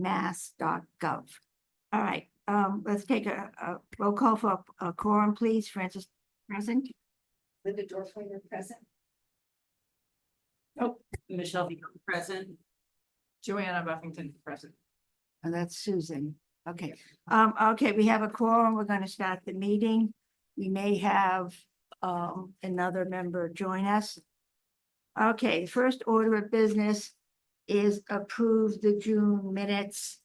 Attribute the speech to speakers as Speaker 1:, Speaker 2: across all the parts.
Speaker 1: high-mass.gov. All right, let's take a roll call for a quorum, please. Francis present.
Speaker 2: Linda Dorflinger present.
Speaker 3: Oh, Michelle Beacom present. Joanna Buffington present.
Speaker 1: And that's Susan. Okay, okay, we have a quorum. We're gonna start the meeting. We may have another member join us. Okay, first order of business is approve the June minutes.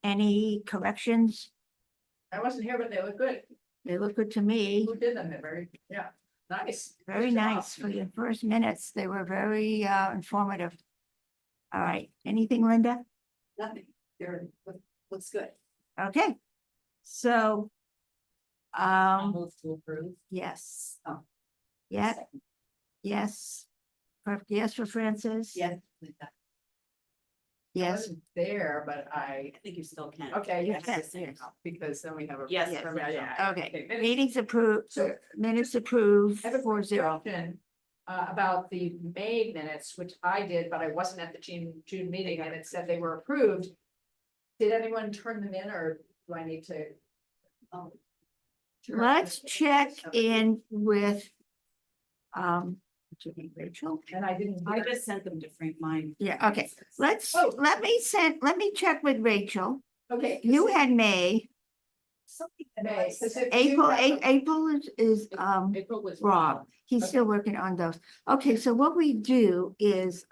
Speaker 1: Any corrections?
Speaker 3: I wasn't here, but they look good.
Speaker 1: They look good to me.
Speaker 3: Who did them? They're very, yeah, nice.
Speaker 1: Very
Speaker 3: Good job.
Speaker 1: nice for your first minutes. They were very informative. All right, anything, Linda?
Speaker 2: Nothing. There, looks good.
Speaker 1: Okay, so
Speaker 3: I'll move to approve.
Speaker 1: yes.
Speaker 2: Oh.
Speaker 1: Yeah, yes. Perfect. Yes for Francis?
Speaker 2: Yeah. Linda.
Speaker 3: I
Speaker 1: Yes.
Speaker 3: wasn't there, but
Speaker 2: I think you still can.
Speaker 3: okay, yes,
Speaker 1: Yes, yes.
Speaker 3: because then we have a.
Speaker 2: Yes,
Speaker 3: Yeah.
Speaker 1: Okay,
Speaker 3: minutes.
Speaker 1: meetings approved,
Speaker 3: So-
Speaker 1: minutes approved
Speaker 3: I have a
Speaker 1: 4-0.
Speaker 3: question about the May minutes, which I did, but I wasn't at the June meeting, and it said they were approved. Did anyone turn them in, or do I need to?
Speaker 1: Let's check in with what's your name, Rachel?
Speaker 3: And I didn't.
Speaker 2: I just sent them to Frank mine.
Speaker 1: Yeah, okay. Let's,
Speaker 3: Oh.
Speaker 1: let me check with Rachel.
Speaker 3: Okay.
Speaker 1: You had May,
Speaker 2: Something
Speaker 3: May, specific-
Speaker 1: April is
Speaker 3: April was.
Speaker 1: Rob. He's
Speaker 3: Okay.
Speaker 1: still working on those. Okay, so what we do is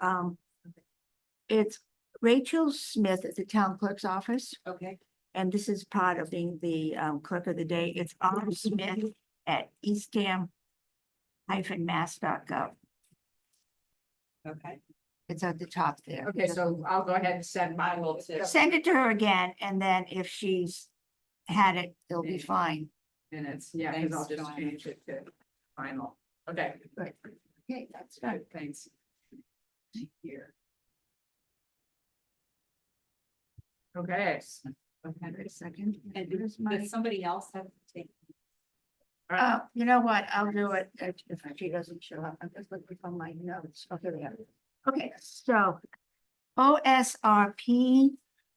Speaker 1: it's Rachel Smith at the town clerk's office.
Speaker 2: Okay.
Speaker 1: And this is part of being the clerk of the day. It's R. Smith at eastham-mass.gov.
Speaker 2: Okay.
Speaker 1: It's at the top there.
Speaker 3: Okay, so I'll go ahead and send mine. Will
Speaker 1: Send it to her again, and then if she's had it, it'll be fine.
Speaker 3: minutes, yeah, because I'll
Speaker 2: Thanks,
Speaker 3: just
Speaker 2: Joanne.
Speaker 3: change it to final. Okay,
Speaker 1: Good. Okay, that's good.
Speaker 3: good, thanks. Here. Okay.
Speaker 1: Okay, wait a second.
Speaker 2: And
Speaker 1: Here's my-
Speaker 2: does somebody else have to take?
Speaker 1: You know what? I'll do it if she doesn't show up. I'm just looking for my notes. Okay, we have it. Okay, so OSRP,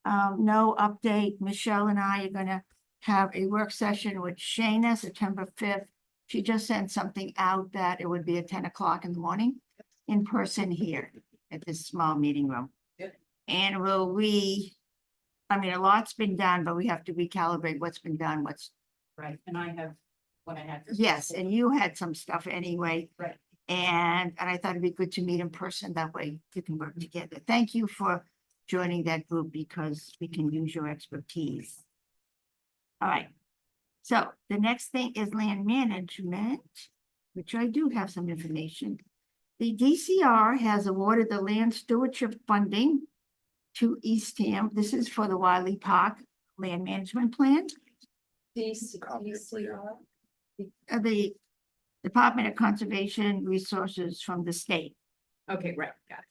Speaker 1: no update. Michelle and I are gonna have a work session with Shayna September 5th. She just sent something out that it would be at 10 o'clock in the morning in person here at this small meeting room.
Speaker 3: Yep.
Speaker 1: And I mean, a lot's been done, but we have to recalibrate what's been done, what's.
Speaker 2: Right, and I have what I had.
Speaker 1: Yes, and you had some stuff anyway.
Speaker 2: Right.
Speaker 1: And I thought it'd be good to meet in person. That way you can work together. Thank you for joining that group because we can use your expertise. All right. So the next thing is land management, which I do have some information. The DCR has awarded the land stewardship funding to Eastham. This is for the Wiley Park Land Management Plan.
Speaker 3: DCR.
Speaker 1: The Department of Conservation Resources from the state.
Speaker 3: Okay, right, got it.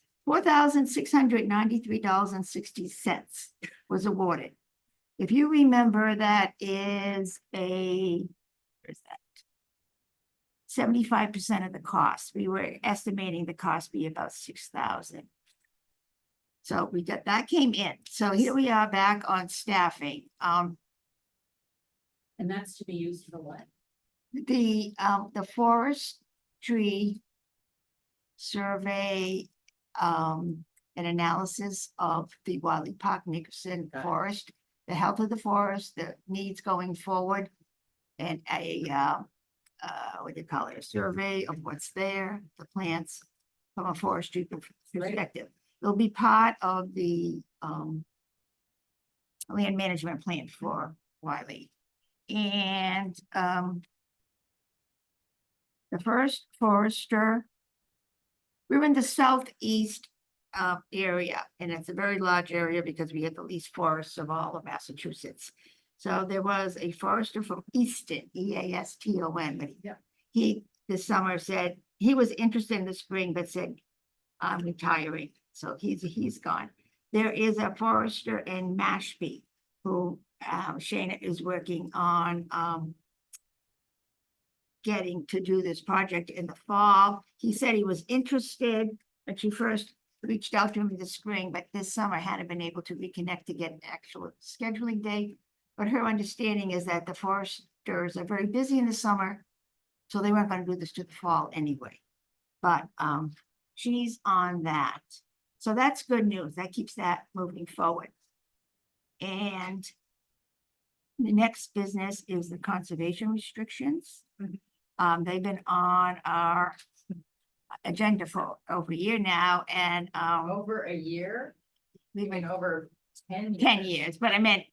Speaker 1: $4,693.60 was awarded. If you remember, that is where's that? 75% of the cost. We were estimating the cost be about 6,000. So that came in. So here we are back on staffing.
Speaker 2: And that's to be used for what?
Speaker 1: The forestry survey, an analysis of the Wiley Park Nickerson
Speaker 3: Got it.
Speaker 1: Forest, the health of the forest, the needs going forward, and what do you call it, a survey of what's there, the plants from a forestry perspective. It'll be part of the land management plan for Wiley. And the first forester, we're in the southeast area, and it's a very large area because we get the least forests of all of Massachusetts. So there was a forester from Easton, E-A-S-T-O-N, but he this summer said he was interested in the spring, but said, I'm retiring. So he's gone. There is a forester in Mashpee who Shayna is working on getting to do this project in the fall. He said he was interested, but she first reached out to him in the spring, but this summer hadn't been able to reconnect to get an actual scheduling date. But her understanding is that the foresters are very busy in the summer, so they weren't gonna do this to the fall anyway. But she's on that. So that's good news. That keeps that moving forward. And the next business is the conservation restrictions. They've been on our agenda for over a year now, and
Speaker 3: Over a year,
Speaker 1: we've
Speaker 3: I mean,
Speaker 1: been
Speaker 3: over 10 years.
Speaker 1: 10 years, but I meant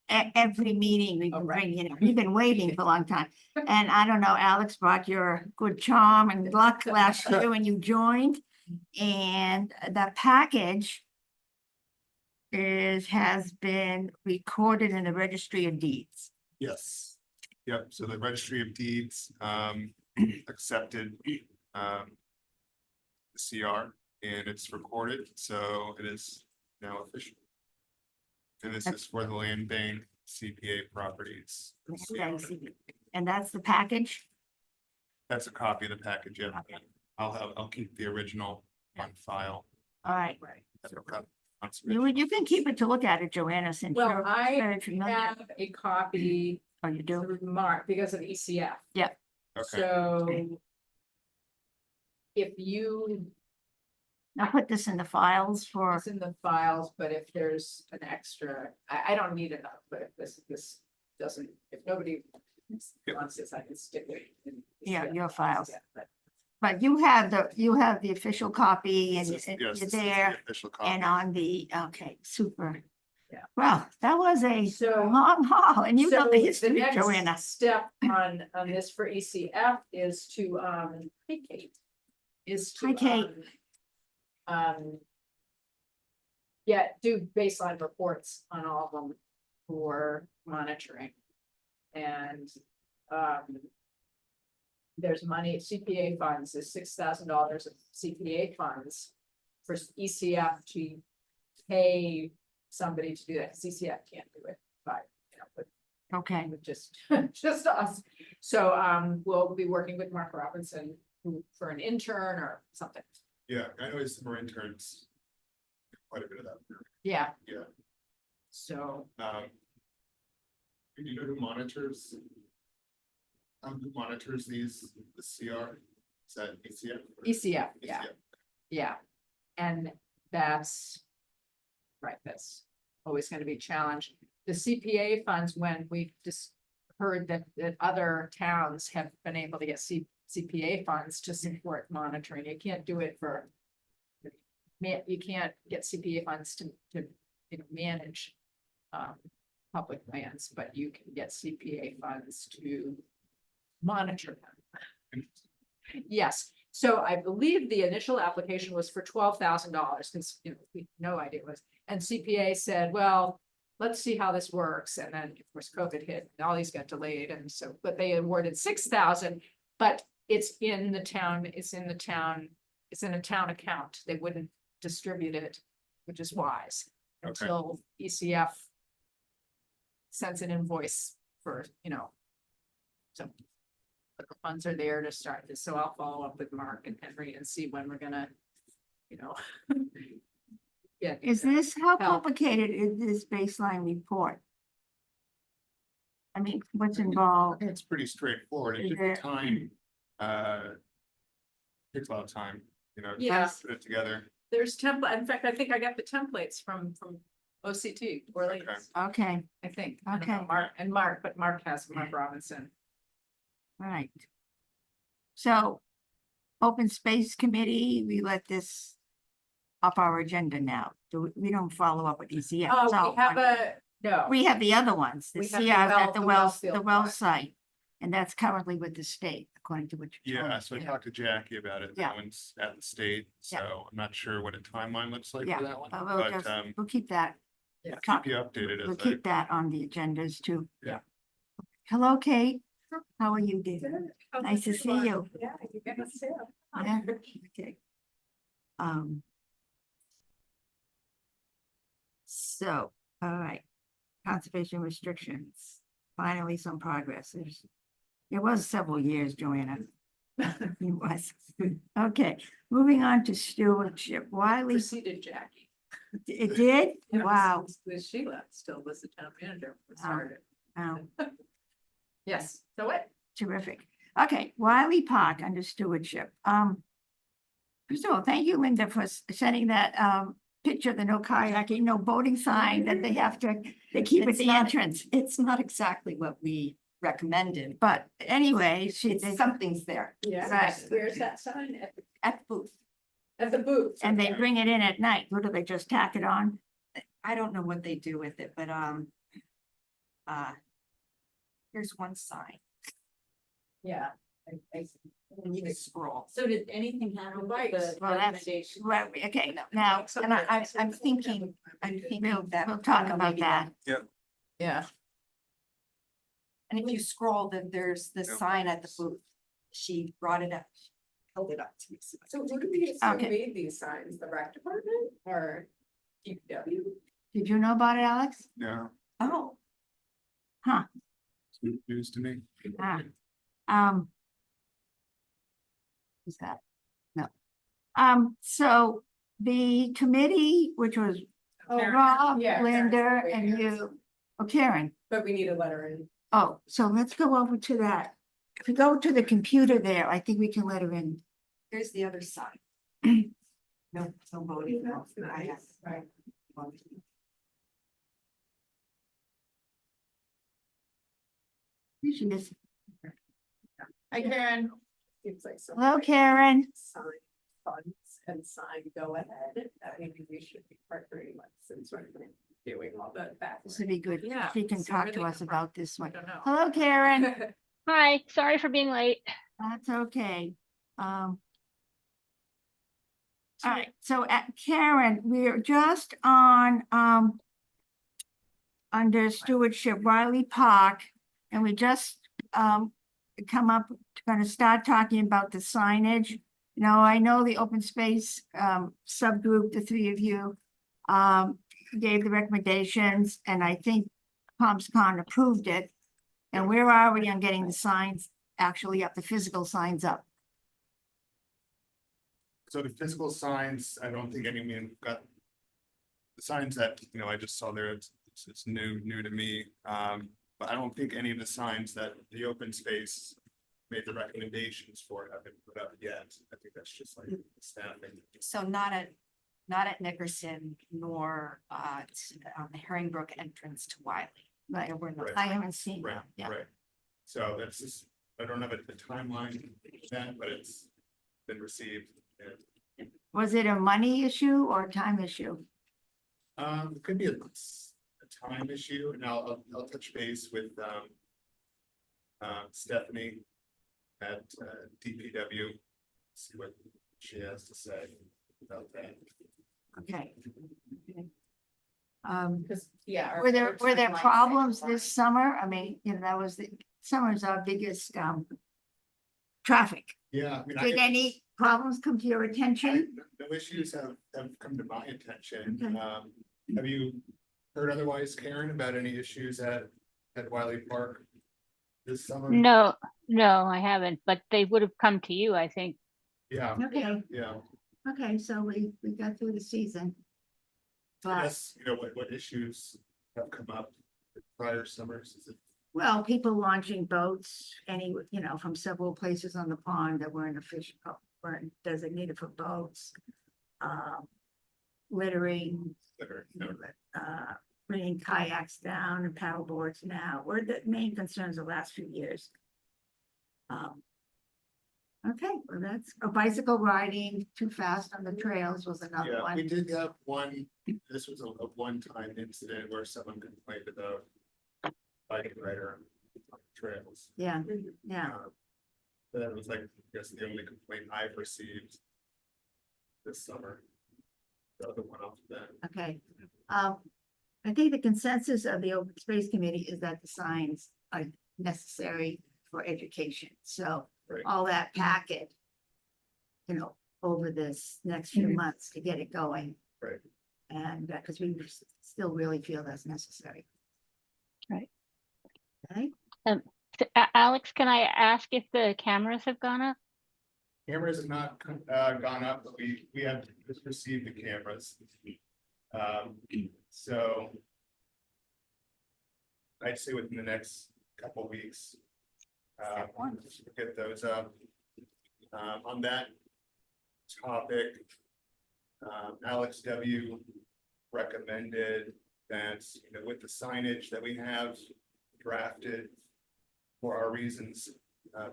Speaker 1: every meeting we've
Speaker 3: Oh,
Speaker 1: been
Speaker 3: right.
Speaker 1: bringing, we've been waiting for a long time. And I don't know, Alex brought your good charm and luck last year when you joined. And the package has been recorded in the registry of deeds.
Speaker 4: Yes. Yep, so the registry of deeds accepted the CR and it's recorded, so it is now official. And this is for the land bank CPA properties. CR.
Speaker 1: And that's the package.
Speaker 4: That's a copy of the package, yeah. I'll keep the original on file.
Speaker 1: All right.
Speaker 4: That's okay.
Speaker 1: You can keep it to look at it, Joanna, since
Speaker 3: Well,
Speaker 1: you're
Speaker 3: I
Speaker 1: very familiar.
Speaker 3: have a copy
Speaker 1: Oh, you do?
Speaker 3: through Mark because of ECF.
Speaker 1: Yeah.
Speaker 4: Okay,
Speaker 3: So if you,
Speaker 1: I'll put this in the files for,
Speaker 3: it's in the files, but if there's an extra, I don't need enough, but if this doesn't, if nobody
Speaker 4: Yep.
Speaker 3: wants this, I can stick it in.
Speaker 1: Yeah,
Speaker 3: ECF
Speaker 1: your files.
Speaker 3: but
Speaker 1: but you have the official copy and
Speaker 4: This is-
Speaker 1: and
Speaker 4: yes,
Speaker 1: you're
Speaker 4: this is the
Speaker 1: there
Speaker 4: official
Speaker 1: and
Speaker 4: copy.
Speaker 1: on the, okay, super.
Speaker 3: Yeah.
Speaker 1: Well, that was a
Speaker 3: So-
Speaker 1: long haul and you know the
Speaker 3: So
Speaker 1: history,
Speaker 3: next
Speaker 1: Joanna.
Speaker 3: Step on this for ECF is to, hey, Kate. Is to.
Speaker 1: Hi, Kate.
Speaker 3: Do baseline reports on all of them for monitoring. And, there's money, CPA funds, is $6,000 of CPA funds for ECF to pay somebody to do that, because ECF can't do it, but, but
Speaker 1: Okay,
Speaker 3: with just, just us. So, we'll be working with Mark Robinson for an intern or something.
Speaker 4: Yeah, I know it's for interns. Quite a bit of that.
Speaker 3: Yeah.
Speaker 4: Yeah.
Speaker 3: So,
Speaker 4: Do you know who monitors? Who monitors these, the CR? Is that ECF?
Speaker 3: ECF, yeah,
Speaker 4: ECF.
Speaker 3: yeah. And that's, right, that's always gonna be a challenge. The CPA funds, when we've just heard that other towns have been able to get CPA funds to support monitoring, you can't do it for. You can't get CPA funds to manage public lands, but you can get CPA funds to monitor them. Yes, so I believe the initial application was for $12,000, because we had no idea what it was, and CPA said, well, let's see how this works, and then of course COVID hit, and all these got delayed, and so, but they awarded 6,000, but it's in the town, it's in a town account, they wouldn't distribute it, which is wise,
Speaker 4: Okay.
Speaker 3: until ECF sends an invoice for, so. But the funds are there to start this, so I'll follow up with Mark and Henry and see when we're gonna, get.
Speaker 1: is this, how
Speaker 3: Help.
Speaker 1: complicated is this baseline report? I mean, what's involved?
Speaker 4: It's pretty straightforward. It
Speaker 1: Is
Speaker 4: took
Speaker 1: it-
Speaker 4: time. Takes a lot of time,
Speaker 3: Yeah.
Speaker 4: to put it together.
Speaker 3: There's template, in fact, I think I got the templates from OCT, Orleans,
Speaker 1: Okay,
Speaker 3: I think. I don't know,
Speaker 1: Okay.
Speaker 3: Mark has Mark Robinson.
Speaker 1: all right. So, Open Space Committee, we let this up our agenda now. We don't follow up with ECF.
Speaker 3: Oh,
Speaker 1: So,
Speaker 3: we have no,
Speaker 1: we have the other ones, the
Speaker 3: We have the
Speaker 1: CRs
Speaker 3: well-
Speaker 1: at the
Speaker 3: the
Speaker 1: wells,
Speaker 3: Wellsfield
Speaker 1: the well
Speaker 3: one.
Speaker 1: site. And that's currently with the state, according to what you told
Speaker 4: Yeah,
Speaker 1: me.
Speaker 4: so I talked to Jackie about it.
Speaker 1: Yeah.
Speaker 4: That one's at the state, so I'm not sure what a timeline looks like
Speaker 1: Yeah,
Speaker 4: for that one.
Speaker 1: But we'll
Speaker 4: But
Speaker 1: just, we'll keep that.
Speaker 3: Yeah.
Speaker 4: keep you updated
Speaker 1: We'll
Speaker 4: as I,
Speaker 1: keep that on the agendas too.
Speaker 4: Yeah.
Speaker 1: Hello, Kate. How are you, dear? Nice to see you.
Speaker 3: Yeah, you get us too.
Speaker 1: Yeah, okay. So, all right, conservation restrictions, finally some progress. It was several years, Joanna. He was. Okay, moving on to stewardship. Wiley,
Speaker 3: Preceded Jackie.
Speaker 1: it did?
Speaker 3: Yeah, it was-
Speaker 1: Wow.
Speaker 3: was Sheila still was the town manager when it
Speaker 1: Wow.
Speaker 3: started.
Speaker 1: Wow,
Speaker 3: Yes, so what?
Speaker 1: terrific. Okay, Wiley Park under stewardship. First of all, thank you, Linda, for sending that picture of the no kayaking, no boating sign that they have to, they keep at
Speaker 5: It's
Speaker 1: the
Speaker 5: not-
Speaker 1: entrance.
Speaker 5: It's not exactly what we recommended, but
Speaker 1: But anyway,
Speaker 5: it's something's there
Speaker 3: Yeah.
Speaker 1: Right.
Speaker 3: Where's that sign?
Speaker 5: at the booth.
Speaker 3: At the booth.
Speaker 1: and they
Speaker 3: okay.
Speaker 1: bring it in at night. What do they just tack it on?
Speaker 5: I don't know what they do with it, but here's one sign
Speaker 3: Yeah.
Speaker 5: and you can scroll.
Speaker 2: So did anything happen with the
Speaker 1: Well, that's-
Speaker 2: recommendation?
Speaker 1: Right, okay, now,
Speaker 5: And I'm thinking
Speaker 1: we'll
Speaker 5: that.
Speaker 1: talk
Speaker 5: you know,
Speaker 1: about
Speaker 5: maybe
Speaker 1: that.
Speaker 3: Yeah.
Speaker 5: And if you scroll, then there's the
Speaker 4: Yep.
Speaker 5: sign at the booth. She brought it up, held it up to me.
Speaker 6: So who do we assume
Speaker 1: Okay.
Speaker 6: made these signs, the rec department or DPW?
Speaker 1: Did you know about it, Alex?
Speaker 4: Yeah,
Speaker 5: Oh,
Speaker 4: it's news to me.
Speaker 1: Ah, Who's that? No. So the committee, which was
Speaker 6: Oh,
Speaker 1: Rob,
Speaker 6: yeah,
Speaker 1: Linda,
Speaker 6: Karen's
Speaker 1: and
Speaker 6: great, yes.
Speaker 1: you, oh, Karen.
Speaker 6: But we need a letter in.
Speaker 1: Oh, so let's go over to that. If we go to the computer there, I think we can let her in.
Speaker 5: here's the other side. No, no voting. no, I have-
Speaker 6: Right.
Speaker 1: Here she is.
Speaker 3: Hi, Karen.
Speaker 6: Seems like some.
Speaker 1: Hello, Karen.
Speaker 6: Sign funds and sign go ahead, that maybe we should be partnering with since we're doing all the back.
Speaker 1: This would be good.
Speaker 3: Yeah,
Speaker 1: She can
Speaker 3: so where
Speaker 1: talk
Speaker 3: they
Speaker 1: to us
Speaker 3: come from?
Speaker 1: about this
Speaker 3: I
Speaker 1: one.
Speaker 3: don't know.
Speaker 1: Hello, Karen.
Speaker 7: Hi, sorry for being late.
Speaker 1: That's okay. All right, so at Karen, we're just on, under stewardship Wiley Park, and we just, gonna start talking about the signage. Now, I know the open space, subgroup, the three of you, gave the recommendations, and I think ComsCon approved it. And where are we on getting the signs actually up, the physical signs up?
Speaker 4: So the physical signs, I don't think anyone got. The signs that, I just saw there, it's new to me. But I don't think any of the signs that the open space made the recommendations for have been put up yet. I think that's just like staffing.
Speaker 5: So not at Nickerson nor on the Herringbrook entrance to Wiley.
Speaker 1: Right,
Speaker 5: There were no-
Speaker 4: Right.
Speaker 1: I haven't seen
Speaker 4: Right,
Speaker 1: them, yeah.
Speaker 4: right. So that's just, I don't have a timeline for that, but it's been received. And,
Speaker 1: Was it a money issue or a time issue?
Speaker 4: it could be a time issue, and I'll touch base with, Stephanie at, DPW, see what she has to say about that.
Speaker 1: Okay. Okay.
Speaker 6: Because, yeah. our-
Speaker 1: Were there
Speaker 6: our timelines
Speaker 1: problems
Speaker 6: are
Speaker 1: this summer? I mean, that was summer's our biggest, traffic.
Speaker 4: Yeah, I mean,
Speaker 1: Did any problems come to your attention?
Speaker 4: No issues have come to my attention.
Speaker 1: Okay.
Speaker 4: Have you heard otherwise, Karen, about any issues at Wiley Park this summer?
Speaker 7: No, I haven't, but they would have come to you, I think.
Speaker 4: Yeah,
Speaker 1: Okay,
Speaker 4: yeah.
Speaker 1: okay, so we got through the season.
Speaker 4: I
Speaker 1: But,
Speaker 4: guess, what issues have come up in prior summers? Is it,
Speaker 1: well, people launching boats, from several places on the pond that weren't weren't designated for boats. Littering,
Speaker 4: better,
Speaker 1: bringing kayaks down and paddle boards now, were the main concerns the last few years. Okay, well, that's, bicycle riding too fast on the trails was another
Speaker 4: Yeah, we
Speaker 1: one.
Speaker 4: did have one, this was a one-time incident where someone complained about bike rider on trails.
Speaker 1: Yeah, yeah,
Speaker 4: That was like, I guess, the only complaint I've received this summer. The other one off then.
Speaker 1: okay. I think the consensus of the open space committee is that the signs are necessary for education, so
Speaker 4: Right.
Speaker 1: all that packet. Over this next few months to get it going.
Speaker 4: Right.
Speaker 1: And because we still really feel that's necessary.
Speaker 7: Right.
Speaker 1: Okay,
Speaker 7: Alex, can I ask if the cameras have gone up?
Speaker 4: Cameras have not gone up, but we have just received the cameras. So I'd say within the next couple weeks, we'll get those up. On that topic, Alex W. recommended that, with the signage that we have drafted for our reasons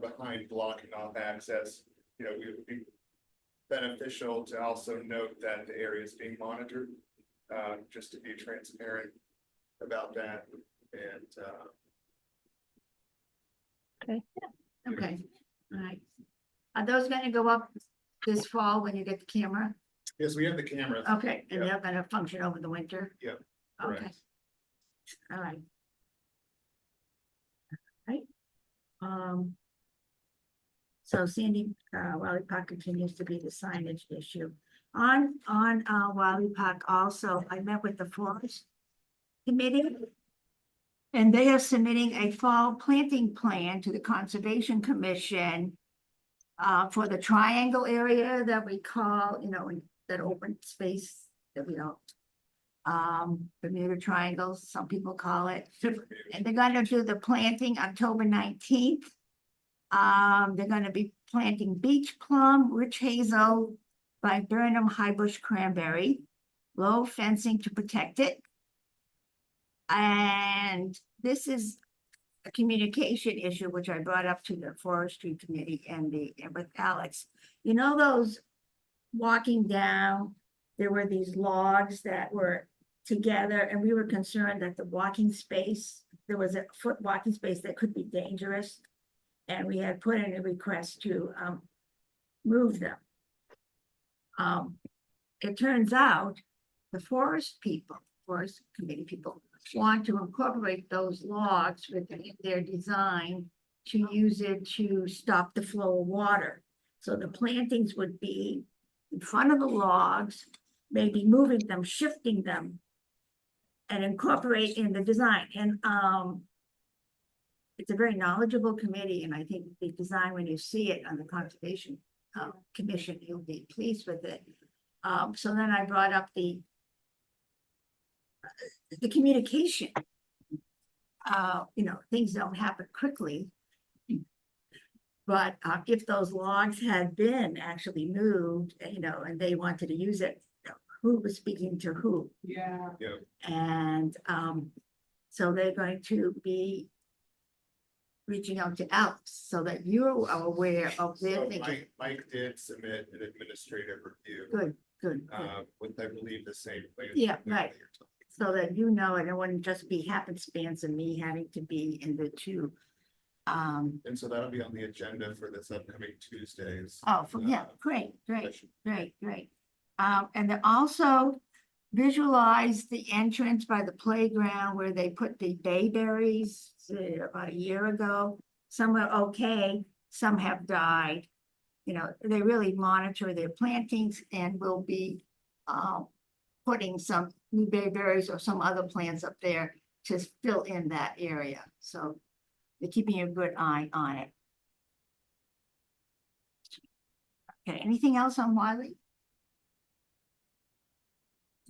Speaker 4: behind blocking off access, it would be beneficial to also note that the area is being monitored, just to be transparent about that. And
Speaker 1: Okay, all right. Are those gonna go up this fall when you get the camera?
Speaker 4: yes, we have the cameras.
Speaker 1: Okay, and
Speaker 4: Yeah.
Speaker 1: they're gonna function over the winter?
Speaker 4: Yeah,
Speaker 1: Okay,
Speaker 4: correct.
Speaker 1: all right. Right. So Sandy, Wiley Park continues to be the signage issue. On Wiley Park also, I met with the Forest Committee. And they are submitting a fall planting plan to the Conservation Commission for the triangle area that we call, that open space that we don't. Bermuda triangles, some people call it. And they're gonna do the planting October 19th. They're gonna be planting beach plum, witch hazel, viburnum, high bush cranberry, low fencing to protect it. And this is a communication issue, which I brought up to the forestry committee and with Alex. Those walking down, there were these logs that were together, and we were concerned that the walking space, there was a foot walking space that could be dangerous. And we had put in a request to move them. It turns out the forest committee people want to incorporate those logs within their design to use it to stop the flow of water. So the plantings would be in front of the logs, maybe moving them, shifting them, and incorporate in the design. And it's a very knowledgeable committee, and I think the design, when you see it on the Conservation Commission, you'll be pleased with it. So then I brought up the communication. Things don't happen quickly. But if those logs had been actually moved, and they wanted to use it, who was speaking to who?
Speaker 3: Yeah.
Speaker 1: And so they're going to be reaching out to Alex so that you are aware of their
Speaker 4: So
Speaker 1: thinking.
Speaker 4: Mike did submit an administrative review.
Speaker 1: Good.
Speaker 4: With, I believe, the same plan.
Speaker 1: Yeah, right. So that and it wouldn't just be happenstance of me having to be in the two.
Speaker 4: And so that'll be on the agenda for this upcoming Tuesdays.
Speaker 1: Great.
Speaker 4: session.
Speaker 1: And they also visualize the entrance by the playground where they put the bayberries about a year ago. Some are okay, some have died. They really monitor their plantings and will be putting some new bayberries or some other plants up there to fill in that area. So they're keeping a good eye on it. Okay, anything else on Wiley?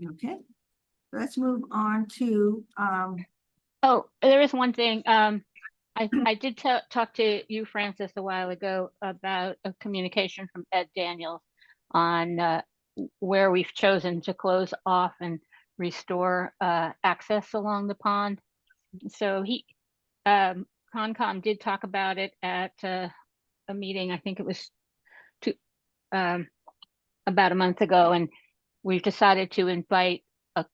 Speaker 1: Okay, let's move on to,
Speaker 7: Oh, there is one thing. I did talk to you, Francis, a while ago about a communication from Ed Daniels on where we've chosen to close off and restore access along the pond. So Concom did talk about it at a meeting. I think it was about a month ago, and we've decided to invite a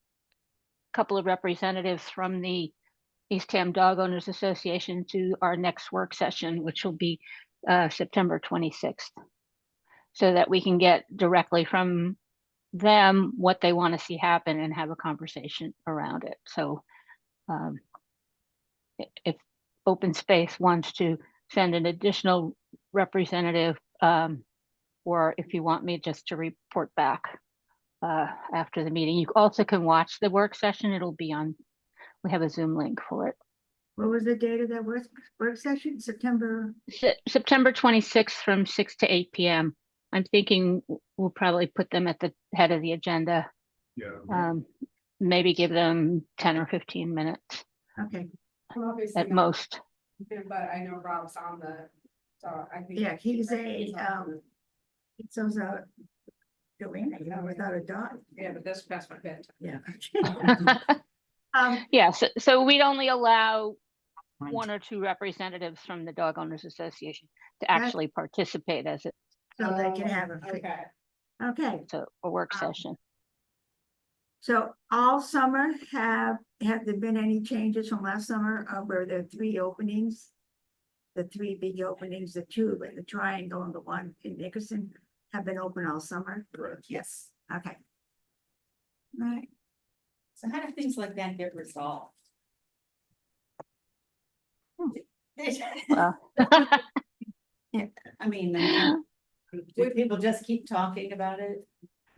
Speaker 7: couple of representatives from the Eastham Dog Owners Association to our next work session, which will be September 26th, so that we can get directly from them what they want to see happen and have a conversation around it. So if Open Space wants to send an additional representative, or if you want me just to report back after the meeting, you also can watch the work session. It'll be on, we have a Zoom link for it.
Speaker 1: What was the date of that work session? September?
Speaker 7: September 26th from 6 to 8 p.m. I'm thinking we'll probably put them at the head of the agenda.
Speaker 4: Yeah.
Speaker 7: Maybe give them 10 or 15 minutes
Speaker 1: Okay,
Speaker 6: Well, obviously
Speaker 7: at
Speaker 6: not,
Speaker 7: most.
Speaker 6: but I know Rob's on the, so I think.
Speaker 1: yeah, he's
Speaker 6: He's
Speaker 1: a,
Speaker 6: on
Speaker 1: so's a Joanna, you know, without a dog,
Speaker 3: Yeah, but that's past my bedtime.
Speaker 1: yeah.
Speaker 7: Yeah, so we'd only allow one or two representatives from the Dog Owners Association to actually participate as
Speaker 1: So they can have
Speaker 6: the. Okay.
Speaker 1: okay,
Speaker 7: a work session.
Speaker 1: so all summer have there been any changes from last summer, where there are 3 openings? The 3 big openings, the 2 in the triangle and the 1 in Nickerson have been open all summer?
Speaker 4: Correct.
Speaker 5: Yes.
Speaker 1: Okay. All right,
Speaker 2: So how do things like that get resolved?
Speaker 7: Well,
Speaker 2: I mean, do people just keep talking about it?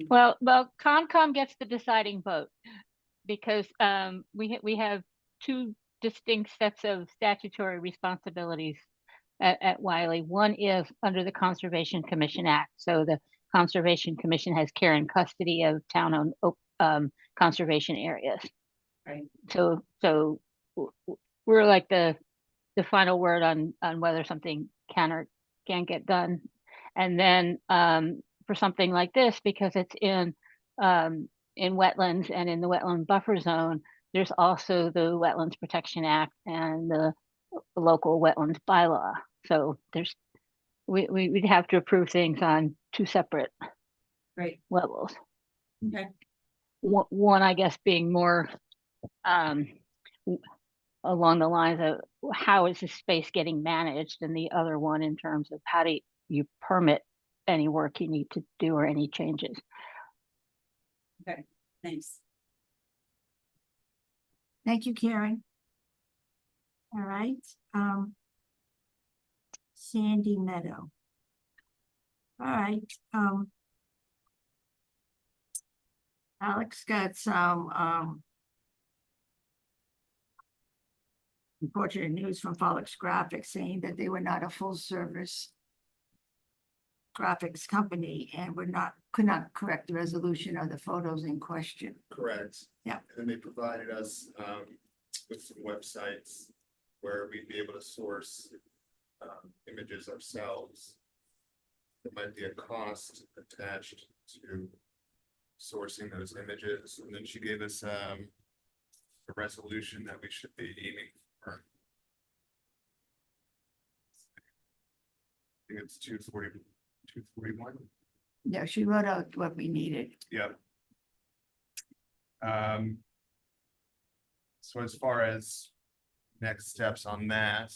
Speaker 7: well, Concom gets the deciding vote because we have 2 distinct sets of statutory responsibilities at Wiley. One is under the Conservation Commission Act. So the Conservation Commission has care and custody of town-owned conservation areas.
Speaker 2: Right.
Speaker 7: So we're like the final word on whether something can or can't get done. And then for something like this, because it's in wetlands and in the wetland buffer zone, there's also the Wetlands Protection Act and the local wetlands bylaw. So we'd have to approve things on 2 separate
Speaker 2: Right.
Speaker 7: levels.
Speaker 2: Okay.
Speaker 7: One, I guess, being more along the lines of how is this space getting managed, and the other one in terms of how do you permit any work you need to do or any changes.
Speaker 2: Okay, thanks.
Speaker 1: thank you, Karen. All right, Sandy Meadow. All right, Alex got some, unfortunate news from Follix Graphics saying that they were not a full service graphics company and could not correct the resolution of the photos in question.
Speaker 4: Correct.
Speaker 1: Yeah.
Speaker 4: And they provided us with some websites where we'd be able to source images ourselves. There might be a cost attached to sourcing those images, and then she gave us a resolution that we should be aiming for. I think it's 241.
Speaker 1: Yeah, she wrote out what we needed.
Speaker 4: Yep. So as far as next steps on that.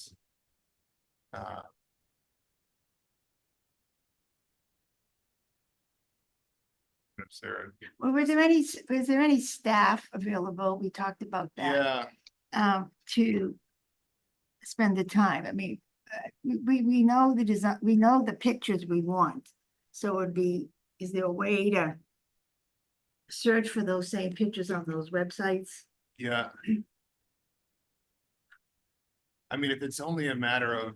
Speaker 4: Sarah.
Speaker 1: Well, was there any staff available? We talked about that.
Speaker 4: Yeah,
Speaker 1: To spend the time. I mean, we know the design, we know the pictures we want. So it'd be, is there a way to search for those same pictures on those websites?
Speaker 4: yeah. I mean, if it's only a matter of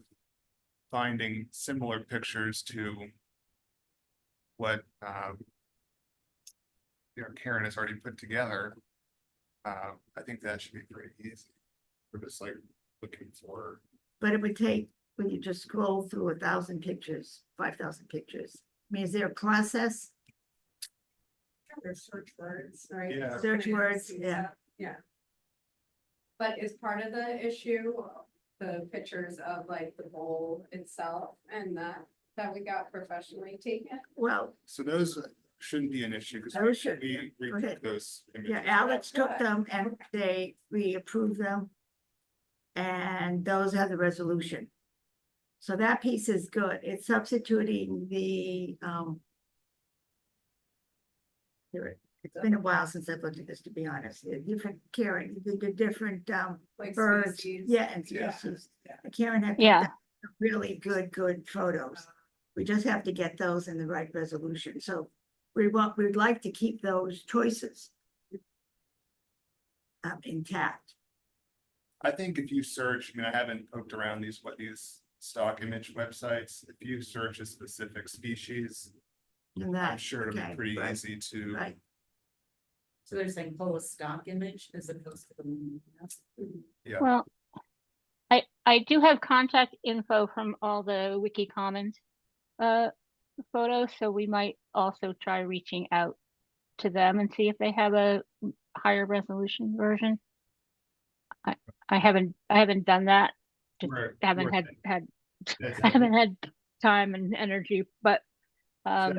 Speaker 4: finding similar pictures to what Karen has already put together, I think that should be pretty easy. We're just like looking for.
Speaker 1: But it would take, when you just scroll through 1,000 pictures, 5,000 pictures. I mean, is there a process?
Speaker 6: There's search words, right?
Speaker 4: Yeah.
Speaker 1: Search words, yeah.
Speaker 6: Yeah. But is part of the issue, the pictures of like the bowl itself and that we got professionally taken?
Speaker 1: Well,
Speaker 4: So those shouldn't be an issue because
Speaker 1: Those should-
Speaker 4: we
Speaker 1: go ahead.
Speaker 4: took those.
Speaker 1: yeah,
Speaker 4: images.
Speaker 1: Alex took them and we approved them. And those are the resolution. So that piece is good. It's substituting the, it's been a while since I've looked at this, to be honest. The different Karen, the different
Speaker 6: Like
Speaker 1: birds,
Speaker 6: species?
Speaker 1: yeah, and
Speaker 4: Yeah.
Speaker 1: species. Karen had
Speaker 7: Yeah.
Speaker 1: picked out really good photos. We just have to get those in the right resolution. So we'd like to keep those choices intact.
Speaker 4: I think if you search, I mean, I haven't poked around these stock image websites. If you search a specific species,
Speaker 1: And
Speaker 4: I'm
Speaker 1: that,
Speaker 4: sure it'll
Speaker 1: okay,
Speaker 4: be pretty
Speaker 1: right,
Speaker 4: easy to.
Speaker 1: right.
Speaker 2: So they're saying pull a stock image as opposed to the.
Speaker 4: Yeah.
Speaker 7: Well, I do have contact info from all the Wiki Commons photos, so we might also try reaching out to them and see if they have a higher resolution version. I haven't done that. Just haven't had I haven't had time and energy, but I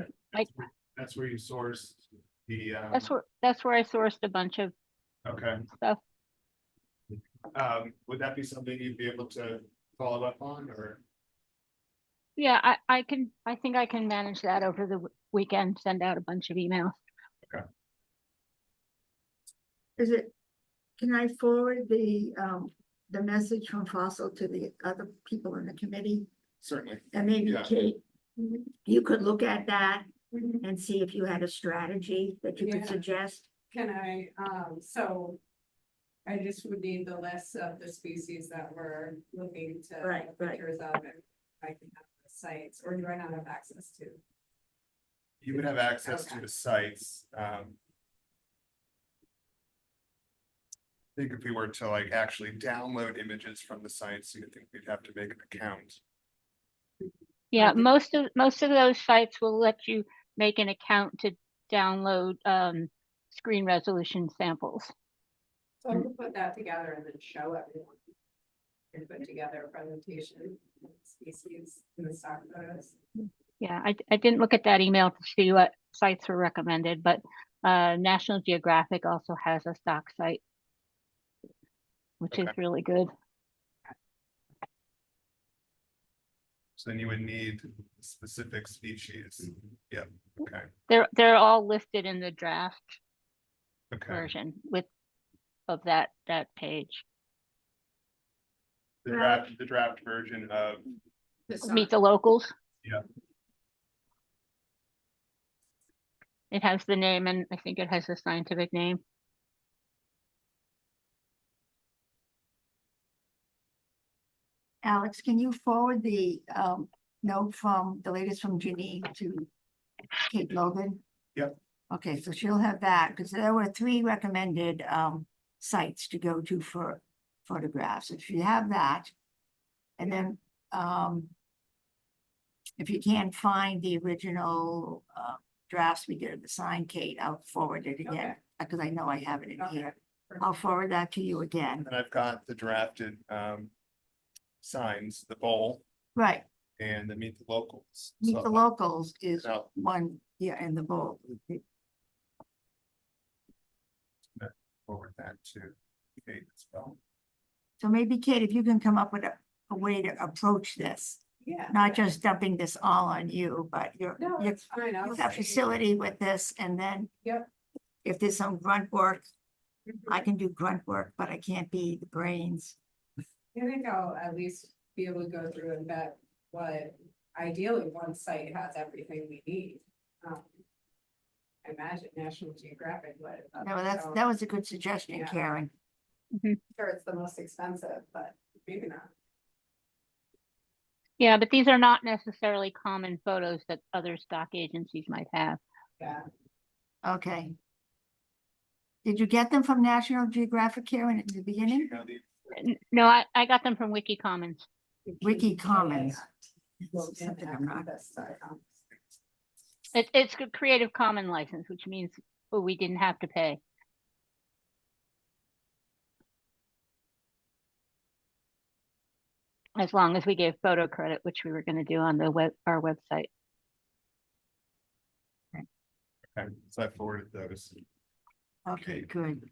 Speaker 4: That's where you source the,
Speaker 7: that's where I sourced a bunch of
Speaker 4: okay.
Speaker 7: stuff.
Speaker 4: Would that be something you'd be able to follow up on, or?
Speaker 7: Yeah, I think I can manage that over the weekend, send out a bunch of emails.
Speaker 1: Is it, can I forward the message from Fossil to the other people in the committee?
Speaker 4: Certainly.
Speaker 1: And maybe
Speaker 4: Yeah.
Speaker 1: Kate, you could look at that and see if you had a strategy that you could
Speaker 6: Yeah.
Speaker 1: suggest.
Speaker 6: Can I, so I just would need the list of the species that we're looking to
Speaker 1: Right,
Speaker 6: have
Speaker 1: right.
Speaker 6: pictures of, and I can have the sites, or do I not have access to?
Speaker 4: You would have access to
Speaker 6: Okay.
Speaker 4: the sites. I think if we were to like actually download images from the sites, you think we'd have to make an account.
Speaker 7: Yeah,
Speaker 1: Okay.
Speaker 7: most of those sites will let you make an account to download screen resolution samples.
Speaker 6: So I can put that together and then show everyone. And put together a presentation, of species in the stock photos.
Speaker 7: Yeah, I didn't look at that email to see what sites were recommended, but National Geographic also has a stock site, which is
Speaker 4: Okay.
Speaker 7: really good.
Speaker 4: So then you would need specific species. Yep, okay,
Speaker 7: They're all listed in the draft
Speaker 4: okay.
Speaker 7: version of that page.
Speaker 4: The draft version of,
Speaker 7: Meet the locals.
Speaker 4: Yeah.
Speaker 7: It has the name, and I think it has the scientific name.
Speaker 1: Alex, can you forward the note from, the latest from Janine to Kate Logan?
Speaker 4: Yep.
Speaker 1: Okay, so she'll have that, because there were 3 recommended sites to go to for photographs. If you have that, and then if you can't find the original drafts we did, the sign, Kate, I'll forward it again,
Speaker 6: Okay.
Speaker 1: because I know I have it in
Speaker 6: Okay.
Speaker 1: here. I'll forward that to you again.
Speaker 4: and I've got the drafted signs, the bowl
Speaker 1: Right,
Speaker 4: and the meet the locals.
Speaker 1: Meet
Speaker 4: So
Speaker 1: the Locals is
Speaker 4: I'll
Speaker 1: one, yeah, in the bowl.
Speaker 4: forward that to Kate as well.
Speaker 1: So maybe, Kate, if you can come up with a way to approach this,
Speaker 6: Yeah.
Speaker 1: not just dumping this all on you, but
Speaker 6: No,
Speaker 1: you
Speaker 6: it's fine. I'll
Speaker 1: have
Speaker 6: see.
Speaker 1: facility with this, and then
Speaker 6: Yep.
Speaker 1: if there's some grunt work, I can do grunt work, but I can't be the brains.
Speaker 6: I think I'll at least be able to go through and vet what ideally one site has everything we need. I imagine National Geographic would.
Speaker 1: No,
Speaker 6: so
Speaker 1: that was a good suggestion,
Speaker 6: Yeah.
Speaker 1: Karen.
Speaker 6: Sure, it's the most expensive, but maybe not.
Speaker 7: Yeah, but these are not necessarily common photos that other stock agencies might have.
Speaker 6: Yeah.
Speaker 1: Okay. Did you get them from National Geographic, Karen, at the beginning?
Speaker 4: You know,
Speaker 7: No, I got them from Wiki Commons.
Speaker 1: Wiki Commons.
Speaker 6: Well,
Speaker 1: Something I'm not-
Speaker 7: It's a Creative Commons license, which means we didn't have to pay. As long as we gave photo credit, which we were going to do on our website.
Speaker 4: Okay, so I forwarded those.
Speaker 1: Okay, good.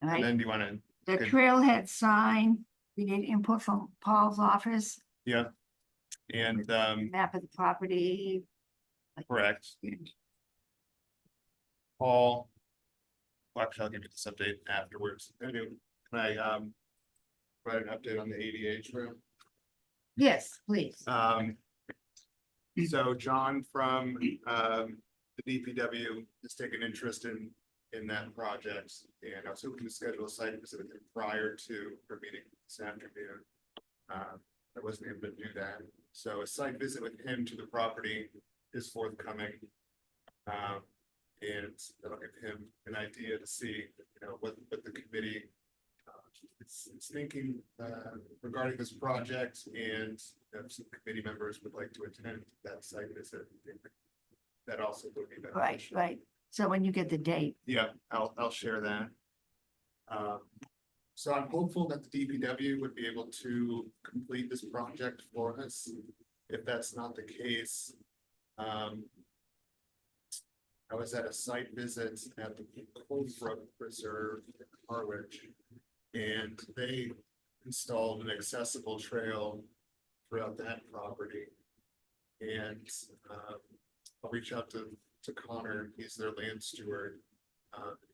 Speaker 1: All
Speaker 4: And
Speaker 1: right,
Speaker 4: then do you want to,
Speaker 1: the
Speaker 4: good.
Speaker 1: trailhead sign, we need input from Paul's office,
Speaker 4: yeah, and
Speaker 1: map of the property.
Speaker 4: correct, Paul. Well, actually, I'll give you this update afterwards. Anyway, can I provide an update on the ADA trail?
Speaker 1: Yes, please.
Speaker 4: So John from the DPW has taken interest in that project, and I was hoping to schedule a site visit with him prior to our meeting this afternoon. I wasn't able to do that, so a site visit with him to the property is forthcoming. And that'll give him an idea to see, what the committee it's thinking regarding this project, and if some committee members would like to attend that site visit, I think that also would be
Speaker 1: Right,
Speaker 4: beneficial.
Speaker 1: right. So when you get the date,
Speaker 4: Yeah, I'll share that. So I'm hopeful that the DPW would be able to complete this project for us. If that's not the case, I was at a site visit at the Colebrook Preserve in Harwich, and they installed an accessible trail throughout that property. And I'll reach out to Connor, he's their land steward,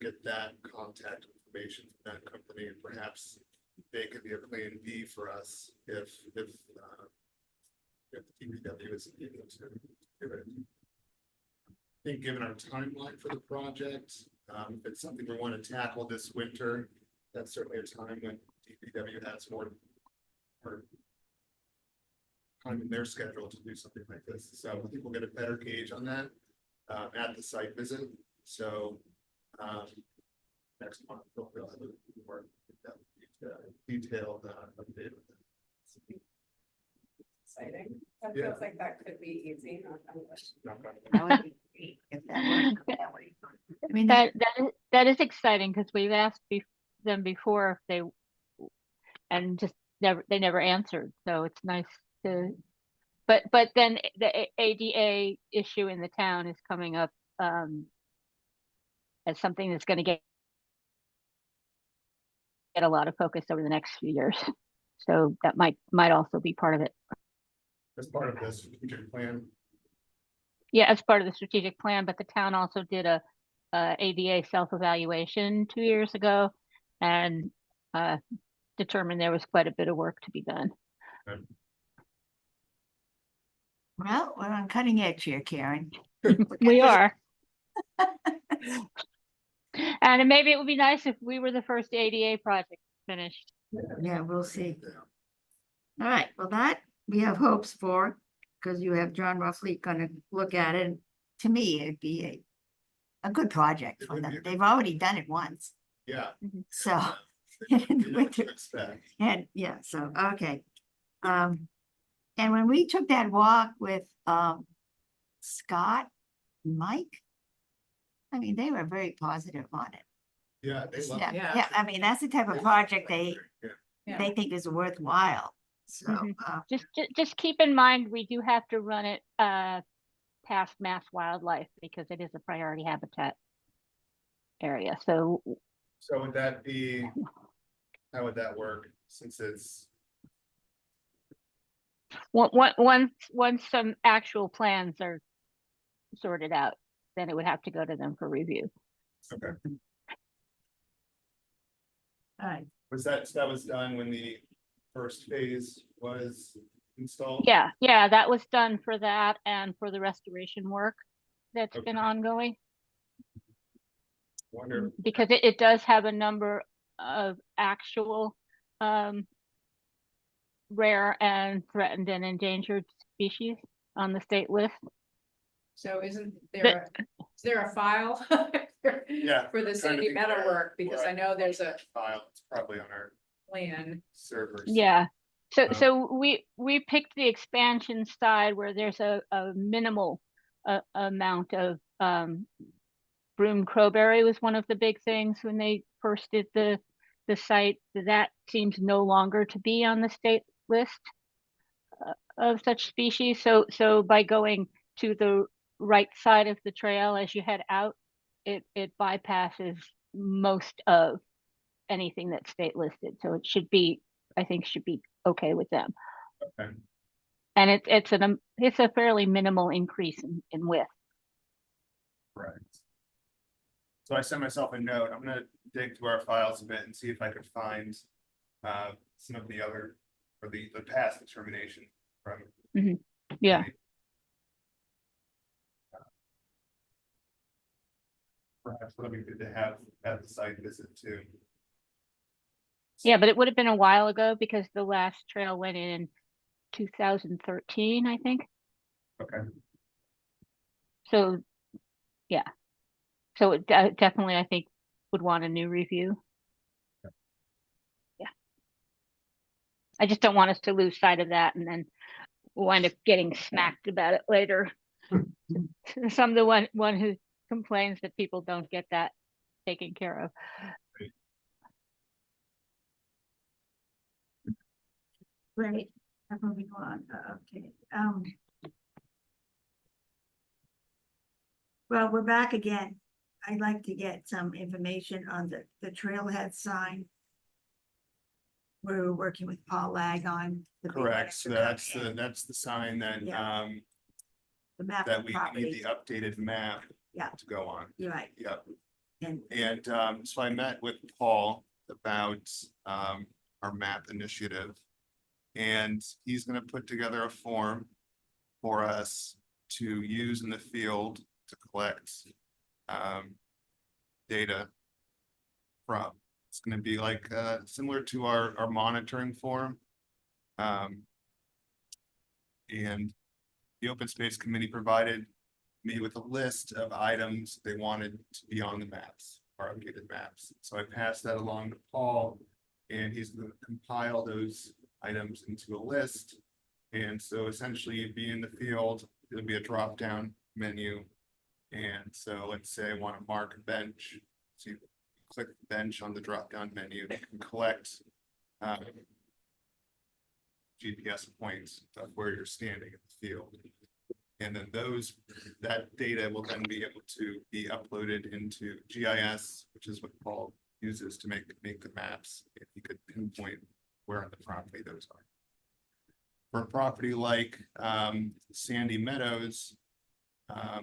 Speaker 4: get that contact information from that company, and perhaps they could be a plan B for us if the DPW is able to do it. I think given our timeline for the project, if it's something we want to tackle this winter, that's certainly a time when DPW has more time in their schedule to do something like this. So I think we'll get a better gauge on that at the site visit. So next month we'll have a more detailed update.
Speaker 6: Exciting. That
Speaker 4: Yeah.
Speaker 6: feels like that could be easy.
Speaker 4: Not bad.
Speaker 1: that would be great if that worked that way. I mean,
Speaker 7: That is exciting because we've asked them before if they, and just they never answered. So it's nice to, but then the ADA issue in the town is coming up as something that's going to get a lot of focus over the next few years. So that might also be part of it.
Speaker 4: As part of this strategic plan.
Speaker 7: Yeah, as part of the strategic plan, but the town also did a ADA self-evaluation 2 years ago and determined there was quite a bit of work to be done.
Speaker 1: well, we're on cutting edge here, Karen.
Speaker 7: We are. And maybe it would be nice if we were the first ADA project finished.
Speaker 1: Yeah, we'll see. All right, well, that we have hopes for, because you have John Ruffley gonna look at it. To me, it'd be a good project
Speaker 4: It
Speaker 1: for
Speaker 4: would
Speaker 1: them.
Speaker 4: be a good
Speaker 1: They've already done it once,
Speaker 4: Yeah.
Speaker 1: so.
Speaker 4: You
Speaker 1: in
Speaker 4: know
Speaker 1: the
Speaker 4: what to
Speaker 1: winter.
Speaker 4: expect.
Speaker 1: And yeah, so, okay. And when we took that walk with Scott, Mike, I mean, they were very positive on it.
Speaker 4: Yeah, they love
Speaker 1: Yeah,
Speaker 4: it.
Speaker 3: Yeah.
Speaker 1: yeah, I mean, that's the type of project they
Speaker 3: Yeah.
Speaker 1: think is worthwhile. So,
Speaker 7: Mhm. Just keep in mind, we do have to run it past mass wildlife because it is a priority habitat area. So
Speaker 4: So would that be, how would that work, since it's,
Speaker 7: once some actual plans are sorted out, then it would have to go to them for review.
Speaker 4: okay,
Speaker 1: all right,
Speaker 4: that was done when the first phase was installed?
Speaker 7: Yeah, that was done for that and for the restoration work that's been
Speaker 4: Okay.
Speaker 7: ongoing.
Speaker 4: Wonder,
Speaker 7: Because it does have a number of actual rare and threatened and endangered species on the state list.
Speaker 3: So isn't
Speaker 7: The-
Speaker 3: is there a file?
Speaker 4: Yeah,
Speaker 3: For the
Speaker 4: trying to
Speaker 3: Sandy
Speaker 4: think
Speaker 3: Meadow
Speaker 4: where-
Speaker 3: work, because
Speaker 4: where
Speaker 3: I know there's a
Speaker 4: file, it's probably on our
Speaker 3: plan.
Speaker 4: servers.
Speaker 7: Yeah. So
Speaker 4: Oh.
Speaker 7: so we picked the expansion side where there's a minimal amount of broom crowberry was one of the big things when they first did the site. That seems no longer to be on the state list of such species. So by going to the right side of the trail as you head out, it bypasses most of anything that's state listed. So it should be, I think, should be okay with them.
Speaker 4: Okay.
Speaker 7: And it's a fairly minimal increase in width.
Speaker 4: Right. So I sent myself a note, I'm gonna dig through our files a bit and see if I could find some of the other, or the past determination from.
Speaker 7: Yeah.
Speaker 4: perhaps that'll be good to have at the site visit too.
Speaker 7: Yeah, but it would have been a while ago because the last trail went in 2013, I think.
Speaker 4: Okay.
Speaker 7: So, yeah. So it definitely, I think, would want a new review. Yeah. I just don't want us to lose sight of that and then wind up getting smacked about it later. So I'm the one who complains that people don't get that taken care of.
Speaker 1: Great, I'm moving on, okay, well, we're back again. I'd like to get some information on the trailhead sign. We're working with Paul Lag on. the big one
Speaker 4: Correct,
Speaker 1: at
Speaker 4: so
Speaker 1: the
Speaker 4: that's
Speaker 1: top
Speaker 4: the,
Speaker 1: end,
Speaker 4: that's the sign that,
Speaker 1: Yeah. The map
Speaker 4: that
Speaker 1: of
Speaker 4: we
Speaker 1: property,
Speaker 4: need the updated map.
Speaker 1: Yeah.
Speaker 4: To go on,
Speaker 1: you're right,
Speaker 4: yep.
Speaker 1: and,
Speaker 4: And so I met with Paul about our map initiative. And he's gonna put together a form for us to use in the field to collect data from. It's gonna be like similar to our monitoring form. And the Open Space Committee provided me with a list of items they wanted to be on the maps, our updated maps. So I passed that along to Paul, and he's gonna compile those items into a list. And so essentially you'd be in the field, there'll be a drop-down menu. And so let's say I want to mark a bench. So you click the bench on the drop-down menu, you can collect GPS points of where you're standing in the field. And then that data will then be able to be uploaded into GIS, which is what Paul uses to make the maps. If you could pinpoint where on the property those are. For a property like Sandy Meadows,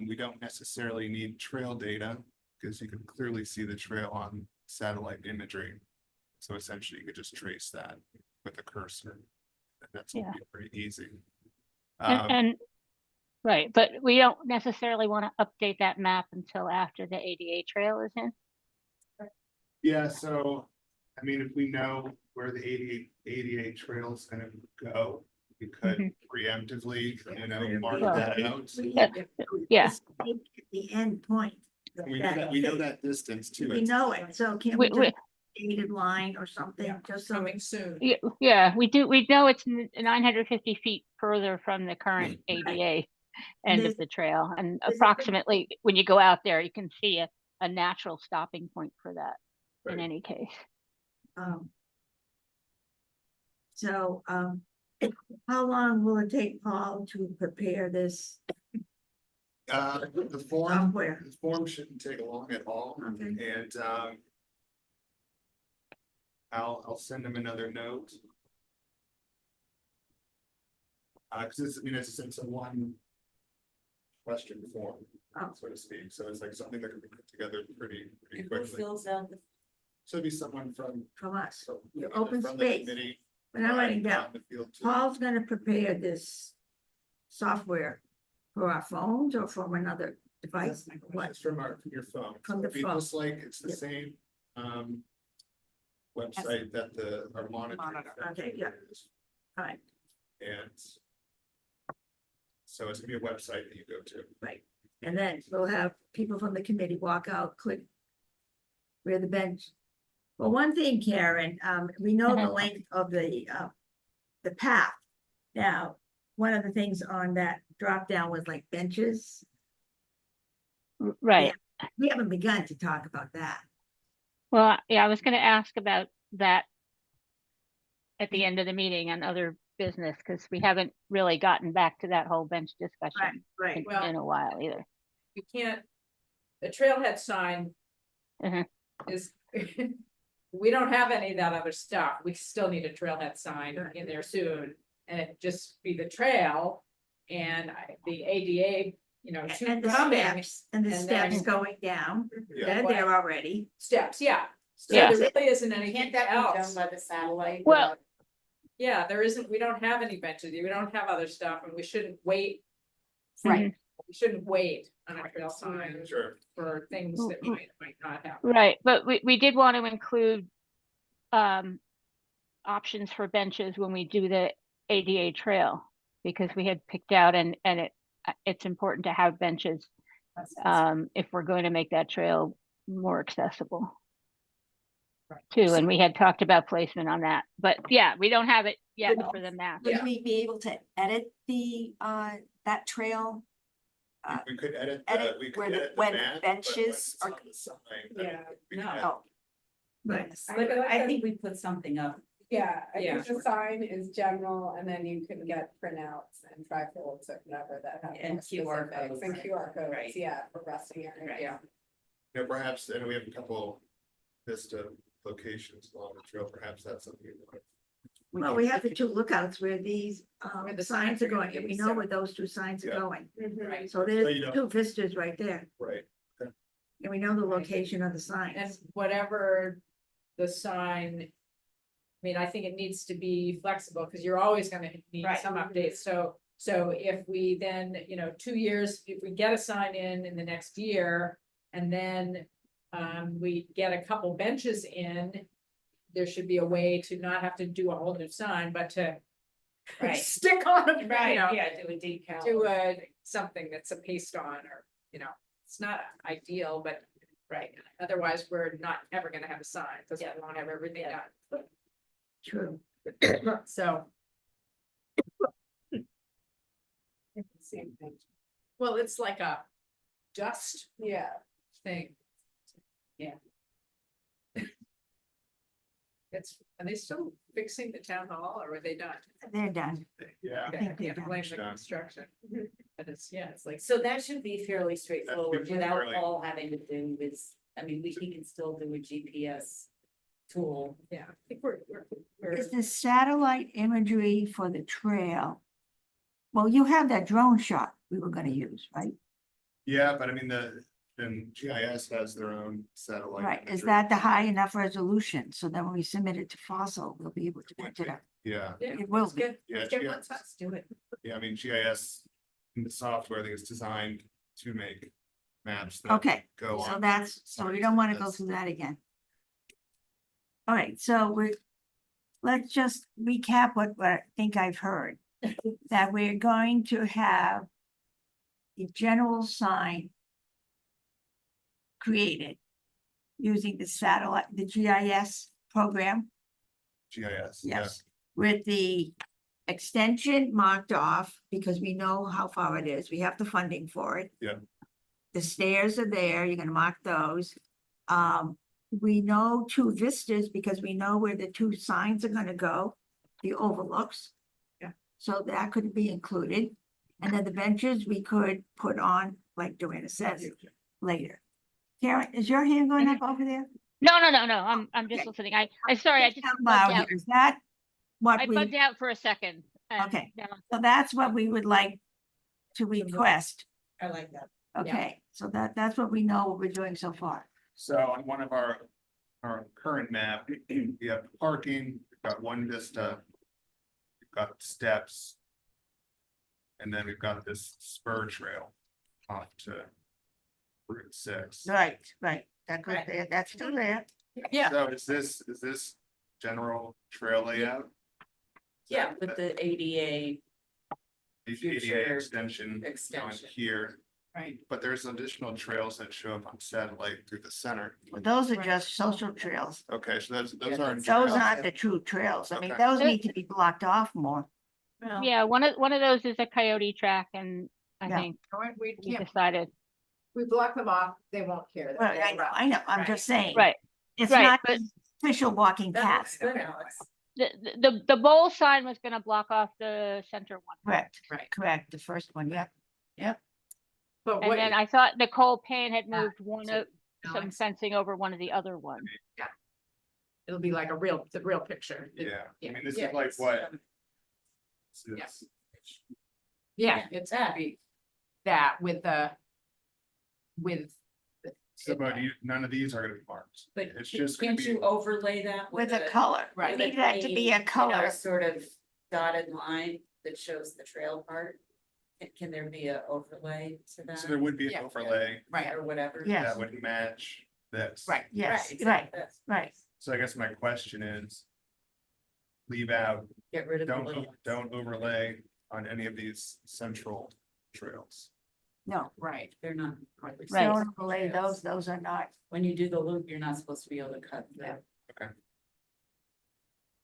Speaker 4: we don't necessarily need trail data because you can clearly see the trail on satellite imagery. So essentially you could just trace that with a cursor. And that's gonna be pretty easy.
Speaker 7: And right, but we don't necessarily want to update that map until after the ADA trail is in.
Speaker 4: Yeah, so, I mean, if we know where the ADA trail is gonna go, we could preemptively, mark
Speaker 1: Well,
Speaker 4: that out.
Speaker 7: Yeah.
Speaker 1: Just make the end point.
Speaker 4: We know that distance too.
Speaker 1: We know it, so can we
Speaker 7: We-
Speaker 1: just dated line or something, just so.
Speaker 3: Coming soon.
Speaker 7: Yeah, we know it's 950 feet further from the current ADA end of the trail. And
Speaker 1: There's a-
Speaker 7: approximately, when you go out there, you can see a natural stopping point for that in
Speaker 4: Right.
Speaker 7: any case.
Speaker 1: So, how long will it take Paul to prepare this
Speaker 4: The form,
Speaker 1: software?
Speaker 4: the form shouldn't take long at all.
Speaker 1: Okay.
Speaker 4: And I'll send him another note. Cause it's a one question form,
Speaker 1: Oh.
Speaker 4: so to speak. So it's like something that can be put together pretty
Speaker 2: And who
Speaker 4: quickly.
Speaker 2: fills out the
Speaker 4: So it'd be someone from.
Speaker 1: From us,
Speaker 4: so,
Speaker 1: Your
Speaker 4: either
Speaker 1: open
Speaker 4: from the
Speaker 1: space.
Speaker 4: committee
Speaker 1: but I'm writing
Speaker 4: or
Speaker 1: down,
Speaker 4: out in the field too.
Speaker 1: Paul's gonna prepare this software for our phones or from another device, what?
Speaker 4: It's from your phone.
Speaker 1: From
Speaker 4: So
Speaker 1: the
Speaker 4: it'd be
Speaker 1: phone.
Speaker 4: just like, it's the
Speaker 1: Yep.
Speaker 4: same website that our monitor.
Speaker 1: Okay, yeah. All right,
Speaker 4: And so it's gonna be a website that you go to.
Speaker 1: right, and then we'll have people from the committee walk out, click where the bench. Well, one thing, Karen, we know the length of the path. Now, one of the things on that drop down was like benches.
Speaker 7: Right.
Speaker 1: We haven't begun to talk about that.
Speaker 7: Well, yeah, I was going to ask about that at the end of the meeting on other business, because we haven't really gotten back to that whole bench discussion
Speaker 1: Right.
Speaker 3: Well-
Speaker 7: in a while either.
Speaker 3: You can't, the trailhead sign
Speaker 7: Mhm.
Speaker 3: is, we don't have any of that other stuff. We still need a trailhead sign
Speaker 1: Right.
Speaker 3: in there soon. And it just be the trail and the ADA, two
Speaker 1: And the
Speaker 3: coming
Speaker 1: steps, and the
Speaker 3: and
Speaker 1: steps
Speaker 3: then-
Speaker 1: going down,
Speaker 4: Yeah.
Speaker 1: they're there already.
Speaker 3: steps, yeah. So
Speaker 7: Yeah.
Speaker 3: there really isn't
Speaker 2: Can't
Speaker 3: anything
Speaker 2: that be done
Speaker 3: else.
Speaker 2: by the satellite?
Speaker 7: Well-
Speaker 2: without-
Speaker 3: Yeah, there isn't, we don't have any benches, we don't have other stuff, and we shouldn't wait.
Speaker 7: Right.
Speaker 3: We shouldn't wait on a trail sign
Speaker 4: Sure.
Speaker 3: for things that might not happen.
Speaker 7: Right, but we did want to include options for benches when we do the ADA trail, because we had picked out and it's important to have benches if we're going to make that trail more accessible.
Speaker 3: Right.
Speaker 7: Too, and we had talked about placement on that, but yeah, we don't have it yet for the map.
Speaker 5: Would we be able to edit the, that trail?
Speaker 4: We could edit
Speaker 5: edit
Speaker 4: we could
Speaker 5: where the-
Speaker 4: edit
Speaker 5: when
Speaker 4: map, but
Speaker 5: benches
Speaker 4: when
Speaker 5: are-
Speaker 4: it's on the sign,
Speaker 6: Yeah,
Speaker 4: we can
Speaker 2: no.
Speaker 4: edit.
Speaker 5: Oh,
Speaker 1: Right.
Speaker 5: yes.
Speaker 2: But I think we put something up.
Speaker 6: Yeah, I
Speaker 3: Yeah.
Speaker 6: think the sign is general and then you can get printouts and trifolds or whatever that have.
Speaker 2: And
Speaker 6: more
Speaker 2: QR
Speaker 6: specifics
Speaker 2: codes.
Speaker 6: And QR codes,
Speaker 2: Right.
Speaker 6: yeah, for resting areas.
Speaker 3: Yeah.
Speaker 4: Yeah, perhaps, and we have a couple Vista locations along the trail, perhaps that's something. we want.
Speaker 1: Well, we have the two lookouts where these
Speaker 3: Where the
Speaker 1: signs
Speaker 3: signs
Speaker 1: are
Speaker 3: are gonna
Speaker 1: going, and
Speaker 3: be,
Speaker 1: we know
Speaker 3: so-
Speaker 1: where those two signs are
Speaker 4: Yeah.
Speaker 1: going.
Speaker 6: Mhm.
Speaker 3: Right.
Speaker 1: So
Speaker 4: you
Speaker 1: there's
Speaker 4: know.
Speaker 1: two vistas right there,
Speaker 4: Right,
Speaker 1: and we know the
Speaker 3: Right.
Speaker 1: location of the
Speaker 3: And
Speaker 1: signs.
Speaker 3: whatever the sign, I mean, I think it needs to be flexible, because you're always gonna need
Speaker 2: Right.
Speaker 3: some updates, so if we then, 2 years, if we get a sign in the next year, and then. We get a couple benches in, there should be a way to not have to do a whole new sign, but to.
Speaker 2: Right.
Speaker 3: Stick on, you know,
Speaker 2: Yeah, do a decal.
Speaker 3: do something that's a paste on, or, it's not ideal, but. Right, otherwise, we're not ever gonna have a sign, because we
Speaker 2: Yeah.
Speaker 3: won't have everything done.
Speaker 1: True.
Speaker 3: So,
Speaker 6: Same thing.
Speaker 3: well, it's like a dust
Speaker 6: Yeah,
Speaker 3: thing. Yeah. Are they still fixing the town hall, or are they done?
Speaker 1: They're done.
Speaker 4: yeah.
Speaker 3: Okay, I
Speaker 1: think they're
Speaker 3: can't
Speaker 1: done.
Speaker 3: blame the
Speaker 4: Done.
Speaker 3: construction. But it's like,
Speaker 2: So that should be fairly straightforward without
Speaker 4: fairly-
Speaker 2: all having to do with, I mean, we can still do a GPS tool.
Speaker 3: yeah, I think we're.
Speaker 1: Is the satellite imagery for the trail? Well, you have that drone shot we were gonna use, right?
Speaker 4: Yeah, but I mean, then GIS has their own satellite.
Speaker 1: Right, is
Speaker 4: imagery.
Speaker 1: that the high enough resolution, so then when we submit it to Fossil, we'll be able to
Speaker 4: Would
Speaker 1: pick it
Speaker 4: be.
Speaker 1: up?
Speaker 4: Yeah,
Speaker 3: Yeah,
Speaker 1: It will
Speaker 3: let's
Speaker 1: be.
Speaker 3: get,
Speaker 4: Yeah,
Speaker 3: let's get
Speaker 4: GIS.
Speaker 3: one, let's do it.
Speaker 4: yeah, I mean, GIS, in the software, I think it's designed to make maps that
Speaker 1: Okay,
Speaker 4: go
Speaker 1: so
Speaker 4: on.
Speaker 1: that's, so we don't wanna go through that again. All right, so let's just recap what I think I've heard. That we're going to have the general sign created using the satellite, the GIS program.
Speaker 4: GIS, yeah,
Speaker 1: Yes, with the extension marked off because we know how far it is. We have the funding for it.
Speaker 4: Yeah.
Speaker 1: The stairs are there. You're gonna mark those. We know two vistas because we know where the two signs are gonna go, the overlooks.
Speaker 3: Yeah.
Speaker 1: So that could be included. And then the benches we could put on, like Joanna says, later. Karen, is your hand going up over there?
Speaker 7: No, I'm just
Speaker 1: Okay.
Speaker 7: listening. I'm sorry, I just
Speaker 1: Out
Speaker 7: bugged
Speaker 1: loud
Speaker 7: out.
Speaker 1: here. Is that what
Speaker 7: I
Speaker 1: we?
Speaker 7: bugged out for a second. and
Speaker 1: Okay.
Speaker 7: now-
Speaker 1: So that's what we would like to request.
Speaker 2: I like that.
Speaker 1: Okay, so that's what we know what we're doing so far.
Speaker 4: so on one of our current map, we have parking, we've got one vista. We've got steps. And then we've got this spur trail off to Route 6.
Speaker 1: Right, that goes there, that's still there.
Speaker 3: Yeah.
Speaker 4: So is this general trail layout?
Speaker 2: Yeah, with the ADA
Speaker 4: The
Speaker 2: future
Speaker 4: ADA extension going
Speaker 2: extension.
Speaker 4: here,
Speaker 3: Right,
Speaker 4: but there's additional trails that show up on satellite through the center.
Speaker 1: Those are
Speaker 3: Right.
Speaker 1: just social trails.
Speaker 4: Okay, so those
Speaker 2: Yeah,
Speaker 4: aren't.
Speaker 1: Those
Speaker 4: trails.
Speaker 1: aren't the true trails. I mean,
Speaker 4: Okay.
Speaker 1: those need to be blocked off more.
Speaker 3: well,
Speaker 7: Yeah, one of those is a coyote track, and I
Speaker 1: Yeah.
Speaker 7: think
Speaker 3: we
Speaker 7: we
Speaker 3: can't,
Speaker 7: decided,
Speaker 3: we block them off, they won't care.
Speaker 1: Right, I know, I'm just saying.
Speaker 7: right,
Speaker 1: It's
Speaker 7: right,
Speaker 1: not
Speaker 7: but-
Speaker 1: official walking
Speaker 2: That
Speaker 1: path.
Speaker 2: looks good, Alex.
Speaker 7: the bowl sign was gonna block off the center one.
Speaker 1: Correct,
Speaker 3: Right.
Speaker 1: correct, the first one, yeah.
Speaker 3: But
Speaker 7: And
Speaker 3: what,
Speaker 7: then I thought Nicole Payne had
Speaker 3: Yeah,
Speaker 7: moved one
Speaker 3: so
Speaker 7: of, some
Speaker 3: Alex-
Speaker 7: fencing over one of the other ones.
Speaker 3: it'll be like the real picture.
Speaker 4: Yeah, I mean, this
Speaker 3: Yeah,
Speaker 4: is like
Speaker 3: it's,
Speaker 4: what?
Speaker 3: yeah.
Speaker 4: It's-
Speaker 3: Yeah, it's gonna be that with the.
Speaker 4: So, but none of these are gonna be marked.
Speaker 2: But
Speaker 4: It's just gonna
Speaker 2: can't
Speaker 4: be,
Speaker 2: you overlay that
Speaker 1: With a color, we
Speaker 3: Right.
Speaker 1: need that to be a color.
Speaker 2: Sort of dotted line that shows the trail part. Can there be a overlay to that?
Speaker 4: So there would be
Speaker 3: Yeah.
Speaker 4: an overlay
Speaker 3: Right.
Speaker 2: Or whatever?
Speaker 1: Yes.
Speaker 4: that would match this.
Speaker 1: Right, yes,
Speaker 2: Right,
Speaker 1: right,
Speaker 2: that's-
Speaker 1: right.
Speaker 4: So I guess my question is. Leave out,
Speaker 2: Get rid of the little ones.
Speaker 4: don't overlay on any of these central trails.
Speaker 1: No,
Speaker 3: Right.
Speaker 2: They're not.
Speaker 7: Right.
Speaker 1: don't overlay those are not.
Speaker 2: When you do the loop, you're not supposed to be able to cut
Speaker 1: Yeah.
Speaker 2: through.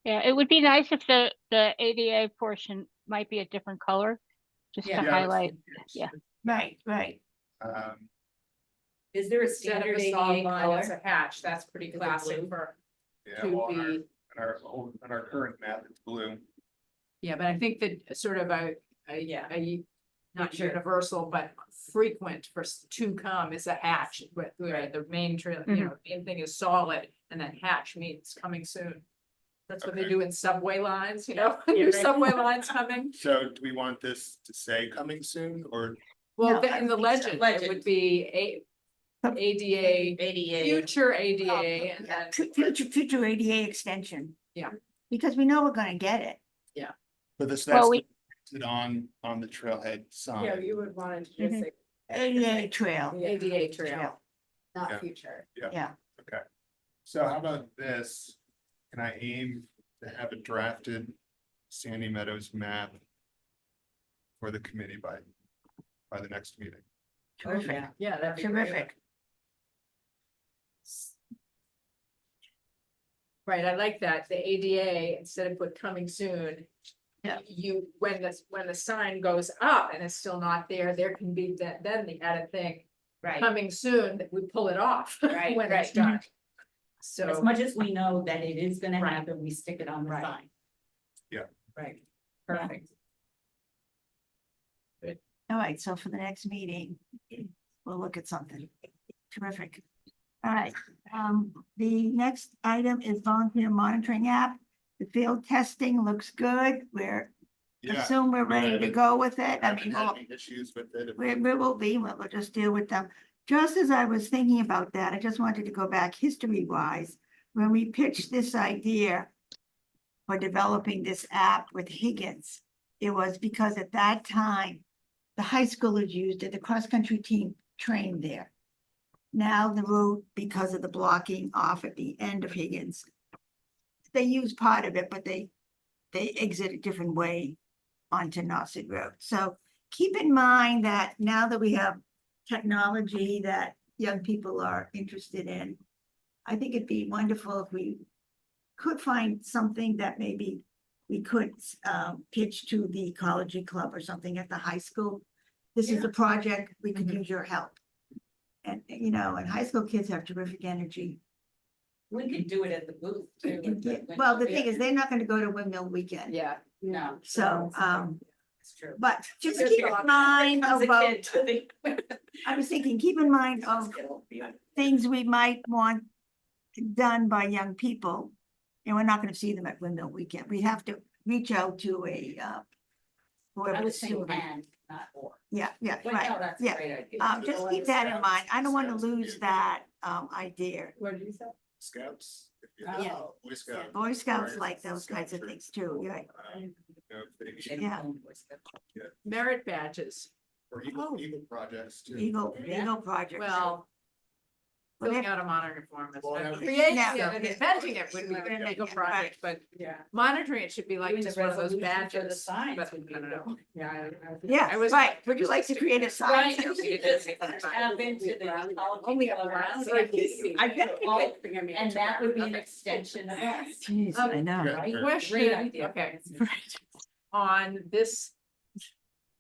Speaker 7: Yeah, it would be nice if the ADA portion might be a different color, just to
Speaker 2: Yeah.
Speaker 4: Yeah, I was
Speaker 7: highlight.
Speaker 4: confused.
Speaker 7: yeah.
Speaker 1: Right, right.
Speaker 2: Is there a
Speaker 3: Instead of
Speaker 2: standard
Speaker 3: a solid
Speaker 2: ADA
Speaker 3: line, it's
Speaker 2: color?
Speaker 3: a hatch. That's pretty
Speaker 2: Is it
Speaker 3: classic
Speaker 2: blue?
Speaker 3: for,
Speaker 4: Yeah,
Speaker 3: to
Speaker 4: well,
Speaker 3: be,
Speaker 4: on our current map, it's blue.
Speaker 3: yeah, but I think that sort of
Speaker 2: Yeah.
Speaker 3: not
Speaker 2: Sure.
Speaker 3: universal, but frequent for to come is a hatch, where the main trail, you know, main thing is solid, and then hatch means coming soon. That's what they
Speaker 4: Okay.
Speaker 3: do in subway lines, you know,
Speaker 2: Yeah,
Speaker 3: new
Speaker 2: right.
Speaker 3: subway lines coming.
Speaker 4: So do we want this to say coming soon or?
Speaker 3: Well,
Speaker 1: No,
Speaker 3: in the legend, it
Speaker 2: Legend.
Speaker 3: would be ADA,
Speaker 2: ADA.
Speaker 3: future ADA, and then,
Speaker 1: Future ADA extension.
Speaker 3: Yeah.
Speaker 1: Because we know we're gonna get it.
Speaker 4: But this,
Speaker 7: Well,
Speaker 4: that's
Speaker 7: we-
Speaker 4: printed on the trailhead
Speaker 6: Yeah,
Speaker 4: sign.
Speaker 6: you would want to
Speaker 1: Mhm.
Speaker 6: just say.
Speaker 1: ADA trail.
Speaker 3: ADA trail.
Speaker 4: Yeah.
Speaker 6: Not future.
Speaker 1: Yeah,
Speaker 4: Okay. So how about this? Can I aim to have a drafted Sandy Meadows map for the committee by the next meeting?
Speaker 1: terrific,
Speaker 3: Yeah, that'd be great.
Speaker 1: terrific.
Speaker 3: Right, I like that, the ADA, instead of put coming soon.
Speaker 1: Yeah.
Speaker 3: You, when the sign goes up and it's still not there, there can be then the added thing,
Speaker 2: Right,
Speaker 3: coming soon, that we pull it off.
Speaker 2: Right,
Speaker 3: When it's
Speaker 2: right.
Speaker 3: done.
Speaker 2: as
Speaker 3: So,
Speaker 2: much as we know that it is gonna
Speaker 3: Right.
Speaker 2: happen, we stick it on the
Speaker 3: Right.
Speaker 2: sign.
Speaker 4: Yeah.
Speaker 2: Right, perfect.
Speaker 1: All right, so for the next meeting, we'll look at something. Terrific. All right, the next item is volunteer monitoring app. The field testing looks good. We're
Speaker 4: Yeah.
Speaker 1: assume we're ready to go with it. I mean, we'll
Speaker 4: Having issues with it.
Speaker 1: we will be, we'll just deal with them. Just as I was thinking about that, I just wanted to go back history wise. When we pitched this idea for developing this app with Higgins, it was because at that time, the high schoolers used it, the cross-country team trained there. Now the route, because of the blocking off at the end of Higgins, they use part of it, but they exit a different way onto Nauset Road. So keep in mind that now that we have technology that young people are interested in, I think it'd be wonderful if we could find something that maybe we could pitch to the ecology club or something at the high school. This is a project, we could use your help. And, you know, and high school kids have terrific energy.
Speaker 2: We could do it at the booth too.
Speaker 1: Well, the thing is, they're not gonna go to Windmill weekend.
Speaker 3: yeah,
Speaker 2: No.
Speaker 1: So,
Speaker 2: It's true.
Speaker 1: but just keep in mind
Speaker 2: Comes a
Speaker 1: about,
Speaker 2: kid to the-
Speaker 1: I was thinking, keep in mind of things we might want done by young people. And we're not gonna see them at Windmill weekend. We have to reach out to a,
Speaker 2: I
Speaker 1: whoever
Speaker 2: was
Speaker 1: the
Speaker 2: saying
Speaker 1: student.
Speaker 2: and, not or.
Speaker 1: Yeah,
Speaker 2: But no,
Speaker 1: right.
Speaker 2: that's a
Speaker 1: Yeah.
Speaker 2: great idea.
Speaker 1: Just keep that in mind. I don't wanna lose that, idea.
Speaker 6: What did you say?
Speaker 4: Scouts. if you
Speaker 2: Yeah.
Speaker 4: have Boy Scouts.
Speaker 1: Boy Scouts
Speaker 4: Right.
Speaker 1: like those kinds of things too, right?
Speaker 4: You know, if they-
Speaker 1: Yeah.
Speaker 3: merit badges,
Speaker 4: Or
Speaker 1: Oh.
Speaker 4: Eagle projects too.
Speaker 1: Eagle project.
Speaker 3: well.
Speaker 1: Well,
Speaker 3: Filling
Speaker 1: that-
Speaker 3: out a monitoring form, is
Speaker 4: Well,
Speaker 3: not
Speaker 4: that would-
Speaker 3: creating
Speaker 1: Yeah.
Speaker 3: it and inventing it would be
Speaker 1: Yeah.
Speaker 3: a legal
Speaker 1: Yeah.
Speaker 3: project, but
Speaker 6: Yeah.
Speaker 3: monitoring it should be like
Speaker 2: Doing
Speaker 3: just
Speaker 2: the
Speaker 3: one of those
Speaker 2: resolution for the
Speaker 3: badges.
Speaker 2: signs
Speaker 3: but
Speaker 2: would be
Speaker 3: I don't know.
Speaker 6: Yeah.
Speaker 1: Yeah,
Speaker 3: I was-
Speaker 1: right. Would you like to create a sign?
Speaker 3: Right.
Speaker 2: You could just tap into the
Speaker 6: Only
Speaker 2: ecology
Speaker 6: around.
Speaker 2: around.
Speaker 1: I bet you
Speaker 2: All-
Speaker 1: could.
Speaker 2: And that would be an extension of us.
Speaker 1: Jeez, I know.
Speaker 4: Yeah.
Speaker 2: Right?
Speaker 3: Question,
Speaker 2: Great idea.
Speaker 3: okay, on this.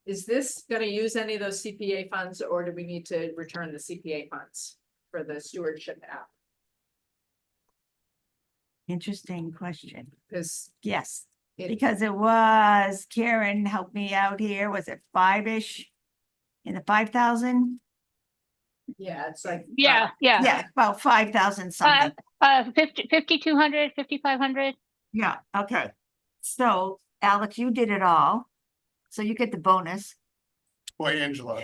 Speaker 3: Is this gonna use any of those CPA funds, or do we need to return the CPA funds for the stewardship app?
Speaker 1: Interesting question.
Speaker 3: Because
Speaker 1: Yes,
Speaker 3: it,
Speaker 1: because it was, Karen helped me out here, was it 5-ish? In the 5,000?
Speaker 3: yeah, it's like.
Speaker 7: Yeah, yeah.
Speaker 1: Yeah, about 5,000 something.
Speaker 7: 5,200, 5,500.
Speaker 1: Yeah, okay. So Alex, you did it all. So you get the bonus.
Speaker 4: Boy, Angela.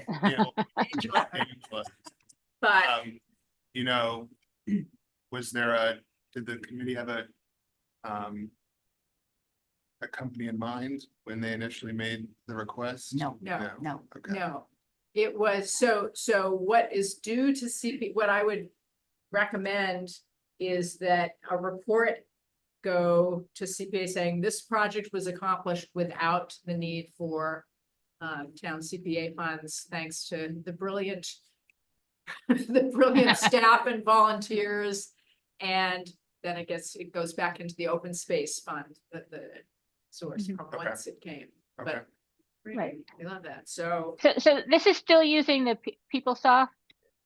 Speaker 4: Angela.
Speaker 3: But
Speaker 4: You know, did the committee have a a company in mind when they initially made the request?
Speaker 1: No,
Speaker 3: No.
Speaker 1: no.
Speaker 4: Okay.
Speaker 3: No, it was, so what is due to CP, what I would recommend is that a report go to CPA saying this project was accomplished without the need for town CPA funds, thanks to the brilliant the brilliant staff and volunteers. And then I guess it goes back into the open space fund, the source from
Speaker 4: Okay.
Speaker 3: whence it came.
Speaker 4: Okay,
Speaker 3: But
Speaker 7: Right.
Speaker 3: I love that. So
Speaker 7: So this is still using the PeopleSoft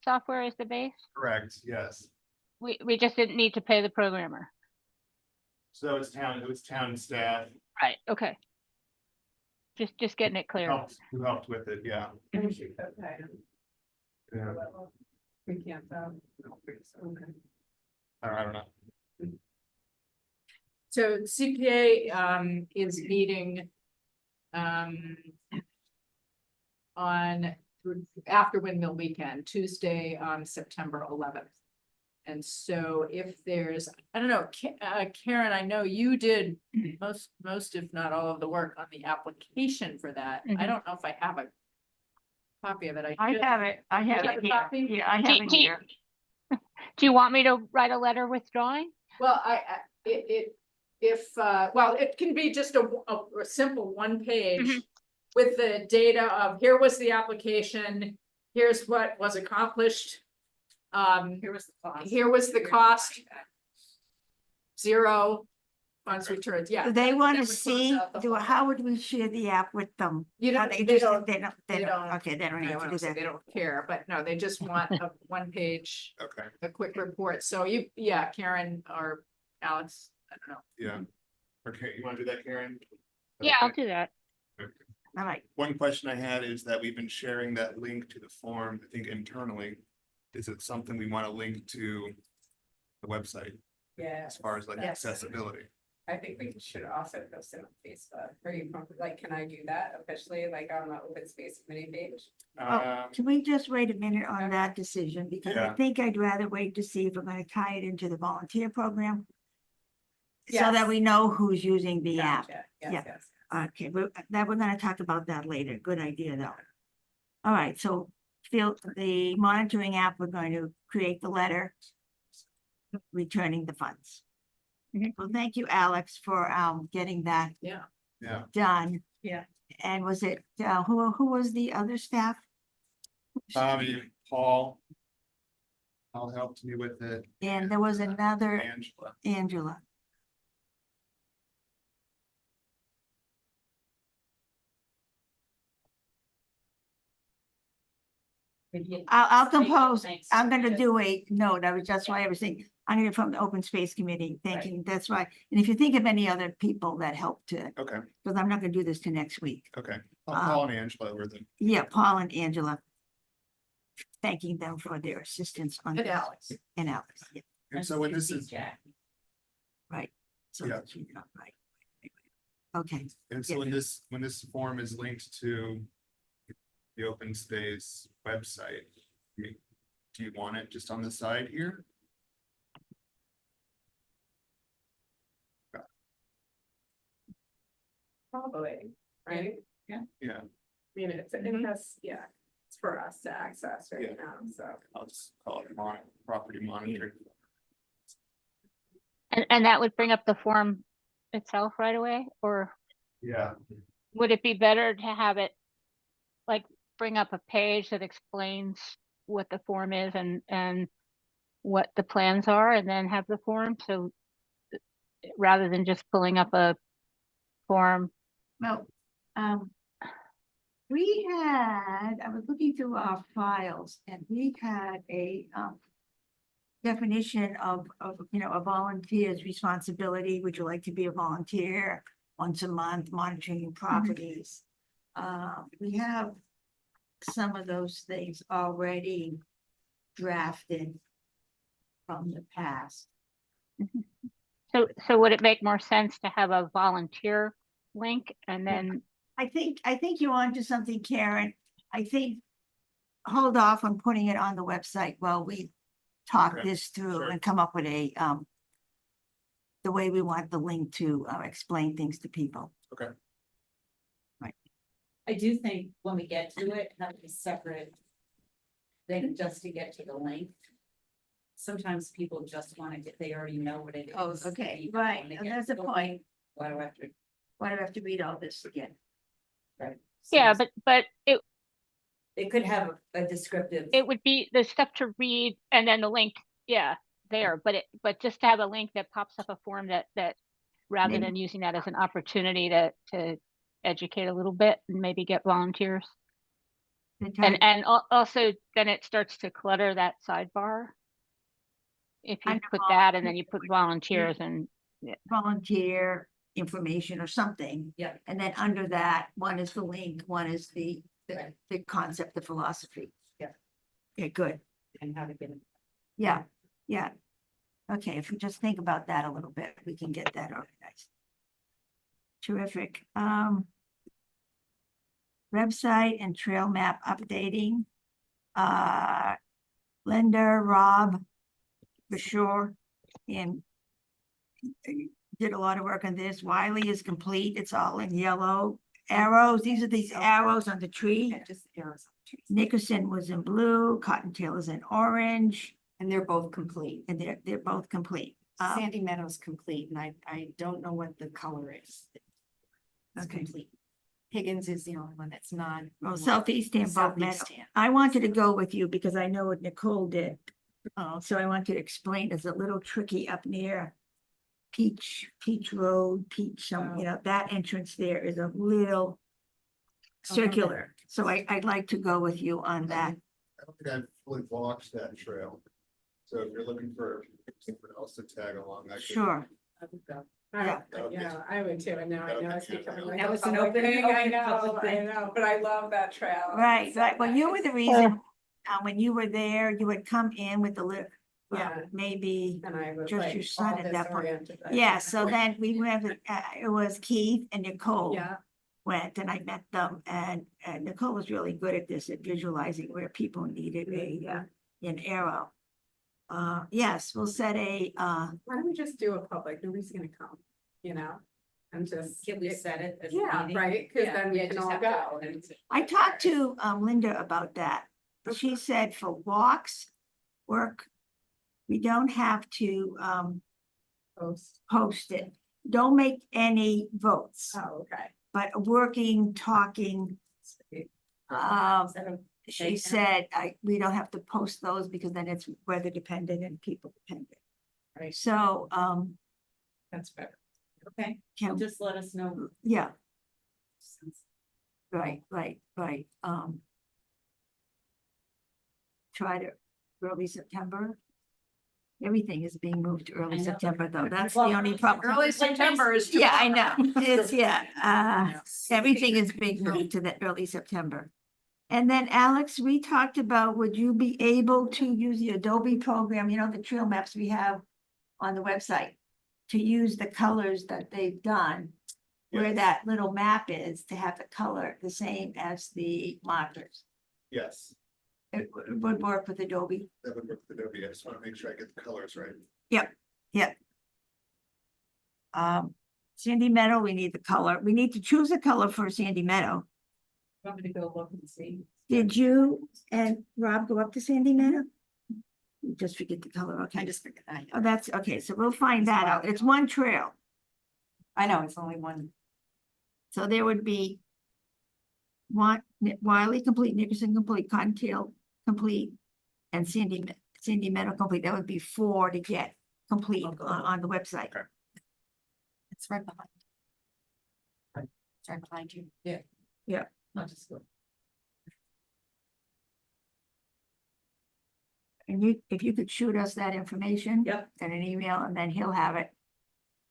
Speaker 7: software as the base?
Speaker 4: correct, yes.
Speaker 7: We just didn't need to pay the programmer.
Speaker 4: So it was town staff
Speaker 7: Right, okay. Just getting it clear.
Speaker 4: who helped with it, yeah.
Speaker 6: We should put that in
Speaker 4: Yeah.
Speaker 6: the level. We can't, okay.
Speaker 4: I don't know.
Speaker 3: So CPA is meeting on after Windmill weekend, Tuesday on September 11th. And so if there's, I don't know, Karen, I know you did most if not all of the work on the application for that. I
Speaker 7: Mhm.
Speaker 3: don't know if I have a copy of it.
Speaker 1: I
Speaker 3: should.
Speaker 1: have it, I have
Speaker 3: You have
Speaker 1: it
Speaker 3: a
Speaker 1: here.
Speaker 3: copy?
Speaker 1: Yeah, I have it
Speaker 7: Do you-
Speaker 1: here.
Speaker 7: Do you want me to write a letter withdrawing?
Speaker 3: Well, well, it can be just a simple one page
Speaker 7: Mhm.
Speaker 3: with the data of here was the application, here's what was accomplished.
Speaker 2: Here was the cost.
Speaker 3: Here was the cost. 0 funds returned, yeah.
Speaker 1: Do they want
Speaker 3: That
Speaker 1: to
Speaker 3: would close
Speaker 1: see,
Speaker 3: out the whole-
Speaker 1: how would we share the app with them?
Speaker 3: You
Speaker 1: Are
Speaker 3: don't,
Speaker 1: they
Speaker 3: they
Speaker 1: just,
Speaker 3: don't,
Speaker 1: they don't,
Speaker 3: they don't-
Speaker 1: okay, they don't
Speaker 3: I
Speaker 1: need to
Speaker 3: wanna
Speaker 1: do
Speaker 3: say
Speaker 1: that.
Speaker 3: they don't care, but no, they just want a one page,
Speaker 4: Okay,
Speaker 3: a quick report. So Karen or Alex, I don't know.
Speaker 4: yeah. Okay, you wanna do that, Karen?
Speaker 7: Yeah, I'll
Speaker 4: Okay.
Speaker 7: do that.
Speaker 1: All right,
Speaker 4: One question I had is that we've been sharing that link to the form, I think internally. Is it something we want to link to the website
Speaker 6: Yeah.
Speaker 4: as far as like
Speaker 6: Yes.
Speaker 4: accessibility?
Speaker 6: I think we should also post it on Facebook. Are you, like, can I do that officially, like on the open space committee page?
Speaker 1: can we just wait a minute on that decision? Because I
Speaker 4: Yeah.
Speaker 1: think I'd rather wait to see if we're gonna tie it into the volunteer program. So that
Speaker 6: Yes.
Speaker 1: we know who's using the app.
Speaker 6: Gotcha.
Speaker 1: Yeah.
Speaker 6: Yes, yes.
Speaker 1: Okay, we're gonna talk about that later. Good idea, though. All right, so the monitoring app, we're going to create the letter returning the funds.
Speaker 7: Mhm.
Speaker 1: Well, thank you, Alex, for getting that
Speaker 3: Yeah.
Speaker 4: Yeah,
Speaker 1: done.
Speaker 3: Yeah.
Speaker 1: And was it who was the other staff?
Speaker 4: Paul. Paul helped me with it.
Speaker 1: And there was another
Speaker 4: Angela.
Speaker 1: Angela. I'll compose, I'm gonna do a note, that's why I was thinking, I'm gonna from the open space committee, thanking, that's why. And if you think of any other people that helped to,
Speaker 4: Okay,
Speaker 1: because I'm not gonna do this to next week.
Speaker 4: okay. Paul and Angela were the,
Speaker 1: Yeah, Paul and Angela. Thanking them for their assistance on
Speaker 3: And
Speaker 1: this.
Speaker 3: Alex.
Speaker 1: And Alex, yeah,
Speaker 4: and so when this is,
Speaker 1: right. So
Speaker 4: Yeah.
Speaker 1: that's, right. Okay,
Speaker 4: and so when this form is linked to the open space website, do you want it just on the side here?
Speaker 6: Probably, right?
Speaker 4: Yeah,
Speaker 6: I mean, it
Speaker 3: Mhm.
Speaker 6: has, yeah, it's for us to access
Speaker 4: Yeah.
Speaker 6: right now, so.
Speaker 4: I'll just call it property monitoring.
Speaker 7: And that would bring up the form itself right away, or
Speaker 4: Yeah,
Speaker 7: would it be better to have it like bring up a page that explains what the form is and what the plans are, and then have the form? So rather than just pulling up a form.
Speaker 1: well, I was looking through our files and we had a definition of, a volunteer's responsibility. Would you like to be a volunteer once a month monitoring properties? We have some of those things already drafted from the past.
Speaker 7: So would it make more sense to have a volunteer link and then,
Speaker 1: I think you're onto something, Karen. I think hold off on putting it on the website while we talk
Speaker 4: Okay,
Speaker 1: this through
Speaker 4: sure.
Speaker 1: and come up with the the way we want the link to explain things to people.
Speaker 2: I do think when we get to it, have a separate thing just to get to the link. Sometimes people just want to get, they already know what it is.
Speaker 1: Oh, okay,
Speaker 2: They
Speaker 1: right,
Speaker 2: wanna
Speaker 1: and
Speaker 2: get
Speaker 1: that's
Speaker 2: to
Speaker 1: a
Speaker 2: the
Speaker 1: point.
Speaker 2: link. Why do I have to?
Speaker 1: Why do I have to read all this again?
Speaker 2: Right.
Speaker 7: Yeah,
Speaker 2: So
Speaker 7: but
Speaker 2: it could have a descriptive.
Speaker 7: it would be the stuff to read and then the link, yeah, there, but just to have a link that pops up a form that rather
Speaker 1: Maybe-
Speaker 7: than using that as an opportunity to educate a little bit and maybe get volunteers.
Speaker 1: The type-
Speaker 7: And also then it starts to clutter that sidebar. If you
Speaker 1: Under
Speaker 7: put that and then you put volunteers and,
Speaker 1: volunteer information or something.
Speaker 2: Yeah.
Speaker 1: And then under that, one is the link, one is the concept, the philosophy.
Speaker 2: Yeah.
Speaker 1: Yeah, good.
Speaker 2: And how to get it.
Speaker 1: Yeah, yeah. Okay, if we just think about that a little bit, we can get that organized. Terrific. Website and trail map updating. Linda, Rob, for sure, and did a lot of work on this. Wiley is complete. It's all in yellow arrows. These are these arrows on the tree.
Speaker 5: Yeah, just arrows on the trees.
Speaker 1: Nickerson was in blue, Cottontail is in orange,
Speaker 5: And they're both complete.
Speaker 1: and they're both complete.
Speaker 5: Sandy Meadow's complete, and I don't know what the color is. It's
Speaker 1: Okay.
Speaker 5: complete. Higgins is the only one that's not.
Speaker 1: Well, Southeast and both Meadow.
Speaker 5: Southeast Tan.
Speaker 1: I wanted to go with you because I know what Nicole did.
Speaker 5: Oh,
Speaker 1: So I want to explain, it's a little tricky up near Peach Road, you know, that entrance there is a little circular. So I'd like to go with you on that.
Speaker 4: I don't think I've fully walked that trail. So if you're looking for someone else to tag along, I could.
Speaker 1: Sure.
Speaker 2: I would go.
Speaker 1: Yeah.
Speaker 6: Yeah, I would too, and now I know it's becoming like
Speaker 2: Now
Speaker 6: a
Speaker 2: it's an
Speaker 6: public
Speaker 2: open-
Speaker 6: thing, I
Speaker 2: open
Speaker 6: know,
Speaker 2: public
Speaker 6: I
Speaker 2: thing.
Speaker 6: know, but I love that trail.
Speaker 1: Right,
Speaker 6: It's so
Speaker 1: right. Well, you were the
Speaker 6: nice.
Speaker 1: reason, when you were there, you would come in with the lift.
Speaker 6: Yeah.
Speaker 1: Maybe,
Speaker 6: And I was
Speaker 1: just
Speaker 6: like
Speaker 1: your son
Speaker 6: all
Speaker 1: at that point.
Speaker 6: disoriented.
Speaker 1: yeah, so then we went, it was Keith and Nicole.
Speaker 6: Yeah,
Speaker 1: Went and I met them and Nicole was really good at this, at visualizing where people needed an arrow. Yes, we'll set a,
Speaker 6: why don't we just do a public, nobody's gonna come, you know? And just.
Speaker 2: Can we set it? as a
Speaker 6: Yeah,
Speaker 2: meeting?
Speaker 6: right, cause
Speaker 3: Yeah,
Speaker 6: then we
Speaker 3: yeah,
Speaker 6: can
Speaker 3: just
Speaker 6: all
Speaker 3: have to-
Speaker 6: go and.
Speaker 1: I talked to Linda about that. She said for walks, work, we don't have to
Speaker 6: Post.
Speaker 1: post it. Don't make any votes,
Speaker 6: Oh, okay.
Speaker 1: but working, talking,
Speaker 2: Is that a-
Speaker 1: she said, we don't have to post those because then it's weather dependent and people dependent.
Speaker 2: Right.
Speaker 1: So,
Speaker 2: That's better. Okay,
Speaker 1: can,
Speaker 2: just let us know.
Speaker 1: yeah, right. Try to early September. Everything is being moved to
Speaker 2: I
Speaker 1: early
Speaker 2: know.
Speaker 1: September, though. That's the
Speaker 2: Well,
Speaker 1: only problem.
Speaker 3: Early September is.
Speaker 1: Yeah, I know. It's, yeah,
Speaker 3: Yeah.
Speaker 1: everything is being moved to the early September. And then Alex, we talked about, would you be able to use the Adobe program, you know, the trail maps we have on the website, to use the colors that they've done, where
Speaker 4: Yes.
Speaker 1: that little map is, to have the color the same as the markers?
Speaker 4: Yes,
Speaker 1: It would work with Adobe.
Speaker 4: that would work with Adobe. I just want to make sure I get the colors right.
Speaker 1: Sandy Meadow, we need the color. We need to choose a color for Sandy Meadow.
Speaker 2: Want me to go look and see?
Speaker 1: Did you and Rob go up to Sandy Meadow? You just forget the color, okay.
Speaker 5: I just figured,
Speaker 1: Oh, that's, okay, so we'll find that out. It's one trail.
Speaker 5: I know, it's only one.
Speaker 1: So there would be Wiley complete, Nickerson complete, Cottontail complete, and Sandy Meadow complete. That would be 4 to get complete on the website.
Speaker 4: Okay.
Speaker 5: It's right behind. It's right behind you.
Speaker 2: I'll just go.
Speaker 1: And you, if you could shoot us that information.
Speaker 2: Yep.
Speaker 1: And an email, and then he'll have it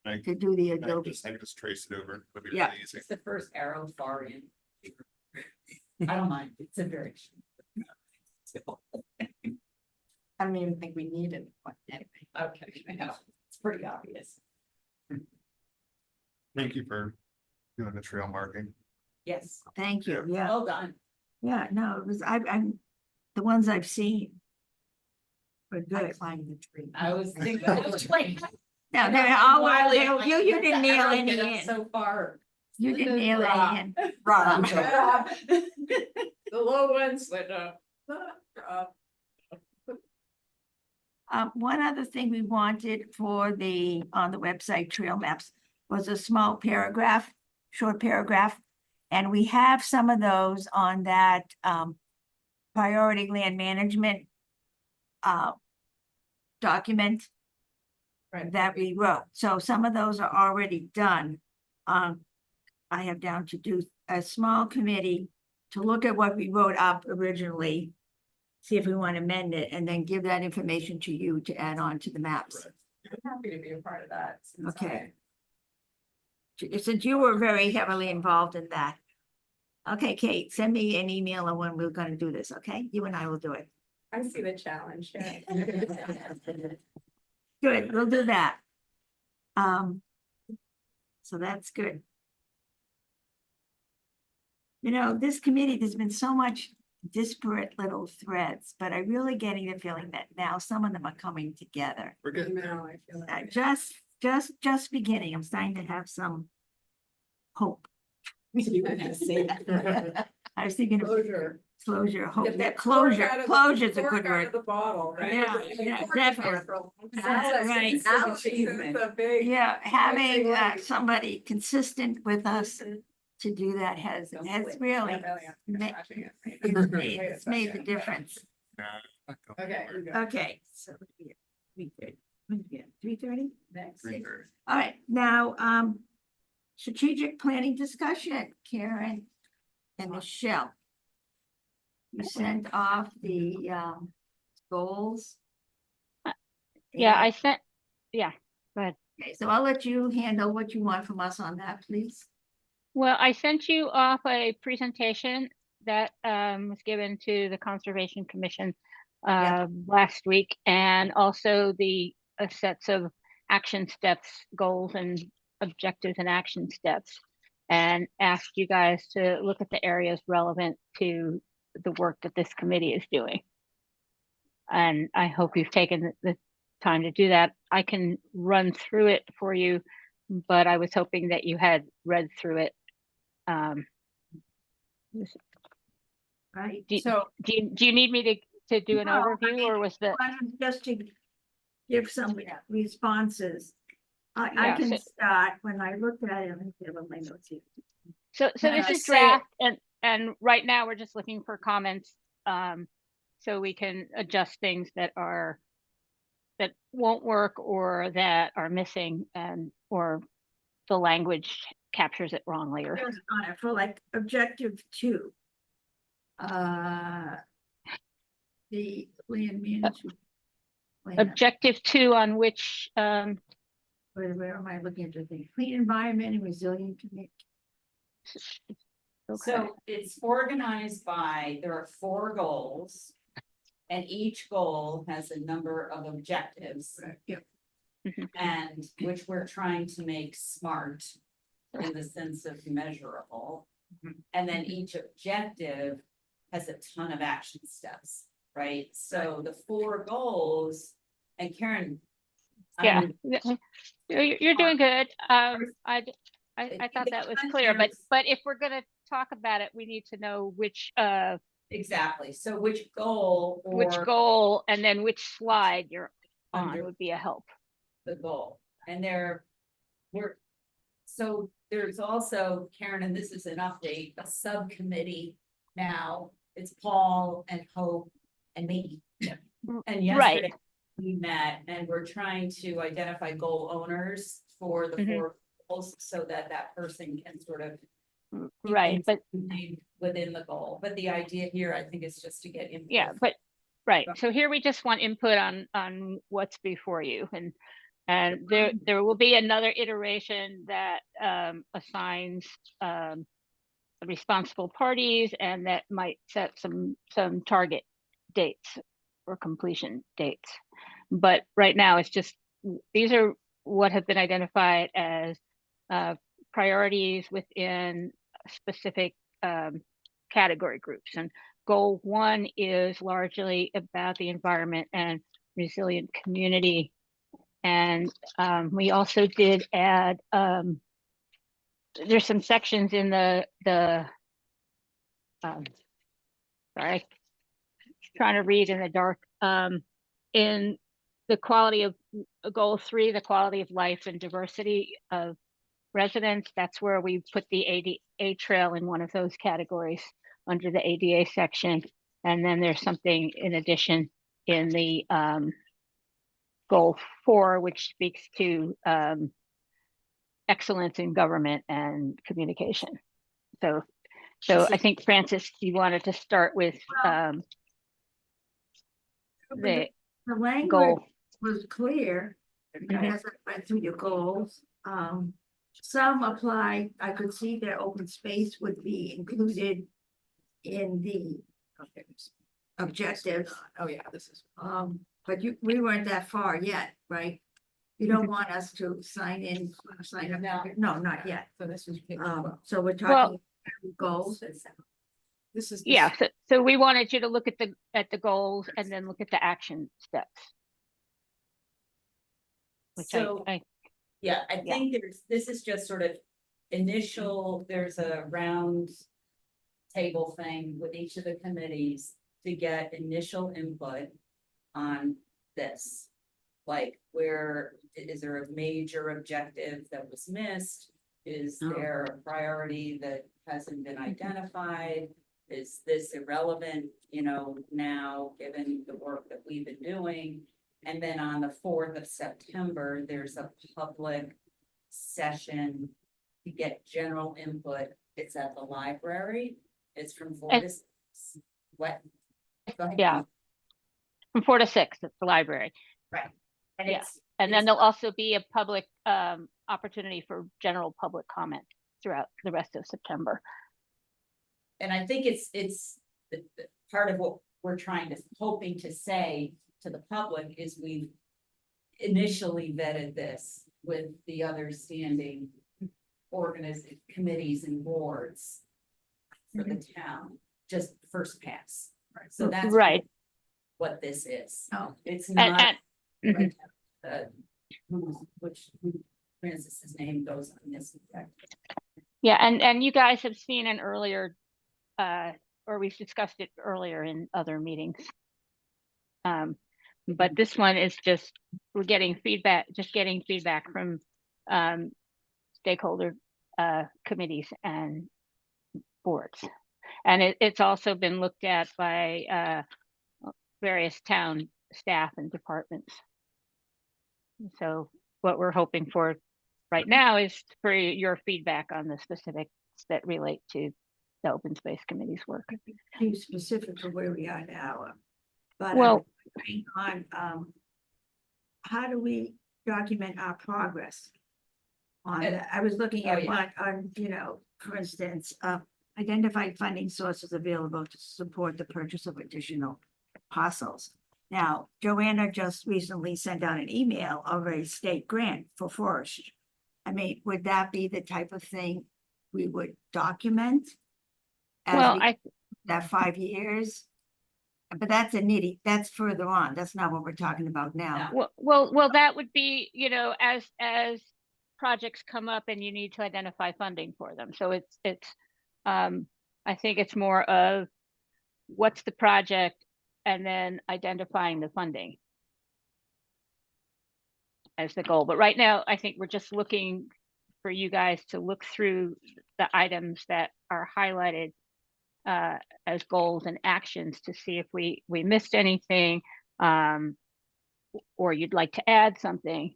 Speaker 4: I
Speaker 1: to do the
Speaker 4: I can
Speaker 1: Adobe.
Speaker 4: just trace it over. It'll be
Speaker 1: Yeah.
Speaker 4: really easy.
Speaker 2: It's the first arrow far in. I don't mind, it's a very.
Speaker 5: I don't even think we need it, but anyway.
Speaker 2: Okay, I know, it's pretty obvious.
Speaker 4: Thank you for doing the trail marking.
Speaker 2: Yes,
Speaker 1: Thank you, yeah,
Speaker 2: well done.
Speaker 1: yeah, no, it was, I'm, the ones I've seen were
Speaker 5: I
Speaker 1: good.
Speaker 5: climbed the tree.
Speaker 2: I was thinking, I was like,
Speaker 1: No, they're all,
Speaker 2: Wiley,
Speaker 1: you,
Speaker 2: like,
Speaker 1: you didn't nail
Speaker 2: I
Speaker 1: any
Speaker 2: get up
Speaker 1: in.
Speaker 2: So far.
Speaker 1: You didn't nail
Speaker 6: Rob.
Speaker 1: any in.
Speaker 6: Rob. The low ones, but Rob.
Speaker 1: One other thing we wanted for on the website trail maps was a small paragraph, short paragraph. And we have some of those on that, priority land management, document
Speaker 6: Right.
Speaker 1: that we wrote. So some of those are already done. I have down to do a small committee to look at what we wrote up originally, see if we want to amend it, and then give that information to you to add on to the maps.
Speaker 6: I'm happy to be a part of that. since
Speaker 1: Okay. Since you were very heavily involved in that. Okay, Kate, send me an email on when we're gonna do this, okay? You and I will do it.
Speaker 6: I see the challenge, yeah.
Speaker 1: Good, we'll do that. So that's good. You know, this committee, there's been so much disparate little threads, but I'm really getting the feeling that now some of them are coming together.
Speaker 4: We're good.
Speaker 6: No, I feel like.
Speaker 1: Just beginning. I'm starting to have some hope.
Speaker 6: You were gonna say that.
Speaker 1: I was thinking of
Speaker 6: Closure.
Speaker 1: hope,
Speaker 6: Get
Speaker 1: that
Speaker 6: the cork
Speaker 1: closure,
Speaker 6: out of the-
Speaker 1: closure's a
Speaker 6: cork
Speaker 1: good
Speaker 6: out of
Speaker 1: word.
Speaker 6: The bottle, right?
Speaker 1: Yeah,
Speaker 6: The
Speaker 1: yeah,
Speaker 6: cork
Speaker 1: definitely.
Speaker 6: is for-
Speaker 1: Right.
Speaker 6: It's a big-
Speaker 1: Yeah,
Speaker 6: big
Speaker 1: having
Speaker 6: word.
Speaker 1: somebody consistent with us
Speaker 6: Mhm.
Speaker 1: to do that has
Speaker 2: Don't
Speaker 1: really
Speaker 2: quit.
Speaker 6: Yeah, yeah,
Speaker 1: ma-
Speaker 6: scratching it.
Speaker 1: it's made the difference.
Speaker 4: Nah, not going
Speaker 6: Okay.
Speaker 4: anywhere.
Speaker 6: we're good.
Speaker 1: Okay, so 3:30.
Speaker 2: Next.
Speaker 4: 3:30.
Speaker 1: All right, now, strategic planning discussion, Karen and Michelle. You sent off the, goals.
Speaker 7: Yeah, I
Speaker 1: And-
Speaker 7: sent, yeah,
Speaker 1: Okay, so I'll let you handle what you want from us on that, please.
Speaker 7: well, I sent you off a presentation that was given to the Conservation Commission last week, and also the sets of action steps, goals and objectives and action steps, and asked you guys to look at the areas relevant to the work that this committee is doing. And I hope you've taken the time to do that. I can run through it for you, but I was hoping that you had read through it.
Speaker 1: Right,
Speaker 7: Do,
Speaker 1: so
Speaker 7: do you need me to do an
Speaker 1: No, I
Speaker 7: overview,
Speaker 1: mean,
Speaker 7: or was the,
Speaker 1: just to give some responses. I
Speaker 7: Yeah,
Speaker 1: can
Speaker 7: so-
Speaker 1: start when I looked at it, let me get my notes here.
Speaker 7: so
Speaker 1: Can I
Speaker 7: this is
Speaker 1: just say-
Speaker 7: draft, and right now we're just looking for comments, so we can adjust things that won't work or that are missing, and or the language captures it wrongly, or
Speaker 1: Just on it for like objective 2. The land management. plan.
Speaker 7: objective 2 on which
Speaker 1: Where am I looking at the thing? Clean environment and resilient community.
Speaker 7: okay.
Speaker 2: So it's organized by, there are 4 goals. And each goal has a number of objectives.
Speaker 1: Yep.
Speaker 2: And which we're trying to make SMART in the sense of measurable. And then each objective has a ton of action steps, right? So the 4 goals, and Karen.
Speaker 7: Yeah,
Speaker 2: I'm-
Speaker 7: you're doing good. I
Speaker 2: It-
Speaker 7: thought
Speaker 2: the
Speaker 7: that was clear, but
Speaker 2: content-
Speaker 7: if we're gonna talk about it, we need to know which
Speaker 2: Exactly, so which goal or
Speaker 7: goal and then which slide you're on
Speaker 2: Under-
Speaker 7: would be a help.
Speaker 2: the goal, and so there's also, Karen, and this is an update, a subcommittee now, it's Paul and Hope and me. And yesterday we met and we're trying to identify goal owners for the
Speaker 7: Mhm.
Speaker 2: 4 goals so that that person can sort of keep
Speaker 7: Right,
Speaker 2: things
Speaker 7: but
Speaker 2: contained within the goal, but the idea here, I think, is just to get input.
Speaker 7: yeah, but right. So here we just want input on what's before you, and there will be another iteration that assigns responsible parties, and that might set some target dates or completion dates. But right now it's just, these are what have been identified as priorities within specific category groups. And goal 1 is largely about the environment and resilient community And we also did add, there's some sections in sorry, trying to read in the dark, in the quality of goal 3, the quality of life and diversity of residents. That's where we put the ADA trail in one of those categories under the ADA section. And then there's something in addition in the goal 4, which speaks to excellence in government and communication. So I think, Francis, you wanted to start with the
Speaker 1: language
Speaker 7: goal.
Speaker 1: was clear, as I went through your goals. Some apply, I could see that open space would be included in the objectives.
Speaker 3: Oh, yeah, this is.
Speaker 1: But we weren't that far yet, right? You don't want us to sign up. No, not yet.
Speaker 3: So this was.
Speaker 1: So we're
Speaker 7: Well-
Speaker 1: talking goals.
Speaker 3: This is.
Speaker 7: Yeah, so we wanted you to look at the goals and then look at the action steps. Which
Speaker 2: So,
Speaker 7: I
Speaker 2: yeah, I
Speaker 7: Yeah.
Speaker 2: think this is just sort of initial, there's a round table thing with each of the committees to get initial input on this. Like, is there a major objective that was missed? Is
Speaker 1: Oh.
Speaker 2: there a priority that hasn't been identified? Is this irrelevant, now, given the work that we've been doing? And then on the 4th of September, there's a public session to get general input. It's at the library. It's from 4 to 6. What? Go ahead.
Speaker 7: Yeah. From 4 to 6 at the library.
Speaker 2: Right. And
Speaker 7: Yeah.
Speaker 2: it's,
Speaker 7: And then
Speaker 2: it's-
Speaker 7: there'll also be a public opportunity for general public comment throughout the rest of September.
Speaker 2: and I think it's the part of what we're hoping to say to the public is we've initially vetted this with the other standing committees and boards for the town, just first pass. So that's
Speaker 7: Right.
Speaker 2: what this is.
Speaker 1: Oh.
Speaker 2: It's
Speaker 7: And,
Speaker 2: not,
Speaker 7: and
Speaker 2: which Francis's name goes on this.
Speaker 7: yeah, and you guys have seen an earlier, or we've discussed it earlier in other meetings. But this one is we're getting feedback, from stakeholder committees and boards. And it's also been looked at by various town staff and departments. So what we're hoping for right now is for your feedback on the specifics that relate to the open space committee's work.
Speaker 1: Be specific to where we are now. But
Speaker 7: Well-
Speaker 1: on how do we document our progress? I was looking
Speaker 2: Oh,
Speaker 1: at
Speaker 2: yeah.
Speaker 1: one, for instance, identify funding sources available to support the purchase of additional parcels. Now, Joanna just recently sent out an email of a state grant for forestry. I mean, would that be the type of thing we would document?
Speaker 7: Well,
Speaker 1: That 5 years? But that's further on. That's not what we're talking about now.
Speaker 7: well, that would be, as projects come up and you need to identify funding for them. So I think it's more of what's the project and then identifying the funding as the goal. But right now, I think we're just looking for you guys to look through the items that are highlighted as goals and actions to see if we missed anything, or you'd like to add something.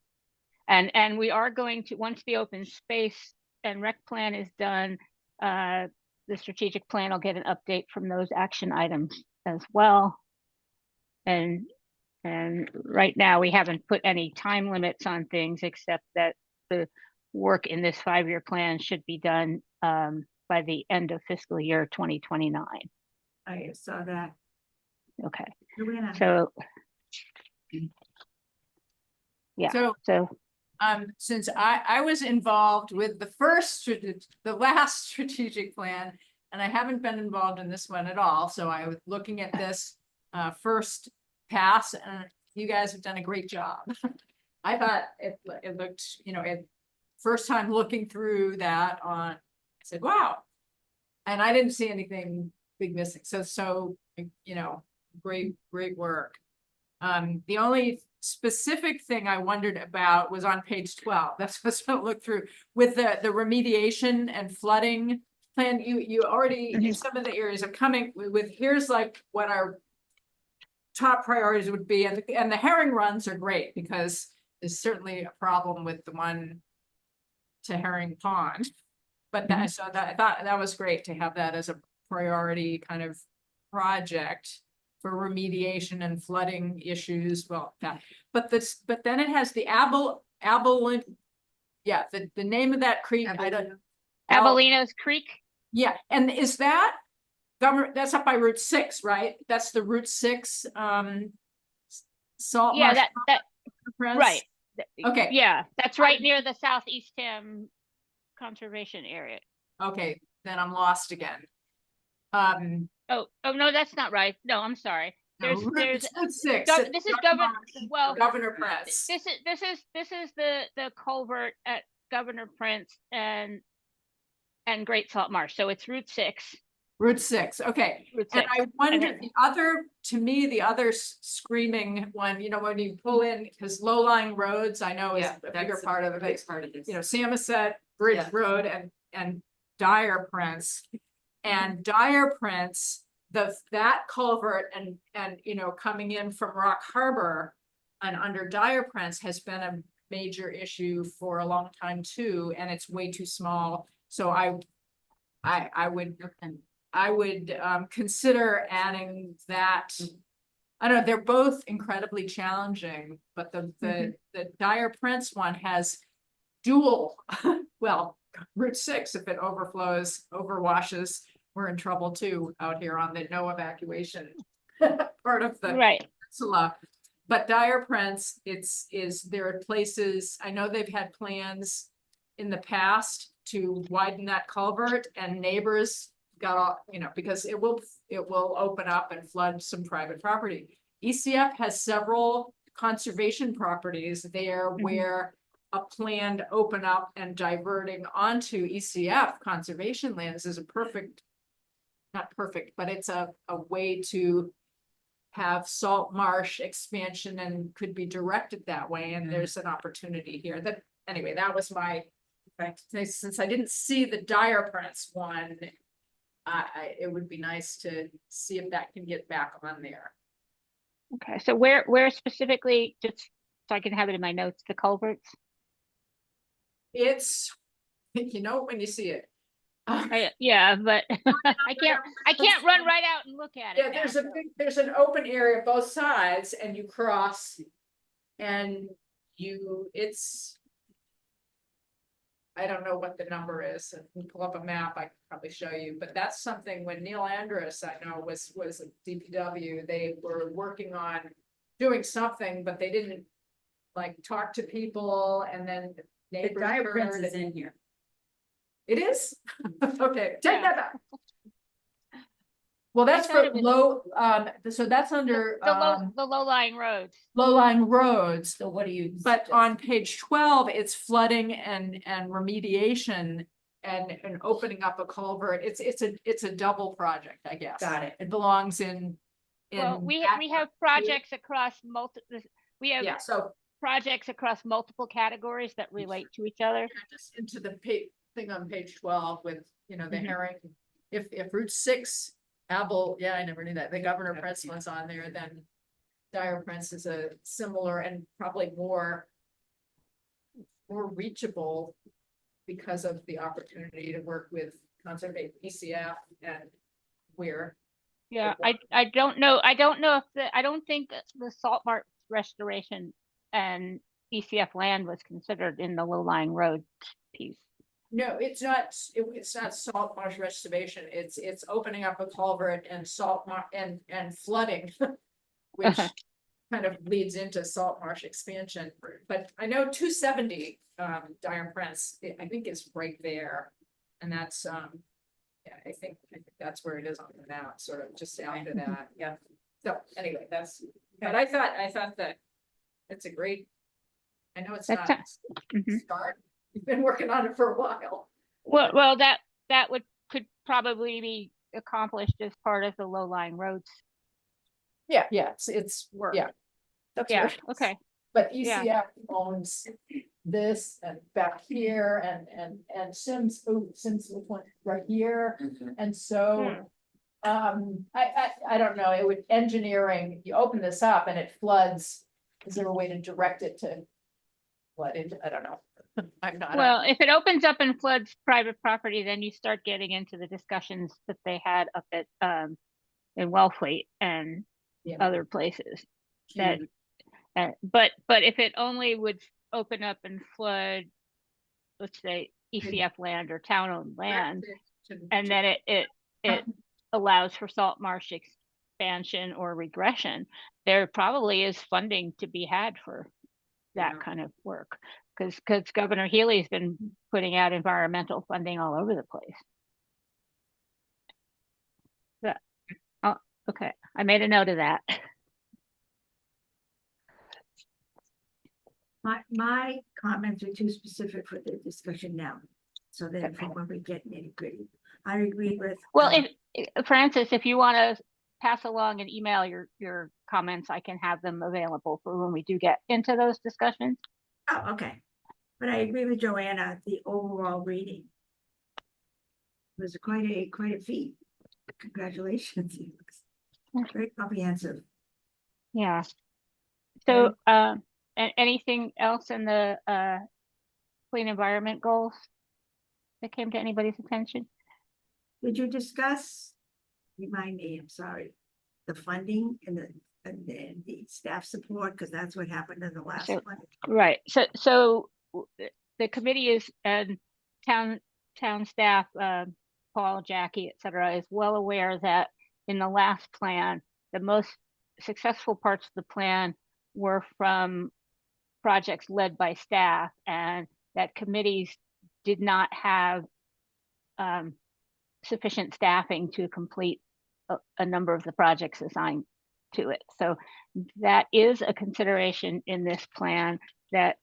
Speaker 7: And we are going to, once the open space and rec plan is done, the strategic plan will get an update from those action items as well. And right now we haven't put any time limits on things, except that the work in this 5-year plan should be done by the end of fiscal year 2029.
Speaker 1: I saw that.
Speaker 7: Okay,
Speaker 1: Joanna,
Speaker 7: so yeah,
Speaker 3: So, since I was involved with the last strategic plan, and I haven't been involved in this one at all, so I was looking at this first pass, and you guys have done a great job. I thought it looked, first time looking through that I said, wow. And I didn't see anything big missing. So, great work. The only specific thing I wondered about was on page 12. That's what's going to look through with the remediation and flooding plan. You already, in some of the areas are coming with, here's like what our top priorities would be. And the herring runs are great because there's certainly a problem with the one to Herring Pond. But I thought that was great to have that as a priority kind of project for remediation and flooding issues. Well, but then it has the yeah, the name of that creek, I don't know.
Speaker 7: Abelinos Creek?
Speaker 3: Yeah, and is that that's up by Route 6, right? That's the Route 6 salt
Speaker 7: Yeah,
Speaker 3: marsh
Speaker 7: that,
Speaker 3: press?
Speaker 7: right.
Speaker 3: Okay.
Speaker 7: Yeah, that's right near the Southeast Tim Conservation Area.
Speaker 3: Okay, then I'm lost again.
Speaker 7: Oh, no, that's not right. No, I'm sorry. There's
Speaker 3: Route 6.
Speaker 7: this is
Speaker 3: Governor Press.
Speaker 7: This is the culvert at Governor Prince and Great Salt Marsh. So it's Route 6.
Speaker 3: Route 6, okay.
Speaker 7: Route
Speaker 3: And
Speaker 7: 6.
Speaker 3: I wonder, the other screaming one, when you pull in, because low-lying roads, I know is a bigger part of it.
Speaker 2: Big part of this.
Speaker 3: Samoset Bridge
Speaker 2: Yeah.
Speaker 3: Road and Dyer Prince. And Dyer Prince, that culvert and coming in from Rock Harbor and under Dyer Prince has been a major issue for a long time too, and it's way too small. So I would consider adding that. I don't know, they're both incredibly challenging, but the Dyer Prince one has dual, well, Route 6, if it overwashes, we're in trouble too out here on the no evacuation part of the
Speaker 7: Right.
Speaker 3: peninsula. But Dyer Prince, there are places, I know they've had plans in the past to widen that culvert, and neighbors got all, because it will open up and flood some private property. ECF has several conservation properties there where a planned open up and diverting onto ECF conservation lands is not perfect, but it's a way to have salt marsh expansion and could be directed that way. And there's an opportunity here anyway, that was my, since I didn't see the Dyer Prince one, it would be nice to see if that can get back on there.
Speaker 7: Okay. So where specifically, just so I can have it in my notes, the culverts?
Speaker 3: It's, when you see it.
Speaker 7: Yeah, but I can't run right out and look at it.
Speaker 3: Yeah, there's an open area both sides, and you cross, and I don't know what the number is. If you pull up a map, I can probably show you, but that's something when Neil Andrus, I know, was at DPW, they were working on doing something, but they didn't talk to people, and then
Speaker 2: The
Speaker 3: neighbors
Speaker 2: Dyer Prince
Speaker 3: heard
Speaker 2: is in here.
Speaker 3: It is? Okay, take
Speaker 7: Yeah.
Speaker 3: that back. Well, that's
Speaker 7: I thought
Speaker 3: for
Speaker 7: it was-
Speaker 3: low, so that's under
Speaker 7: The low-lying roads.
Speaker 3: low-lying roads.
Speaker 2: So what do you?
Speaker 3: But on page 12, it's flooding and remediation and opening up a culvert. It's a double project, I guess.
Speaker 2: Got it.
Speaker 3: It belongs in.
Speaker 7: Well, we
Speaker 3: that
Speaker 7: have projects across we have
Speaker 3: Yeah, so
Speaker 7: projects across multiple categories that relate to each other.
Speaker 3: just into the thing on page 12 with, the
Speaker 7: Mhm.
Speaker 3: herring. If Route 6, yeah, I never knew that. The Governor Prince one's on there, then Dyer Prince is a similar and probably more reachable because of the opportunity to work with conservation ECF and where.
Speaker 7: Yeah, I don't know. I don't think the salt marsh restoration and ECF land was considered in the low-lying road piece.
Speaker 3: No, it's not salt marsh restoration. It's opening up a culvert and and flooding, which kind of leads into salt marsh expansion. But I know 270 Dyer Prince, I think is right there. And that's yeah, I think that's where it is on the map, sort of just after that. Yeah. So anyway, but I thought that it's a great I know it's
Speaker 7: That's
Speaker 3: not
Speaker 7: Mhm.
Speaker 3: start, you've been working on it for a while.
Speaker 7: Well, that could probably be accomplished as part of the low-lying roads.
Speaker 3: Yeah, it's,
Speaker 7: Work.
Speaker 3: yeah. That's
Speaker 7: Yeah,
Speaker 3: right.
Speaker 7: okay.
Speaker 3: But
Speaker 7: Yeah.
Speaker 3: ECF owns this and back here and Sims, Sims was one right here. And so, I don't know, it would engineering, you open this up and it floods. Is there a way to direct it to flood into, I don't know. I'm not.
Speaker 7: Well, if it opens up and floods private property, then you start getting into the discussions that they had up at, in Wellfleet and
Speaker 3: Yeah.
Speaker 7: other places. That, but if it only would open up and flood, let's say ECF land or town-owned land, and then it allows for salt marsh expansion or regression, there probably is funding to be had for that kind of work. Because Governor Healy's been putting out environmental funding all over the place. Yeah. Oh, okay. I made a note of that.
Speaker 1: My comments are too specific for the discussion now. So therefore, when we get nitty gritty, I agree with.
Speaker 7: Well, if Francis, if you want to pass along and email your comments, I can have them available for when we do get into those discussions.
Speaker 1: Oh, okay. But I agree with Joanna, the overall reading was quite a feat. Congratulations. It looks very comprehensive.
Speaker 7: Yeah. So, anything else in the clean environment goals that came to anybody's attention?
Speaker 1: Did you discuss, remind me, I'm sorry, the funding and the staff support, because that's what happened in the last
Speaker 7: So-
Speaker 1: one.
Speaker 7: Right. So the committee is, and town staff, Paul, Jackie, et cetera, is well aware that in the last plan, the most successful parts of the plan were from projects led by staff, and that committees did not have sufficient staffing to complete a number of the projects assigned to it. So that is a consideration in this plan, and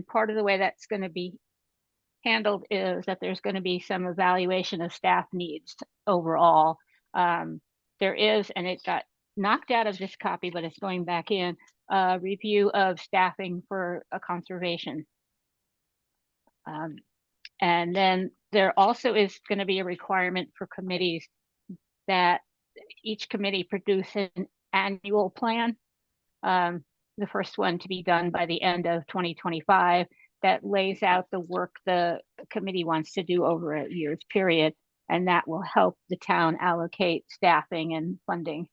Speaker 7: part of the way that's going to be handled is that there's going to be some evaluation of staff needs overall. There is, and it got knocked out of this copy, but it's going back in, a review of staffing for a conservation. And then there also is going to be a requirement for committees that each committee produce an annual plan. The first one to be done by the end of 2025 that lays out the work the committee wants to do over a year's period. And that will help the town allocate staffing and funding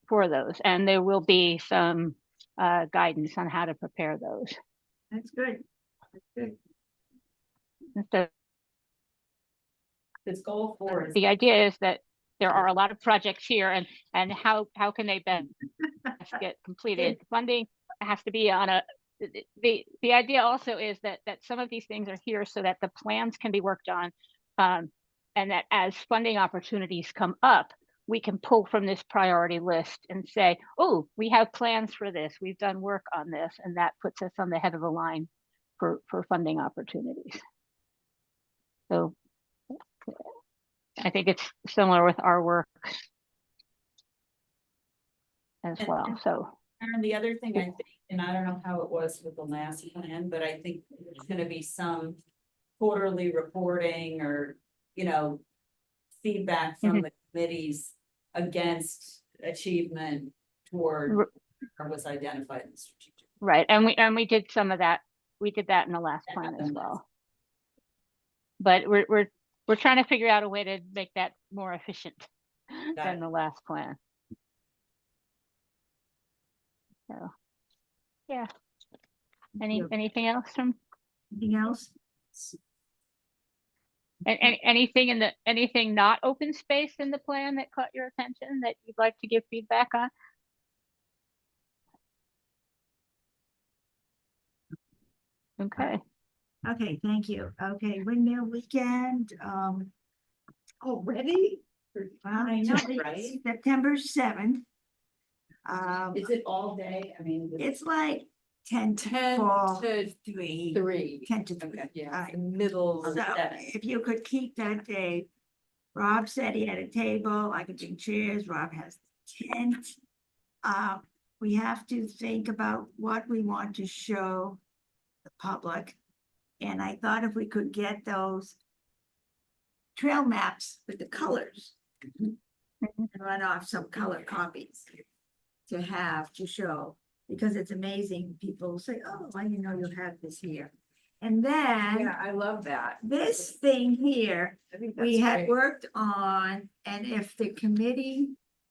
Speaker 7: for those. And there will be some guidance on how to prepare those.
Speaker 1: That's good. That's good.
Speaker 7: So
Speaker 2: This goal 4 is
Speaker 7: the idea is that there are a lot of projects here, and how can they best get completed? Funding has to be on the idea also is that some of these things are here so that the plans can be worked on, and that as funding opportunities come up, we can pull from this priority list and say, oh, we have plans for this, we've done work on this, and that puts us on the head of the line for funding opportunities. So I think it's similar with our work as well. So,
Speaker 2: and the other thing I think, and I don't know how it was with the last plan, but I think there's gonna be some quarterly reporting or, feedback from the committees against achievement toward or was identified in the strategic.
Speaker 7: right, and we did some of that. We did that in the last plan as well. But we're trying to figure out a way to make that more efficient than the last plan. So, yeah. Anything else from?
Speaker 1: Anything else?
Speaker 7: Anything not open space in the plan that caught your attention that you'd like to give feedback on? Okay.
Speaker 1: Okay, thank you. Okay, Windmill weekend, already?
Speaker 2: I know, right?
Speaker 1: September 7th.
Speaker 2: Is it all day? I mean.
Speaker 1: It's like 10 to
Speaker 3: 10
Speaker 1: 4,
Speaker 3: to
Speaker 1: 3,
Speaker 3: 3.
Speaker 1: 10 to 3.
Speaker 2: Okay.
Speaker 3: Yeah,
Speaker 1: Alright.
Speaker 3: the middle.
Speaker 1: So
Speaker 2: seven.
Speaker 1: if you could keep that day, Rob said he had a table, I could bring chairs, Rob has the tent. We have to think about what we want to show the public. And I thought if we could get those trail maps with the colors and run off some color copies to have to show, because it's amazing. People say, oh, I didn't know you have this here. And then
Speaker 3: Yeah, I love that.
Speaker 1: this thing here,
Speaker 3: I think
Speaker 1: we
Speaker 3: that's
Speaker 1: had
Speaker 3: great.
Speaker 1: worked on, and if the committee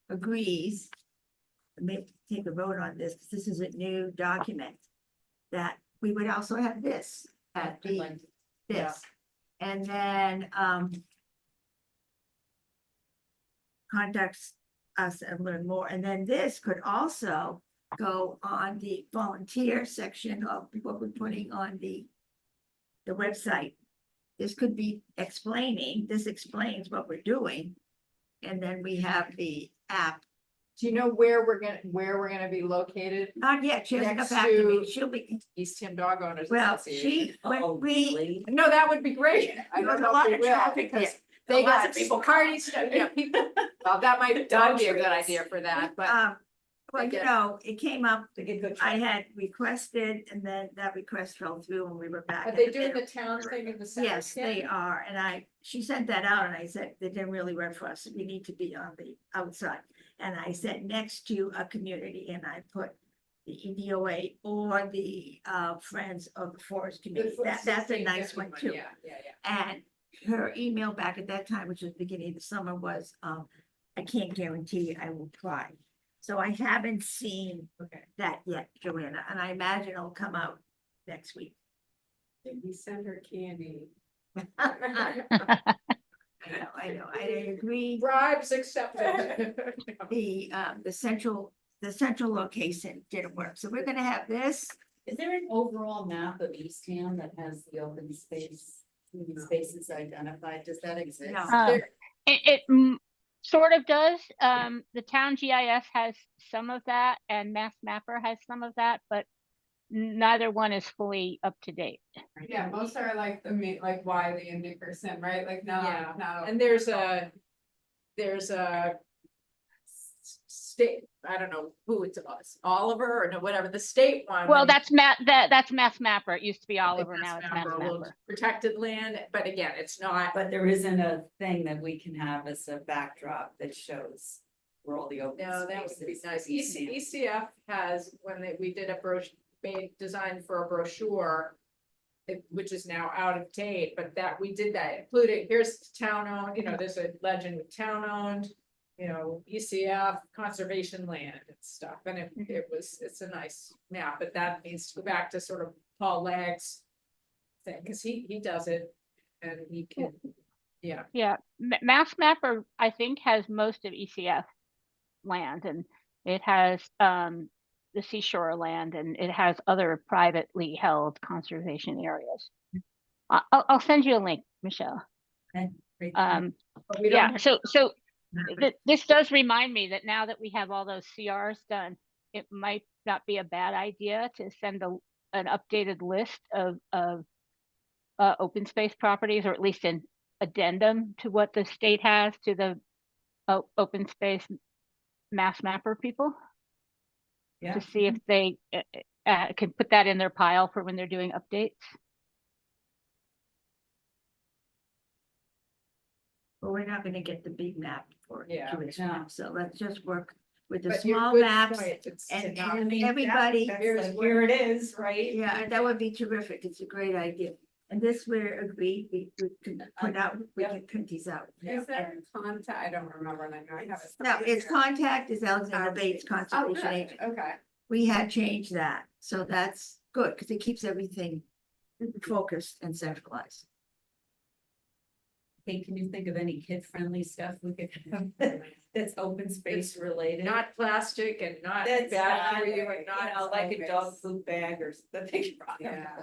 Speaker 1: agrees, may take a vote on this, because this is a new document, that we would also have this at
Speaker 2: I'd
Speaker 1: the,
Speaker 2: like to-
Speaker 3: Yeah.
Speaker 1: this. And then, contacts us and learn more, and then this could also go on the volunteer section of what we're putting on the website. This could be explaining, this explains what we're doing. And then we have the app,
Speaker 3: Do you know where we're gonna be located?
Speaker 1: not yet, she hasn't got
Speaker 3: Next
Speaker 1: back to me,
Speaker 3: to-
Speaker 1: she'll be,
Speaker 3: East Tim Dog Owners
Speaker 1: well,
Speaker 3: Association.
Speaker 1: she, when
Speaker 2: Oh,
Speaker 1: we,
Speaker 2: really?
Speaker 3: No, that would be great. I
Speaker 1: There's
Speaker 3: don't
Speaker 1: a
Speaker 3: know
Speaker 1: lot
Speaker 3: if
Speaker 1: of
Speaker 3: we will,
Speaker 1: traffic
Speaker 3: because
Speaker 1: there.
Speaker 3: they
Speaker 1: Lots
Speaker 3: got
Speaker 1: of people
Speaker 3: parties, yeah, people, well, that might be a good idea for that, but.
Speaker 1: well, you
Speaker 3: get-
Speaker 1: know, it came up,
Speaker 2: To get good.
Speaker 1: I had requested, and then that request fell through when we were back.
Speaker 3: Are
Speaker 1: in
Speaker 3: they
Speaker 1: the
Speaker 3: doing
Speaker 1: middle.
Speaker 3: the town thing in the center?
Speaker 1: Yes, they are, and she sent that out, and I said, they didn't really work for us, we need to be on the outside. And I said, next to a community, and I put the EDOA or the Friends of the Forest Committee, that's a nice one too.
Speaker 3: Yeah, yeah, yeah.
Speaker 1: And her email back at that time, which was beginning of the summer, was, I can't guarantee I will try. So I haven't seen
Speaker 3: Okay.
Speaker 1: that yet, Joanna, and I imagine it'll come out next week.
Speaker 6: We send her candy.
Speaker 1: I know, I agree.
Speaker 3: Bribes accepted.
Speaker 1: The central location didn't work, so we're gonna have this.
Speaker 2: Is there an overall map of Eastham that has the open space, spaces identified? Does that exist?
Speaker 1: No.
Speaker 7: It sort of does. The town GIS has some of that and Mass Mapper has some of that, but neither one is fully up to date.
Speaker 6: Yeah, most are like the main, like Wiley and Nickerson, right? Like
Speaker 3: Yeah,
Speaker 6: not.
Speaker 3: and there's a state, I don't know who it's, Oliver or no, whatever, the state one.
Speaker 7: Well,
Speaker 3: when-
Speaker 7: that's that's Mass Mapper. It used to be Oliver, now it's Mass
Speaker 3: Mapper, well,
Speaker 7: Mapper.
Speaker 3: Protected land, but again, it's not.
Speaker 2: But there isn't a thing that we can have as a backdrop that shows where all the open
Speaker 3: No, that would be
Speaker 2: spaces.
Speaker 3: nice.
Speaker 2: in Eastham.
Speaker 3: ECF has, we did a brochure, made design for a brochure. Which is now out of date, but that we did that, including, here's town owned, there's a legend with town owned. ECF conservation land and stuff, and it's a nice map, but that needs to go back to sort of Paul Lagg's thing, cause he does it. And he can, yeah.
Speaker 7: Yeah, Mass Mapper, I think, has most of ECF land, and it has the seashore land, and it has other privately held conservation areas. I'll send you a link, Michelle.
Speaker 2: Okay, great.
Speaker 3: But we don't
Speaker 7: Yeah,
Speaker 3: have-
Speaker 7: so this does remind me that now that we have all those CRs done, it might not be a bad idea to send an updated list of open space properties, or at least an addendum to what the state has to the open space Mass Mapper people,
Speaker 2: Yeah.
Speaker 7: to see if they can put that in their pile for when they're doing updates.
Speaker 1: But we're not gonna get the big map for
Speaker 3: Yeah,
Speaker 1: Jewish
Speaker 2: no.
Speaker 1: map, so let's just work with the
Speaker 3: But your
Speaker 1: small
Speaker 3: good
Speaker 1: maps.
Speaker 3: point, it's to
Speaker 1: and-
Speaker 3: not-
Speaker 1: and everybody-
Speaker 2: That's
Speaker 3: Here's
Speaker 2: like,
Speaker 3: where-
Speaker 2: here it is, right?
Speaker 1: Yeah, that would be terrific, it's a great idea. And this we're agreed, we can put out, we
Speaker 2: Yep.
Speaker 1: can print these out.
Speaker 6: Is there contact? I don't remember, and I know I have it.
Speaker 1: No, its contact is Alexander Bates
Speaker 6: Oh,
Speaker 1: Conservation
Speaker 6: good,
Speaker 1: Agent.
Speaker 6: okay.
Speaker 1: We had changed that, so that's good, because it keeps everything focused and centralized.
Speaker 2: Hey, can you think of any kid-friendly stuff we could have that's open space related?
Speaker 3: Not plastic and not
Speaker 2: That's
Speaker 3: bad for
Speaker 2: not,
Speaker 3: you and not
Speaker 2: like a dog
Speaker 6: focus.
Speaker 2: food bag or something.
Speaker 6: Yeah,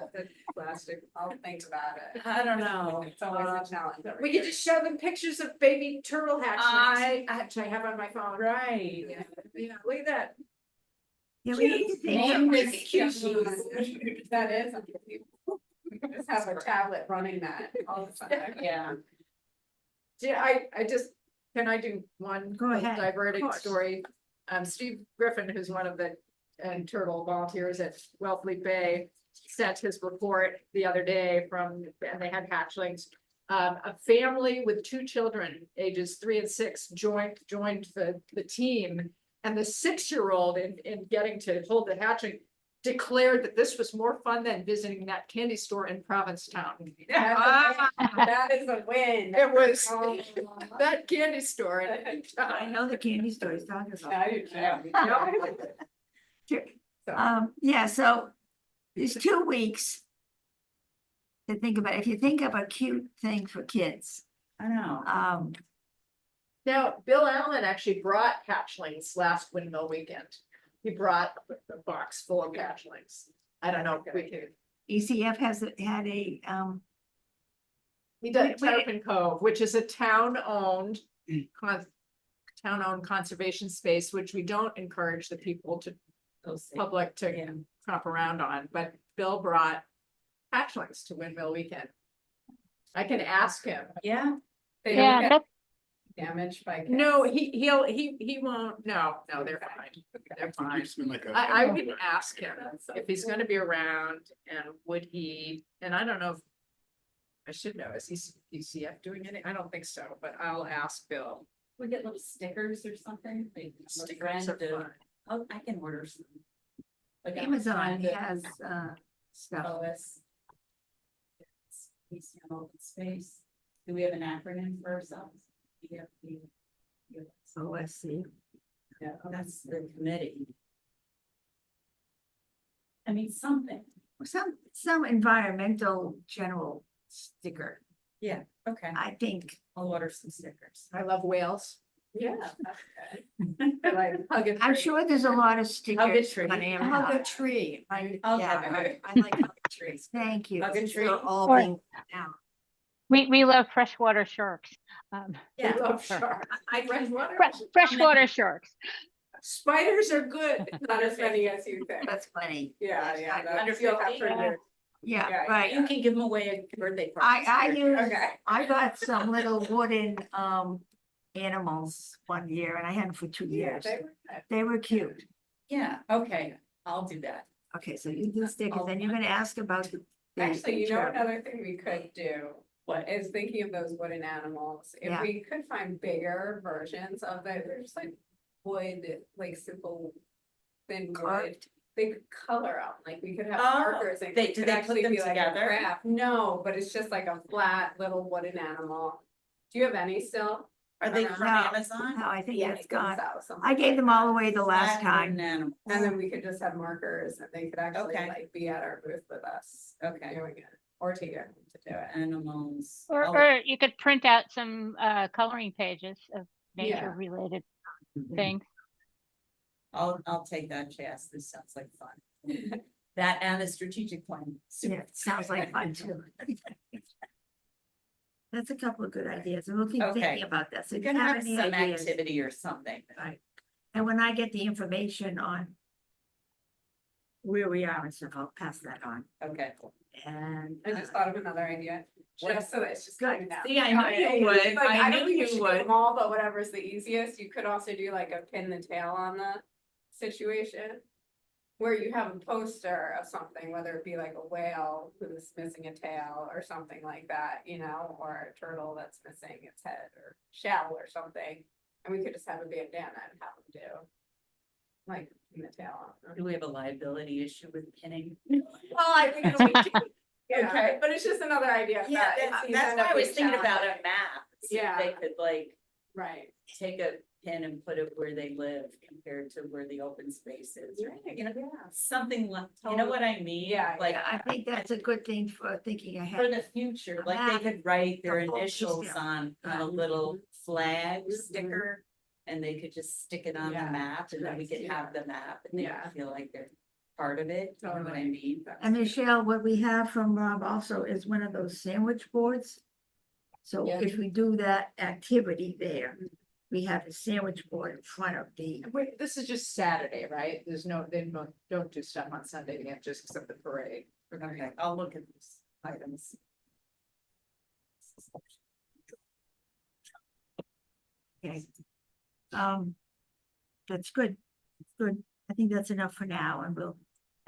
Speaker 3: plastic.
Speaker 6: I'll think about it.
Speaker 2: I don't know.
Speaker 6: It's always a challenge. every
Speaker 3: We
Speaker 6: year.
Speaker 3: could just show them pictures of baby turtle hatchlings, which I have on my phone.
Speaker 2: Right.
Speaker 3: Yeah, look at that.
Speaker 1: Yeah, we need to think
Speaker 2: Name
Speaker 1: of-
Speaker 2: this
Speaker 6: That is unbelievable. We could just have a tablet running that all the time.
Speaker 2: Yeah.
Speaker 3: I just, can I do one?
Speaker 1: Go ahead, of
Speaker 3: Diverting
Speaker 1: course.
Speaker 3: story. Steve Griffin, who's one of the turtle volunteers at Wellfleet Bay, sent his report the other day from, and they had hatchlings. A family with 2 children, ages 3 and 6, joined the team. And the 6-year-old in getting to hold the hatchling declared that this was more fun than visiting that candy store in Provincetown.
Speaker 6: That is a win.
Speaker 3: It was
Speaker 6: Oh,
Speaker 3: that candy store.
Speaker 1: I know the candy store he's talking about.
Speaker 6: I do too.
Speaker 1: Sure.
Speaker 6: So-
Speaker 1: Yeah, so there's 2 weeks to think about. If you think of a cute thing for kids,
Speaker 2: I know.
Speaker 3: Now, Bill Allen actually brought hatchlings last Windmill weekend. He brought a box full of hatchlings. I don't know if we could.
Speaker 1: ECF had a,
Speaker 3: He did
Speaker 1: We-
Speaker 3: Terrapin Cove, which is a town-owned conservation space, which we don't encourage the people to,
Speaker 2: Those things.
Speaker 3: public
Speaker 2: Yeah.
Speaker 3: to crop around on, but Bill brought hatchlings to Windmill weekend. I can ask him.
Speaker 2: Yeah,
Speaker 6: They
Speaker 7: Yeah,
Speaker 6: don't get
Speaker 7: that's,
Speaker 6: damaged by.
Speaker 3: No,
Speaker 6: cats.
Speaker 3: he won't, no, they're fine. They're fine. I would ask him if he's gonna be around and would he, and I don't know if. I should know, is ECF doing any? I don't think so, but I'll ask Bill.
Speaker 2: we get little stickers or something, like. I'm a
Speaker 3: Stickers are
Speaker 2: friend of-
Speaker 3: fun.
Speaker 2: Oh, I can order some. Like I'm a
Speaker 1: Amazon
Speaker 2: friend of
Speaker 1: has, stuff.
Speaker 2: OS. Peace and open space. Do we have an acronym for ourselves? EFP.
Speaker 1: OSC.
Speaker 6: Yeah.
Speaker 2: That's the committee. I mean, something.
Speaker 1: Some environmental general sticker,
Speaker 2: Okay,
Speaker 1: I think.
Speaker 2: I'll order some stickers.
Speaker 3: I love whales.
Speaker 6: Yeah, that's good. I like hug a
Speaker 1: I'm
Speaker 6: tree.
Speaker 1: sure there's a lot of stickers
Speaker 2: tree.
Speaker 1: on
Speaker 6: Hug a
Speaker 1: Amazon.
Speaker 6: tree.
Speaker 2: I'll
Speaker 1: Yeah,
Speaker 2: have it.
Speaker 6: I like hug trees.
Speaker 1: Thank you.
Speaker 2: Hug a
Speaker 1: These
Speaker 2: tree.
Speaker 1: are all
Speaker 7: Or-
Speaker 1: being now.
Speaker 7: we love freshwater sharks.
Speaker 2: Yeah.
Speaker 3: I love sharks.
Speaker 6: I read one.
Speaker 7: Freshwater sharks.
Speaker 3: Spiders are good.
Speaker 6: Not as many as you think.
Speaker 1: That's funny.
Speaker 6: Yeah, yeah. that's-
Speaker 2: Under
Speaker 6: you'll have
Speaker 2: 50,
Speaker 6: to
Speaker 2: yeah.
Speaker 6: do-
Speaker 1: Yeah,
Speaker 6: Yeah,
Speaker 1: right.
Speaker 2: You can give them away at birthday
Speaker 1: I
Speaker 2: parties.
Speaker 1: use,
Speaker 6: Okay.
Speaker 1: I got some little wooden, animals one year and I had them for 2
Speaker 6: Yeah,
Speaker 1: years.
Speaker 6: they were good.
Speaker 1: They were cute.
Speaker 2: Yeah, okay, I'll do that.
Speaker 1: Okay, so you do stickers, then you're gonna ask about the.
Speaker 6: Actually, you know,
Speaker 1: picture.
Speaker 6: another thing we could do
Speaker 2: What?
Speaker 6: is thinking of those wooden animals. If
Speaker 1: Yeah.
Speaker 6: we could find bigger versions of it, they're just like wood, like simple thin wood.
Speaker 1: Carved.
Speaker 6: They could color them, like we could have
Speaker 2: Oh,
Speaker 6: markers and
Speaker 2: they-
Speaker 6: it
Speaker 2: do
Speaker 6: could
Speaker 2: they put
Speaker 6: actually
Speaker 2: them
Speaker 6: be like a
Speaker 2: together?
Speaker 6: graph. No, but it's just like a flat little wooden animal. Do you have any still?
Speaker 2: Are they
Speaker 6: No,
Speaker 2: from
Speaker 1: no,
Speaker 2: Amazon?
Speaker 1: No, I think
Speaker 6: Yeah,
Speaker 1: it's
Speaker 6: it goes
Speaker 1: gone.
Speaker 6: out something
Speaker 1: I gave
Speaker 6: like
Speaker 1: them
Speaker 6: that.
Speaker 1: all away the last
Speaker 2: Flat
Speaker 1: time.
Speaker 2: wooden animal.
Speaker 6: And then we could just have markers and they could actually
Speaker 2: Okay.
Speaker 6: like be at our booth with us
Speaker 2: Okay,
Speaker 6: doing it, or to get them to do it.
Speaker 2: animals.
Speaker 7: Or,
Speaker 2: I'll-
Speaker 7: or you could print out some coloring pages of
Speaker 6: Yeah.
Speaker 7: nature related things.
Speaker 2: I'll take that, Chas, this sounds like fun. That and the strategic plan.
Speaker 1: Yeah, it sounds like fun too. That's a couple of good ideas and we'll keep
Speaker 2: Okay.
Speaker 1: thinking about that. So
Speaker 2: You're
Speaker 1: if you
Speaker 2: gonna
Speaker 1: have
Speaker 2: have
Speaker 1: any
Speaker 2: some
Speaker 1: ideas.
Speaker 2: activity or something.
Speaker 1: Right. And when I get the information on where we are and stuff, I'll pass that on.
Speaker 2: Okay.
Speaker 1: And
Speaker 6: I just thought of another idea, just so that it's just
Speaker 1: Good.
Speaker 6: coming out.
Speaker 2: See, I know you would.
Speaker 6: Like,
Speaker 2: I
Speaker 6: don't
Speaker 2: knew
Speaker 6: think
Speaker 2: you
Speaker 6: should do
Speaker 2: would.
Speaker 6: them all, but whatever's the easiest, you could also do like a pin the tail on the situation. Where you have a poster of something, whether it be like a whale who's missing a tail or something like that, you know, or a turtle that's missing its head or shell or something. And we could just have a bandana and have them do. Like pin the tail on.
Speaker 2: Do we have a liability issue with pinning?
Speaker 6: Well, I think it'll be cute. Yeah,
Speaker 2: Okay.
Speaker 6: but it's just another idea.
Speaker 2: Yeah,
Speaker 6: that
Speaker 2: that's
Speaker 6: these
Speaker 2: that's
Speaker 6: end
Speaker 2: why
Speaker 6: up
Speaker 2: I was
Speaker 6: being
Speaker 2: thinking about a
Speaker 6: challenging.
Speaker 2: map. See if
Speaker 6: Yeah.
Speaker 2: they could like
Speaker 6: Right.
Speaker 2: take a pin and put it where they live compared to where the open space is, right? You know, something like, you know what I mean?
Speaker 6: Yeah,
Speaker 2: Like,
Speaker 1: I think that's a good thing for thinking
Speaker 2: for
Speaker 1: ahead.
Speaker 2: the future,
Speaker 1: A
Speaker 2: like
Speaker 1: map.
Speaker 2: they could write their
Speaker 1: The whole
Speaker 2: initials
Speaker 1: system.
Speaker 2: on a little flag sticker. And they could just stick it on the
Speaker 6: Yeah,
Speaker 2: map and then we could
Speaker 6: yeah.
Speaker 2: have the map and they
Speaker 6: Yeah.
Speaker 2: could feel like they're part of it, you know what I
Speaker 6: Totally.
Speaker 2: mean?
Speaker 1: And Michelle, what we have from Rob also is one of those sandwich boards. So
Speaker 6: Yeah.
Speaker 1: if we do that activity there, we have a sandwich board in front of the,
Speaker 3: Wait, this is just Saturday, right? There's no, they don't do stuff on Sunday, they have just except the parade.
Speaker 2: Okay, I'll look at these items.
Speaker 1: okay. That's good, good. I think that's enough for now, and we'll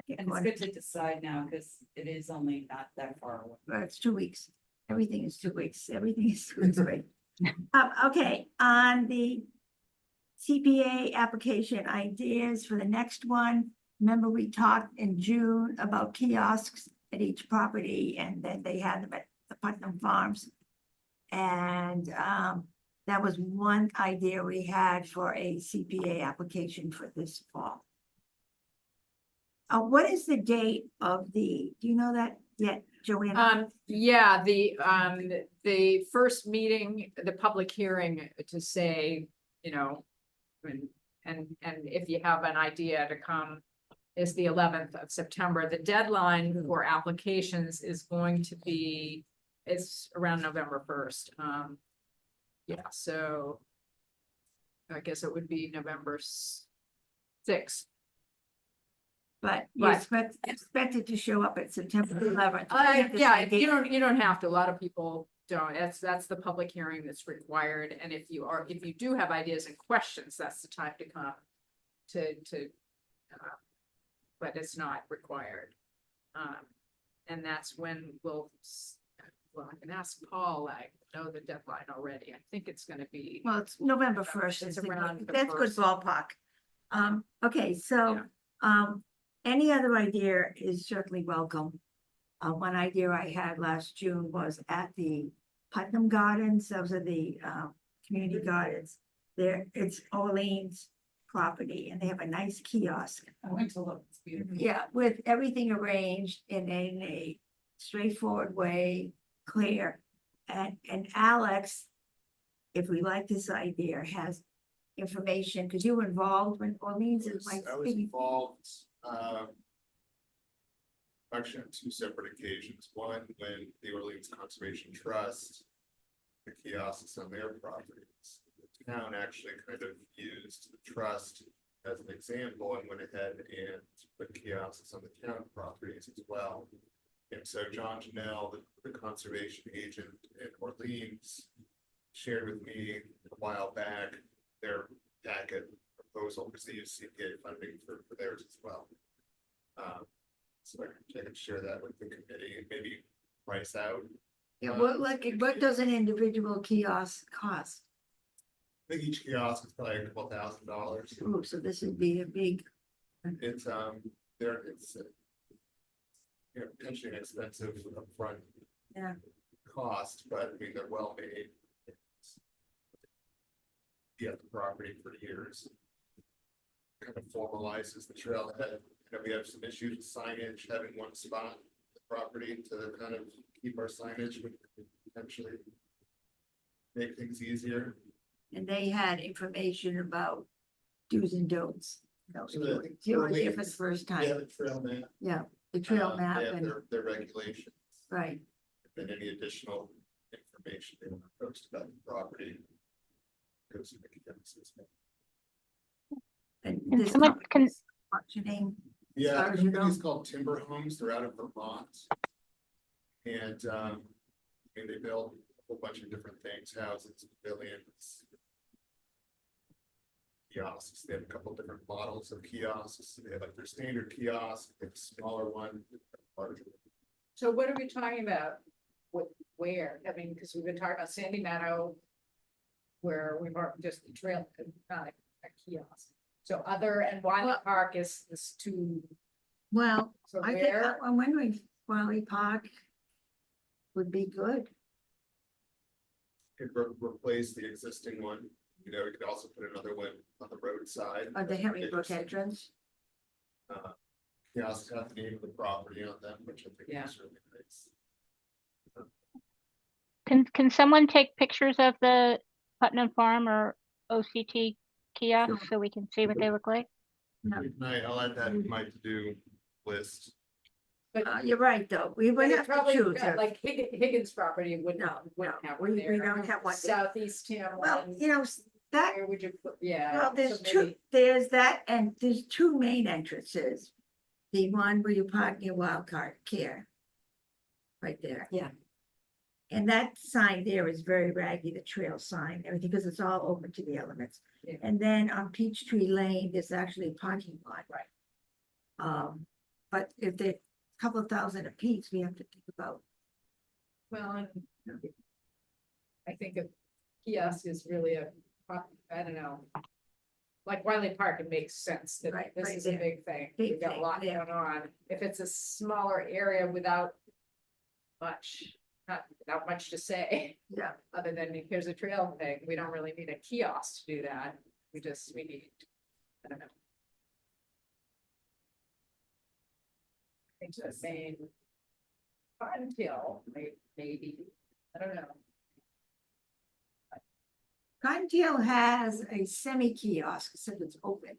Speaker 1: get
Speaker 2: And it's
Speaker 1: going.
Speaker 2: good to decide now, because it is only not that far away.
Speaker 1: Well, it's 2 weeks. Everything is 2 weeks. Everything is 2 weeks away. Okay, on the CPA application ideas for the next one. Remember, we talked in June about kiosks at each property, and then they had them at the Putnam Farms. And that was one idea we had for a CPA application for this fall. What is the date of the, do you know that yet, Joanna?
Speaker 3: Yeah, the first meeting, the public hearing to say, you know, and if you have an idea to come is the 11th of September. The deadline for applications is going to be, it's around November 1st. Yeah, so I guess it would be November 6th.
Speaker 1: But you
Speaker 3: Right.
Speaker 1: expected to show up at September 11th.
Speaker 3: Yeah, you don't have to. A lot of people don't. That's the public hearing that's required. And if you do have ideas and questions, that's the time to come but it's not required. And that's when well, I can ask Paul, I know the deadline already. I think it's gonna be,
Speaker 1: Well, it's November 1st.
Speaker 3: It's
Speaker 1: I think.
Speaker 3: around the
Speaker 1: That's good
Speaker 3: 1st.
Speaker 1: ballpark. Okay, so, any other idea is certainly welcome. One idea I had last June was at the Putnam Gardens, those are the, community gardens. It's Orleans property, and they have a nice kiosk.
Speaker 2: I went to look, it's beautiful.
Speaker 1: Yeah, with everything arranged in a straightforward way, clear. And Alex, if we like this idea, has information, because you were involved when Orleans is like.
Speaker 4: I was involved, actually on 2 separate occasions. One, when the Orleans Conservation Trust, the kiosks on their properties. The town actually kind of used the trust as an example and went ahead and put kiosks on the town properties as well. And so John Janelle, the conservation agent in Orleans, shared with me a while back their packet proposal, because they use CPA funding for theirs as well. So I can share that with the committee and maybe price out.
Speaker 1: Yeah, what does an individual kiosk cost?
Speaker 4: I think each kiosk is probably a couple $1,000.
Speaker 1: Oh, so this would be a big,
Speaker 4: It's you know, potentially an expensive upfront
Speaker 1: Yeah.
Speaker 4: cost, but I mean, they're well made. Yeah, the property for years. Kind of formalizes the trailhead. You know, we have some issues with signage, having one spot, the property to kind of keep our signage would potentially make things easier.
Speaker 1: and they had information about do's and don'ts.
Speaker 4: So
Speaker 1: You were
Speaker 4: the
Speaker 1: there for the first
Speaker 4: Yeah,
Speaker 1: time,
Speaker 4: the trail map.
Speaker 1: yeah, the trail map
Speaker 4: They have
Speaker 1: and,
Speaker 4: their regulations,
Speaker 1: right,
Speaker 4: and any additional information they want to post about the property. Goes to the campuses.
Speaker 1: and
Speaker 7: And
Speaker 1: this
Speaker 7: someone can,
Speaker 1: company's functioning.
Speaker 4: Yeah,
Speaker 1: far
Speaker 4: the
Speaker 1: as you
Speaker 4: company's
Speaker 1: know.
Speaker 4: called Timber Homes, they're out of Vermont. And, I mean, they build a whole bunch of different things, houses, pavilions. Kiosks, they have a couple different models of kiosks, they have like their standard kiosk, they have a smaller one, larger.
Speaker 3: so what are we talking about? Where? I mean, because we've been talking about Sandy Meadow. Where we've already just the trail, not a kiosk. So and Wiley Park is too,
Speaker 1: Well,
Speaker 3: so
Speaker 1: I think,
Speaker 3: where?
Speaker 1: I'm wondering, if Wiley Park would be good.
Speaker 4: Could replace the existing one, you know, we could also put another one on the roadside.
Speaker 1: Or the Herringbrook entrance.
Speaker 4: Kiosks have the name of the property on them, which I think
Speaker 2: Yeah.
Speaker 4: is really nice.
Speaker 7: can someone take pictures of the Putnam Farm or OCT kiosks so we can see what they look like?
Speaker 4: I'll add that in my to-do list.
Speaker 1: You're right, though, we would have to
Speaker 3: Probably
Speaker 1: choose.
Speaker 3: like Higgins property wouldn't
Speaker 1: No,
Speaker 3: wouldn't have
Speaker 1: we
Speaker 3: one there.
Speaker 1: don't have one there.
Speaker 3: Southeast
Speaker 1: Well,
Speaker 3: Hamlin.
Speaker 1: you know, that,
Speaker 3: Where would you put, yeah.
Speaker 1: well, there's
Speaker 3: so
Speaker 1: two,
Speaker 3: maybe-
Speaker 1: there's that, and there's two main entrances. The one where you park your wild card care. Right there.
Speaker 5: Yeah.
Speaker 1: And that sign there is very raggy, the trail sign, everything, because it's all open to the elements.
Speaker 3: Yeah.
Speaker 1: And then on Peachtree Lane, there's actually a parking lot.
Speaker 3: Right.
Speaker 1: But if they're a couple of thousand apiece, we have to think about.
Speaker 3: Well, and I think a kiosk is really I don't know. Like Wiley Park, it makes sense that
Speaker 1: Right,
Speaker 3: this
Speaker 1: right
Speaker 3: is a
Speaker 1: there.
Speaker 3: big thing.
Speaker 1: Big
Speaker 3: We've got a
Speaker 1: thing,
Speaker 3: lot
Speaker 1: yeah.
Speaker 3: going on. If it's a smaller area without much, not much to say,
Speaker 1: Yeah.
Speaker 3: other than here's a trail thing, we don't really need a kiosk to do that. We need, I don't know. Into the same. Until, maybe, I don't know.
Speaker 1: Cottontail has a semi-kiosk, except it's open.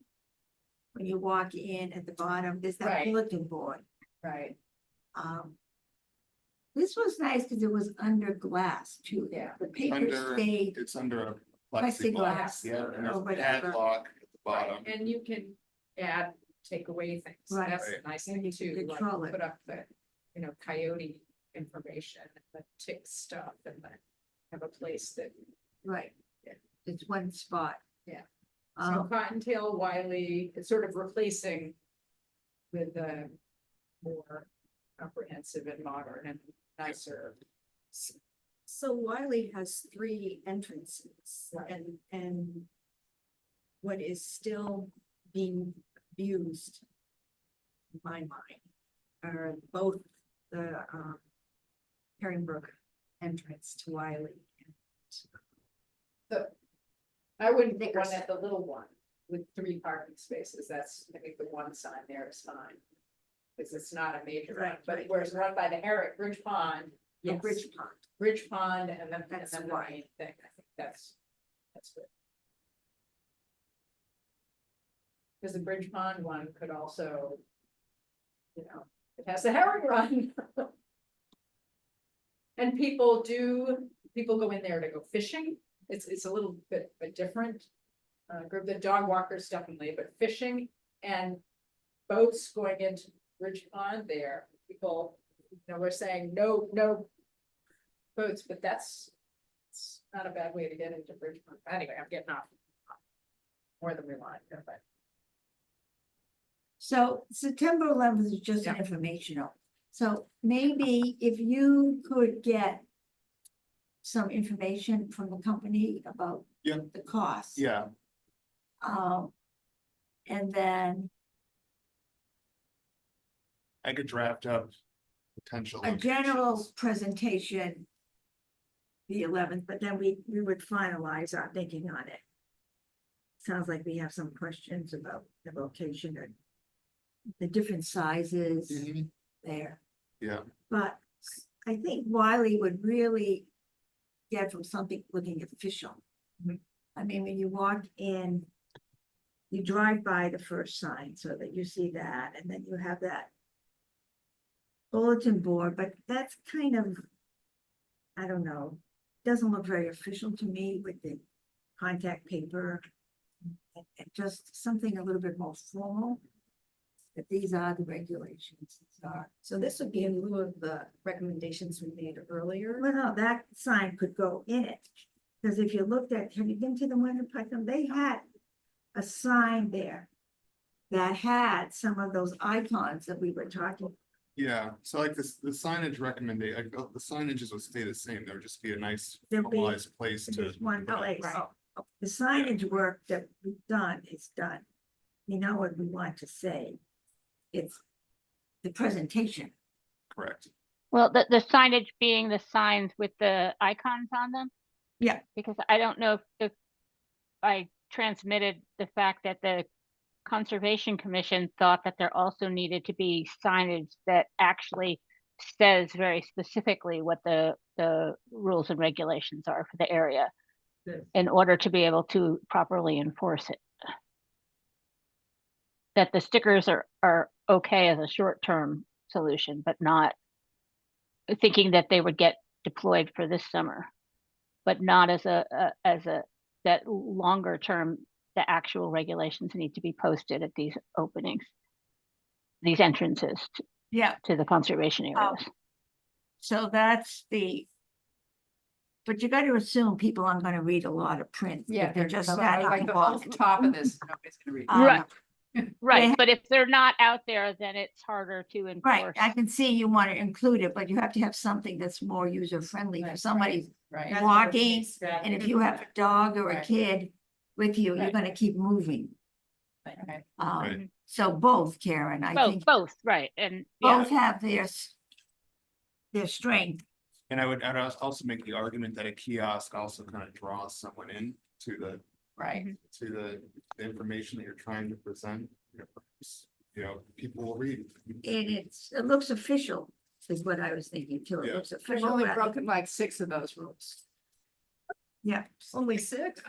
Speaker 1: When you walk in at the bottom, there's that
Speaker 3: Right.
Speaker 1: bulletin board.
Speaker 3: Right.
Speaker 1: This was nice because it was under glass too.
Speaker 3: Yeah.
Speaker 1: The paper
Speaker 4: Under-
Speaker 1: stayed,
Speaker 4: It's under a
Speaker 1: Plexiglass.
Speaker 4: plexiglass, yeah, and there's
Speaker 1: Oh,
Speaker 4: a
Speaker 1: but-
Speaker 4: padlock at the bottom.
Speaker 3: And you can add, take away things.
Speaker 1: Right.
Speaker 3: That's a
Speaker 4: Right.
Speaker 3: nice
Speaker 1: And
Speaker 3: thing
Speaker 1: you can
Speaker 3: too, like
Speaker 1: control it.
Speaker 3: put up the, coyote information, the tick stuff, and then have a place that,
Speaker 1: right, it's one spot.
Speaker 3: Yeah. so
Speaker 1: Um,
Speaker 3: Cottontail, Wiley, it's sort of replacing with the more comprehensive and modern and nicer.
Speaker 5: So Wiley has 3 entrances
Speaker 3: Right.
Speaker 5: and what is still being used in my mind are both the Herringbrook entrance to Wiley.
Speaker 3: I wouldn't put one
Speaker 5: Nickerson.
Speaker 3: at the little one with 3 parking spaces, that's, I think the one sign there is fine. Because it's not a major one,
Speaker 1: Right,
Speaker 3: but
Speaker 1: right.
Speaker 3: whereas one by the Herrick Bridge Pond,
Speaker 5: The
Speaker 1: Yes.
Speaker 5: Bridge Pond.
Speaker 3: Bridge Pond, and then
Speaker 5: That's
Speaker 3: the
Speaker 5: why.
Speaker 3: main thing, I think that's good. Because the Bridge Pond one could also, it has the herring run. And people go in there to go fishing, it's a little bit different. Group, the dog walkers definitely, but fishing and boats going into Bridge Pond there, people, we're saying no boats, but it's not a bad way to get into Bridge Pond. Anyway, I'm getting off more than we want, but.
Speaker 1: So September 11th is just an
Speaker 3: Yeah.
Speaker 1: informational. So maybe if you could get some information from the company about
Speaker 4: Yeah.
Speaker 1: the cost.
Speaker 4: Yeah,
Speaker 1: And then
Speaker 4: I could draft up potential.
Speaker 1: a general
Speaker 4: locations.
Speaker 1: presentation the 11th, but then we would finalize our thinking on it. Sounds like we have some questions about the location and the different sizes
Speaker 4: Mhm.
Speaker 1: there.
Speaker 4: Yeah,
Speaker 1: But I think Wiley would really get from something looking official. I mean, when you walk in, you drive by the first sign so that you see that, and then you have that bulletin board, but that's kind of, I don't know, doesn't look very official to me with the contact paper. And just something a little bit more formal. That these are the regulations.
Speaker 5: So this would be in lieu of the recommendations we made earlier.
Speaker 1: Well, no, that sign could go in it, because if you looked at, have you been to the one in Putnam? They had a sign there that had some of those icons that we were talking.
Speaker 4: yeah, so like this, the signage recommendation, the signages would stay the same, there would just be a nice
Speaker 1: There'll be
Speaker 4: formalized place to.
Speaker 1: Just one
Speaker 4: put up.
Speaker 1: place.
Speaker 5: Right.
Speaker 1: The signage work that we've done is done. You know what we want to say. It's the presentation.
Speaker 4: Correct,
Speaker 7: Well, the signage being the signs with the icons on them?
Speaker 1: Yeah.
Speaker 7: Because I don't know if I transmitted the fact that the Conservation Commission thought that there also needed to be signage that actually says very specifically what the rules and regulations are for the area
Speaker 3: Good.
Speaker 7: in order to be able to properly enforce it. That the stickers are okay as a short-term solution, but not thinking that they would get deployed for this summer, but not as a that longer term, the actual regulations need to be posted at these openings, these entrances
Speaker 1: Yeah,
Speaker 7: to the conservation areas.
Speaker 1: so that's but you got to assume people aren't going to read a lot of print. if they're just standing
Speaker 3: like
Speaker 1: and
Speaker 3: the whole
Speaker 1: walking.
Speaker 3: top of this, nobody's gonna read.
Speaker 1: Um,
Speaker 7: Right,
Speaker 1: they-
Speaker 7: but if they're not out there, then it's harder to
Speaker 1: Right,
Speaker 7: enforce.
Speaker 1: I can see you want to include it, but you have to have something that's more user friendly for
Speaker 2: Right,
Speaker 1: somebody.
Speaker 3: Right.
Speaker 2: That's where we
Speaker 1: walking,
Speaker 2: extract
Speaker 1: And if
Speaker 2: it.
Speaker 1: you have a dog or a
Speaker 3: Right.
Speaker 1: kid with you, you're
Speaker 3: Right.
Speaker 1: gonna keep moving.
Speaker 3: Right.
Speaker 4: Right.
Speaker 1: So both, Karen, I think
Speaker 7: Both, right, and yeah,
Speaker 1: both have their strength.
Speaker 4: And I'd also make the argument that a kiosk also kind of draws someone in to the,
Speaker 3: Right.
Speaker 4: to the information that you're trying to present. People will read.
Speaker 1: And it looks official, is what I was thinking too. It
Speaker 4: Yeah.
Speaker 1: looks
Speaker 3: I've
Speaker 1: official.
Speaker 3: only
Speaker 1: rather-
Speaker 3: broken like 6 of those rules.
Speaker 1: Yeah,
Speaker 3: Only 6?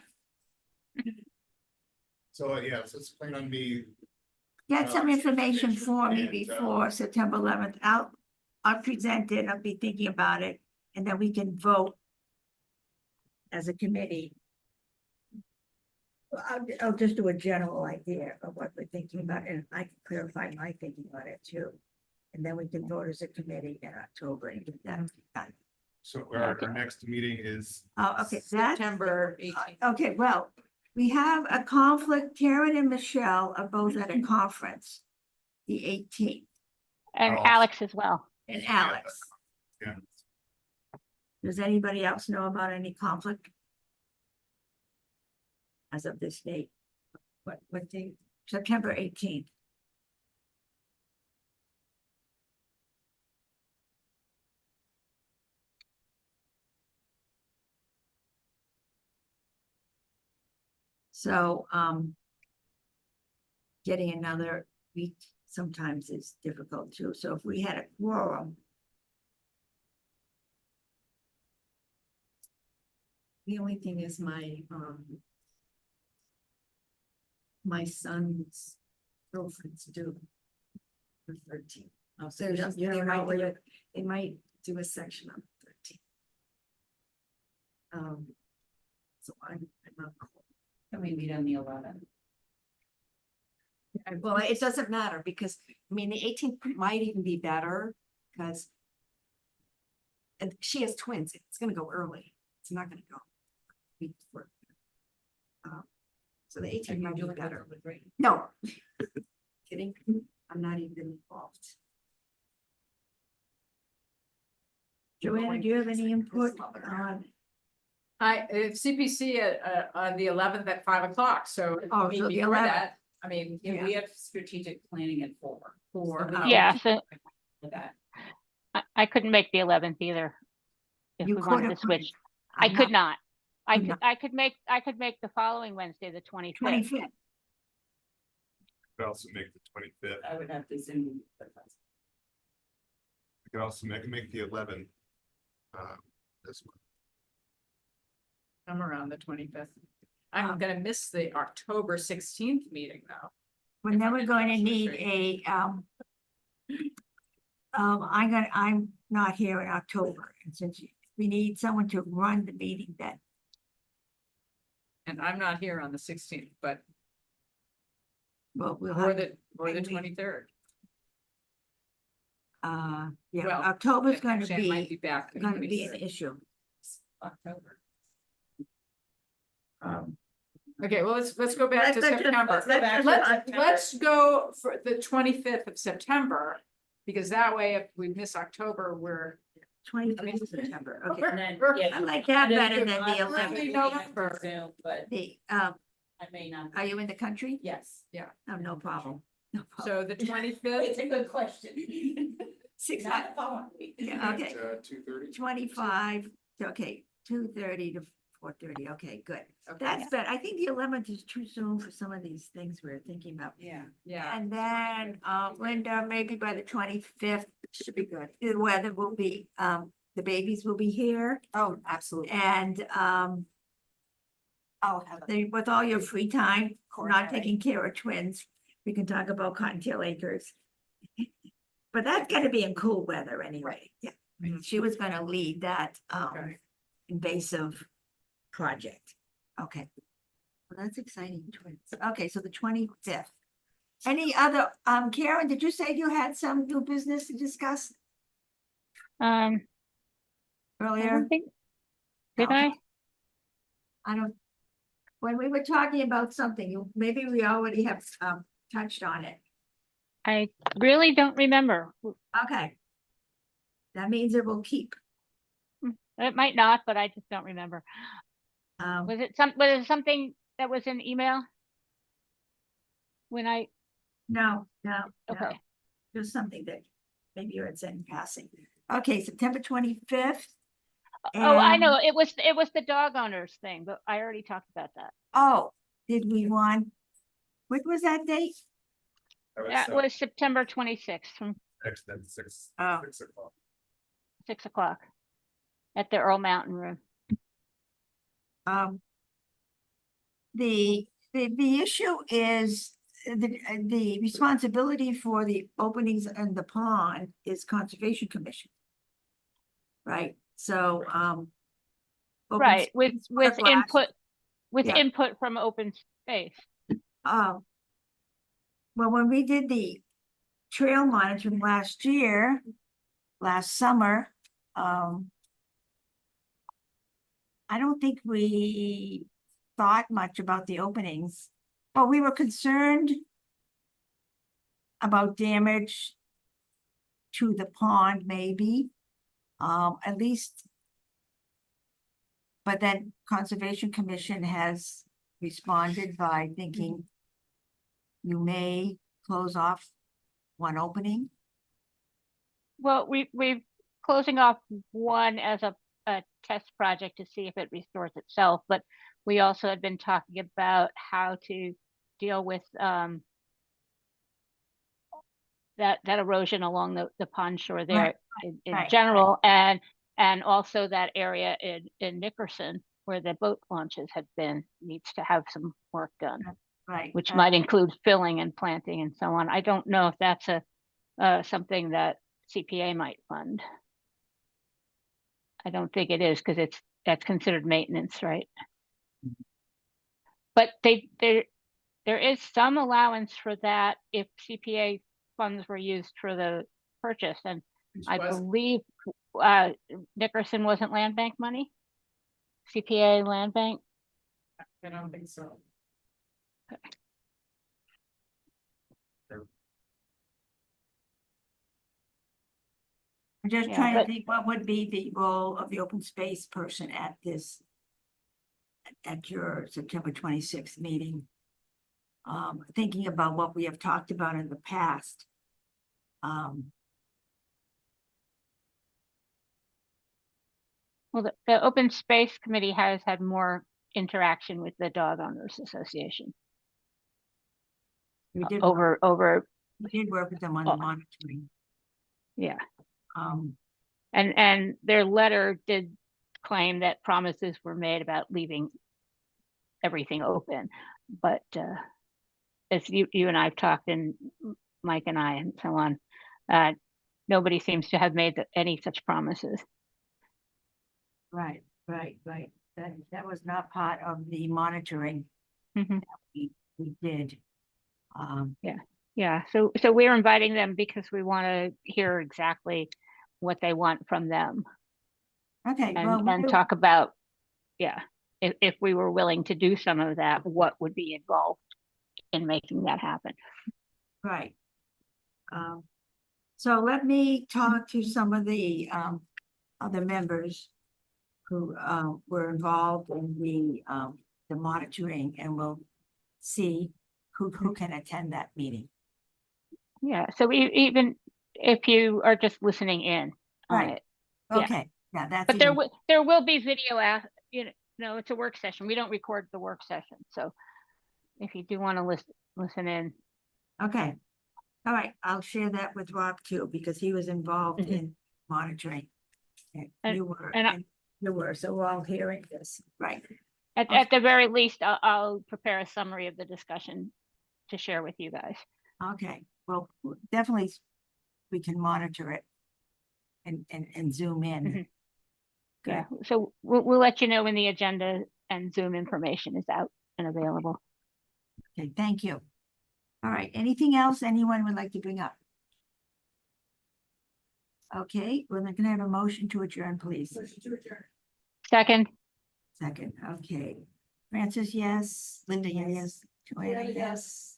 Speaker 4: So, yeah, so it's plain on me.
Speaker 1: get some information for me
Speaker 4: And,
Speaker 1: before September 11th. I'll present it, I'll be thinking about it, and then we can vote as a committee. Well, I'll just do a general idea of what we're thinking about, and I can clarify my thinking on it too. And then we can vote as a committee in October and get that done.
Speaker 4: So our next meeting is,
Speaker 1: Oh, okay, that's,
Speaker 3: September 18th.
Speaker 1: okay, well, we have a conflict. Karen and Michelle are both at a conference, the 18th,
Speaker 7: and
Speaker 4: Oh.
Speaker 7: Alex as well.
Speaker 1: and Alex.
Speaker 4: yeah,
Speaker 1: Does anybody else know about any conflict? As of this date? What date? September 18th. So, getting another week sometimes is difficult too. So if we had a quorum.
Speaker 5: The only thing is my son's girlfriend's due the 13th. So
Speaker 1: You don't- you
Speaker 5: they
Speaker 1: don't know
Speaker 5: might
Speaker 1: where
Speaker 5: do
Speaker 1: you-
Speaker 5: it, they might do a section on the 13th. So I'm not.
Speaker 2: Can we meet on the 11th?
Speaker 5: Well, it doesn't matter because, I mean, the 18th might even be better because. And she has twins. It's gonna go early. It's not gonna go. week before. So the 18th might be better. No. Kidding. I'm not even involved.
Speaker 1: Joanna, do you have any input on?
Speaker 3: CPC on the 11th at 5 o'clock, so.
Speaker 1: Oh,
Speaker 3: I mean,
Speaker 1: so the
Speaker 3: before
Speaker 1: 11th.
Speaker 3: that, I mean,
Speaker 2: Yeah, we have strategic planning at 4.
Speaker 3: Four,
Speaker 2: So we
Speaker 3: oh.
Speaker 2: can
Speaker 7: Yeah,
Speaker 2: keep
Speaker 7: so
Speaker 2: with that.
Speaker 7: I couldn't make the 11th either. If
Speaker 1: You
Speaker 7: we
Speaker 1: could
Speaker 7: wanted to
Speaker 1: have
Speaker 7: switch,
Speaker 1: I'm
Speaker 7: I could not.
Speaker 1: could not.
Speaker 7: I could make the following Wednesday, the 25th.
Speaker 1: 25th.
Speaker 4: could also make the 25th.
Speaker 2: I would have to Zoom. but that's-
Speaker 4: We could also make the 11th. This one.
Speaker 3: I'm around the 25th. I'm gonna miss the October 16th meeting though.
Speaker 1: Well, then we're going to need a, I'm not here in October, and since we need someone to run the meeting then.
Speaker 3: And I'm not here on the 16th, but,
Speaker 1: Well, we'll
Speaker 3: or
Speaker 1: have,
Speaker 3: the
Speaker 1: maybe-
Speaker 3: 23rd.
Speaker 1: yeah,
Speaker 3: Well,
Speaker 1: October's going to
Speaker 3: Actually, I might be
Speaker 1: be,
Speaker 3: back. the
Speaker 1: going to be an
Speaker 3: 23rd.
Speaker 1: issue.
Speaker 2: October.
Speaker 3: Okay, well, let's go back to
Speaker 1: Let's-
Speaker 3: September.
Speaker 1: let's go back to
Speaker 3: Let's go for the 25th of September, because that way if we miss October, we're.
Speaker 1: 25th of September, okay.
Speaker 2: And then, yeah.
Speaker 1: I like that better than the
Speaker 2: I'm
Speaker 1: 11th.
Speaker 2: really
Speaker 3: November.
Speaker 2: Zoom, but
Speaker 1: The,
Speaker 2: I may not.
Speaker 1: are you in the country?
Speaker 2: Yes.
Speaker 1: Oh, no problem. No problem.
Speaker 3: So the 25th,
Speaker 2: It's a good question.
Speaker 1: 6,
Speaker 2: Not following week.
Speaker 1: yeah, okay,
Speaker 4: 2:30.
Speaker 1: 25, okay, 2:30 to 4:30, okay, good.
Speaker 3: Okay.
Speaker 1: That's better. I think the 11th is too soon for some of these things we're thinking about.
Speaker 2: Yeah.
Speaker 3: yeah,
Speaker 1: And then, Linda, maybe by the 25th, should be good. The weather will be, the babies will be here
Speaker 5: Oh, absolutely.
Speaker 1: and,
Speaker 5: I'll have
Speaker 1: with all your free time, not
Speaker 5: Coordinate.
Speaker 1: taking care of twins, we can talk about Cottontail Acres. But that's gonna be in cool weather anyway, yeah.
Speaker 3: Mhm.
Speaker 1: She was gonna lead that,
Speaker 3: Okay.
Speaker 1: invasive project. Okay. Well, that's exciting, twins. Okay, so the 25th. Any other, Karen, did you say you had some new business to discuss
Speaker 7: I
Speaker 1: earlier?
Speaker 7: don't think, did
Speaker 1: Okay.
Speaker 7: I?
Speaker 1: I don't, when we were talking about something, maybe we already have, touched on it.
Speaker 7: I really don't remember.
Speaker 1: Okay. That means it will keep.
Speaker 7: It might not, but I just don't remember. Was it something that was in email? When
Speaker 1: No,
Speaker 7: okay,
Speaker 1: just something that maybe you had said in passing. Okay, September 25th.
Speaker 7: oh, I know, it was the dog owners thing, but I already talked about that.
Speaker 1: Oh, did we want, what was that date?
Speaker 7: That was September 26th from
Speaker 4: Next, then 6,
Speaker 1: Oh.
Speaker 4: 6 o'clock.
Speaker 7: 6 o'clock at the Earl Mountain Room.
Speaker 1: The issue is the responsibility for the openings in the pond is Conservation Commission. Right, so, open
Speaker 7: Right, with
Speaker 1: space work last-
Speaker 7: input, with
Speaker 1: yeah.
Speaker 7: input from open space.
Speaker 1: Well, when we did the trail monitoring last summer, I don't think we thought much about the openings. Well, we were concerned about damage to the pond, maybe, at least. But then Conservation Commission has responded by thinking you may close off one opening.
Speaker 7: Well, we've closing off one as a test project to see if it restores itself, but we also had been talking about how to deal with that erosion along the pond shore there in
Speaker 1: right.
Speaker 7: general, and also that area in Nickerson where the boat launches had been needs to have some work done,
Speaker 1: Right.
Speaker 7: which might include filling and planting and so on. I don't know if that's something that CPA might fund. I don't think it is because that's considered maintenance, right? But there is some allowance for that if CPA funds were used for the purchase, and I believe Nickerson wasn't land bank money. CPA land bank.
Speaker 3: I don't think so.
Speaker 1: I'm just
Speaker 7: Yeah,
Speaker 1: trying to
Speaker 7: but-
Speaker 1: think what would be the role of the open space person at this, at your September 26th meeting. Thinking about what we have talked about in the past.
Speaker 7: Well, the open space committee has had more interaction with the dog owners association
Speaker 1: We did
Speaker 7: over
Speaker 1: we did work with them on the monitoring.
Speaker 7: yeah.
Speaker 1: Um,
Speaker 7: And their letter did claim that promises were made about leaving everything open, but as you and I've talked, and Mike and I and so on, nobody seems to have made any such promises.
Speaker 1: right. That was not part of the monitoring
Speaker 7: Mhm.
Speaker 1: we did.
Speaker 7: Yeah, so we're inviting them because we want to hear exactly what they want from them
Speaker 1: Okay, well,
Speaker 7: and talk about, yeah, if we were willing to do some of that, what would be involved in making that happen.
Speaker 1: right. So let me talk to some of the other members who were involved in the monitoring, and we'll see who can attend that meeting.
Speaker 7: Yeah, so even if you are just listening in on
Speaker 1: Right.
Speaker 7: it. Yeah.
Speaker 1: Okay, yeah, that's.
Speaker 7: But
Speaker 1: even-
Speaker 7: there will be video, it's a work session. We don't record the work session, so if you do want to listen in.
Speaker 1: Okay, all right, I'll share that with Rob too, because he was involved
Speaker 7: Mhm.
Speaker 1: in monitoring. And
Speaker 7: And-
Speaker 1: you were,
Speaker 7: and I-
Speaker 1: and you were, so we're all hearing this, right?
Speaker 7: At the very least, I'll prepare a summary of the discussion to share with you guys.
Speaker 1: Okay, well, definitely we can monitor it and zoom in.
Speaker 7: Mhm.
Speaker 1: Good.
Speaker 7: Yeah, so we'll let you know when the agenda and Zoom information is out and available.
Speaker 1: Okay, thank you. All right, anything else anyone would like to bring up? Okay, we're gonna have a motion to adjourn, please.
Speaker 7: Second,
Speaker 1: Second, okay. Francis, yes. Linda, yes. Joanna, yes.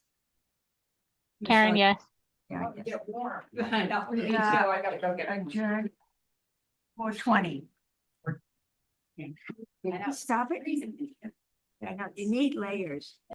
Speaker 7: Karen, yes.
Speaker 1: Yeah,
Speaker 3: Oh,
Speaker 1: yes.
Speaker 3: get warm. I know, me too,
Speaker 1: Yeah.
Speaker 3: I gotta go get.
Speaker 1: Adjourn. 4:20.
Speaker 3: I know.
Speaker 1: Stop it. I know, you need layers.